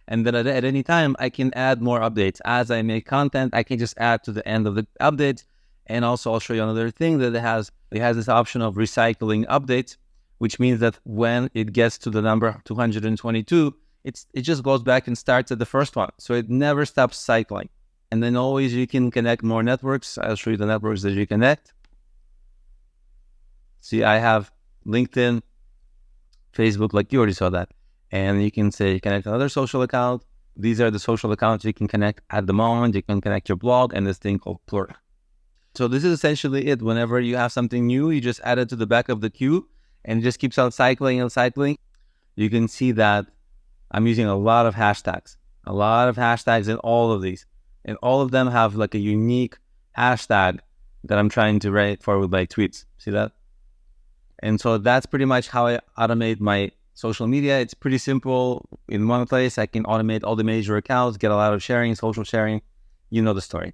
And then at any time, I can add more updates. As I make content, I can just add to the end of the updates. And also, I'll show you another thing that it has this option of recycling updates, which means that when it gets to the number 222, it just goes back and starts at the first one. So it never stops cycling. And then always you can connect more networks. I'll show you the networks that you connect. See, I have LinkedIn, Facebook, like you already saw that. And you can say connect another social account. These are the social accounts you can connect at the moment. You can connect your blog and this thing called Plur. So this is essentially it. Whenever you have something new, you just add it to the back of the queue and it just keeps on cycling and cycling. You can see that I'm using a lot of hashtags in all of these. And all of them have like a unique hashtag that I'm trying to rank for with my tweets. See that? And so that's pretty much how I automate my social media. It's pretty simple. In one place, I can automate all the major accounts, get a lot of sharing, social sharing. You know the story.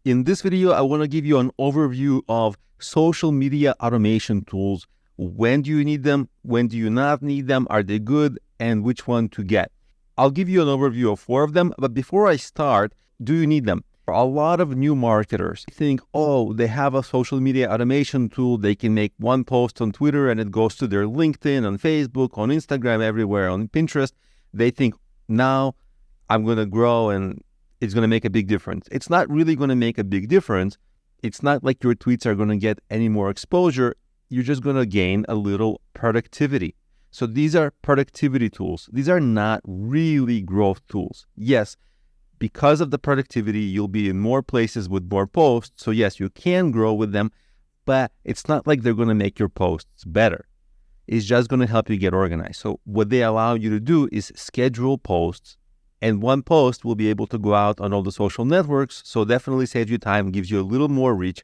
In this video, I want to give you an overview of social media automation tools. When do you need them? When do you not need them? Are they good? And which one to get? I'll give you an overview of 4 of them. But before I start, do you need them? A lot of new marketers think, oh, they have a social media automation tool. They can make one post on Twitter and it goes to their LinkedIn, on Facebook, on Instagram, everywhere, on Pinterest. They think, now I'm going to grow and it's going to make a big difference. It's not really going to make a big difference. It's not like your tweets are going to get any more exposure. You're just going to gain a little productivity. So these are productivity tools. These are not really growth tools. Yes, because of the productivity, you'll be in more places with more posts. So yes, you can grow with them, but it's not like they're going to make your posts better. It's just going to help you get organized. So what they allow you to do is schedule posts, and one post will be able to go out on all the social networks. So definitely saves you time, gives you a little more reach,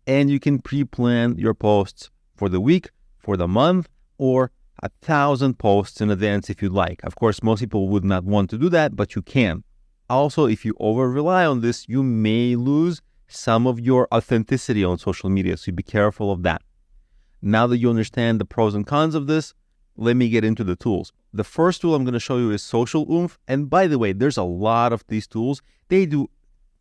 and you can pre-plan your posts for the week, for the month, or 1,000 posts in advance if you'd like. Of course, most people would not want to do that, but you can. Also, if you over-rely on this, you may lose some of your authenticity on social media, so be careful of that. Now that you understand the pros and cons of this, let me get into the tools. The first tool I'm going to show you is Social Oomph. And by the way, there's a lot of these tools. They do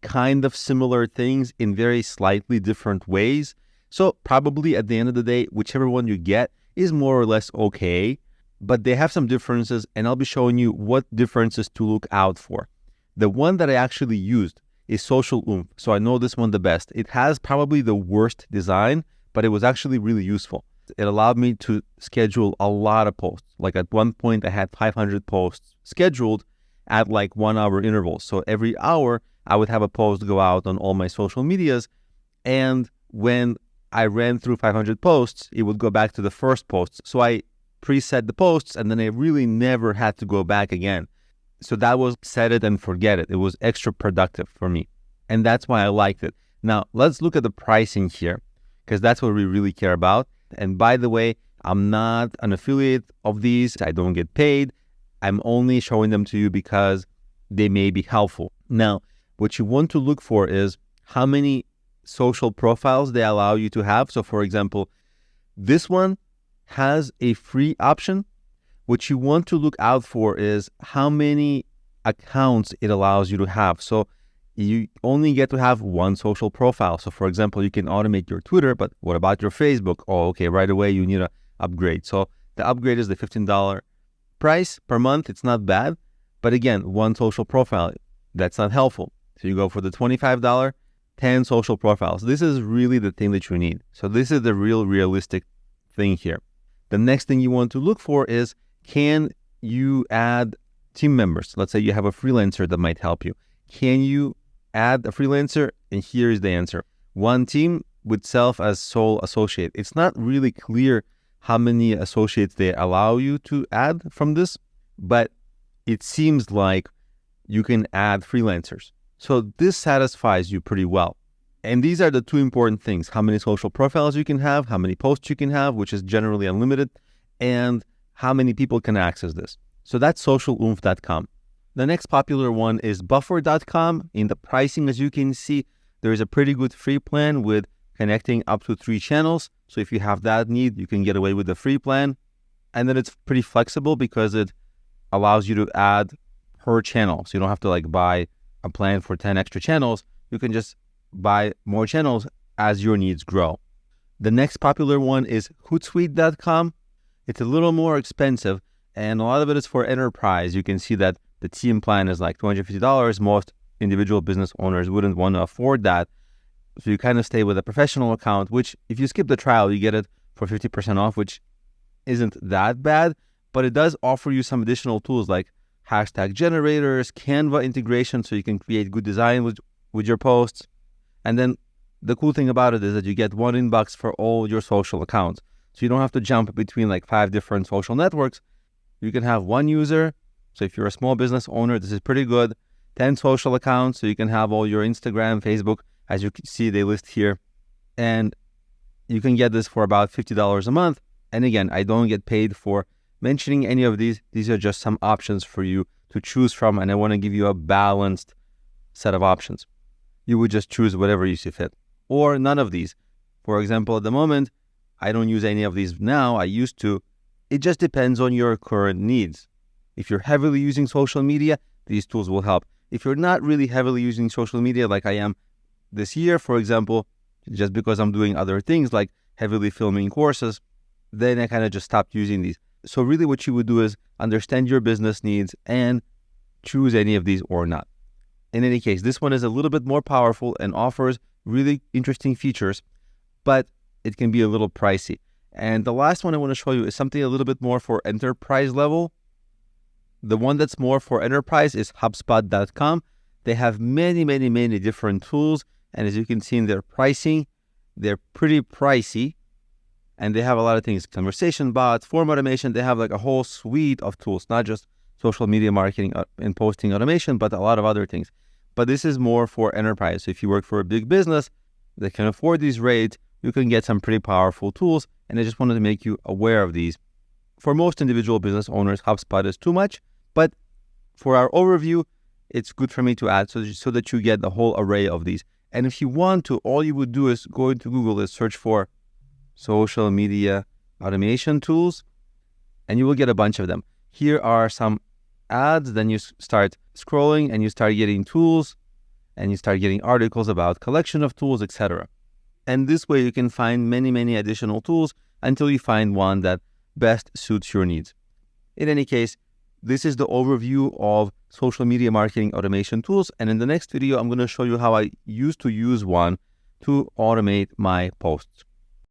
kind of similar things in very slightly different ways. So probably at the end of the day, whichever one you get is more or less okay, but they have some differences, and I'll be showing you what differences to look out for. The one that I actually used is Social Oomph, so I know this one the best. It has probably the worst design, but it was actually really useful. It allowed me to schedule a lot of posts. Like at one point, I had 500 posts scheduled at like 1 hour intervals. So every hour, I would have a post go out on all my social medias, and when I ran through 500 posts, it would go back to the first post. So I preset the posts, and then I really never had to go back again. So that was set it and forget it. It was extra productive for me. And that's why I liked it. Now, let's look at the pricing here, because that's what we really care about. And by the way, I'm not an affiliate of these. I don't get paid. I'm only showing them to you because they may be helpful. Now, what you want to look for is how many social profiles they allow you to have. So for example, this one has a free option. What you want to look out for is how many accounts it allows you to have. So you only get to have one social profile. So for example, you can automate your Twitter, but what about your Facebook? Oh, okay, right away you need to upgrade. So the upgrade is the $15 price per month. It's not bad, but again, one social profile, that's not helpful. So you go for the $25, 10 social profiles. This is really the thing that you need. So this is the real realistic thing here. The next thing you want to look for is, can you add team members? Let's say you have a freelancer that might help you. Can you add a freelancer? And here is the answer. One team with self as sole associate. It's not really clear how many associates they allow you to add from this, but it seems like you can add freelancers. So this satisfies you pretty well. And these are the 2 important things: how many social profiles you can have, how many posts you can have, which is generally unlimited, and how many people can access this. So that's socialoomph.com. The next popular one is buffer.com. In the pricing, as you can see, there is a pretty good free plan with connecting up to 3 channels. So if you have that need, you can get away with the free plan. And then it's pretty flexible because it allows you to add per channel. So you don't have to like buy a plan for 10 extra channels. You can just buy more channels as your needs grow. The next popular one is hootsuite.com. It's a little more expensive, and a lot of it is for enterprise. You can see that the team plan is like $250. Most individual business owners wouldn't want to afford that. So you kind of stay with a professional account, which if you skip the trial, you get it for 50% off, which isn't that bad, but it does offer you some additional tools like hashtag generators, Canva integration, so you can create good design with your posts. And then the cool thing about it is that you get one inbox for all your social accounts. So you don't have to jump between like 5 different social networks. You can have one user. So if you're a small business owner, this is pretty good. 10 social accounts. So you can have all your Instagram, Facebook, as you can see, they list here. And you can get this for about $50 a month. And again, I don't get paid for mentioning any of these. These are just some options for you to choose from. And I want to give you a balanced set of options. You would just choose whatever you see fit, or none of these. For example, at the moment, I don't use any of these now. I used to. It just depends on your current needs. If you're heavily using social media, these tools will help. If you're not really heavily using social media like I am this year, for example, just because I'm doing other things like heavily filming courses, then I kind of just stopped using these. So really what you would do is understand your business needs and choose any of these or not. In any case, this one is a little bit more powerful and offers really interesting features, but it can be a little pricey. And the last one I want to show you is something a little bit more for enterprise level. The one that's more for enterprise is HubSpot.com. They have many different tools. And as you can see in their pricing, they're pretty pricey. And they have a lot of things, conversation bots, form automation. They have like a whole suite of tools, not just social media marketing and posting automation, but a lot of other things. But this is more for enterprise. So if you work for a big business that can afford these rates, you can get some pretty powerful tools. And I just wanted to make you aware of these. For most individual business owners, HubSpot is too much. But for our overview, it's good for me to add so that you get the whole array of these. And if you want to, all you would do is go into Google and search for social media automation tools, and you will get a bunch of them. Here are some ads, then you start scrolling and you start getting tools, and you start getting articles about collection of tools, etc. And this way you can find many additional tools until you find one that best suits your needs. In any case, this is the overview of social media marketing automation tools. And in the next video, I'm going to show you how I used to use one to automate my posts.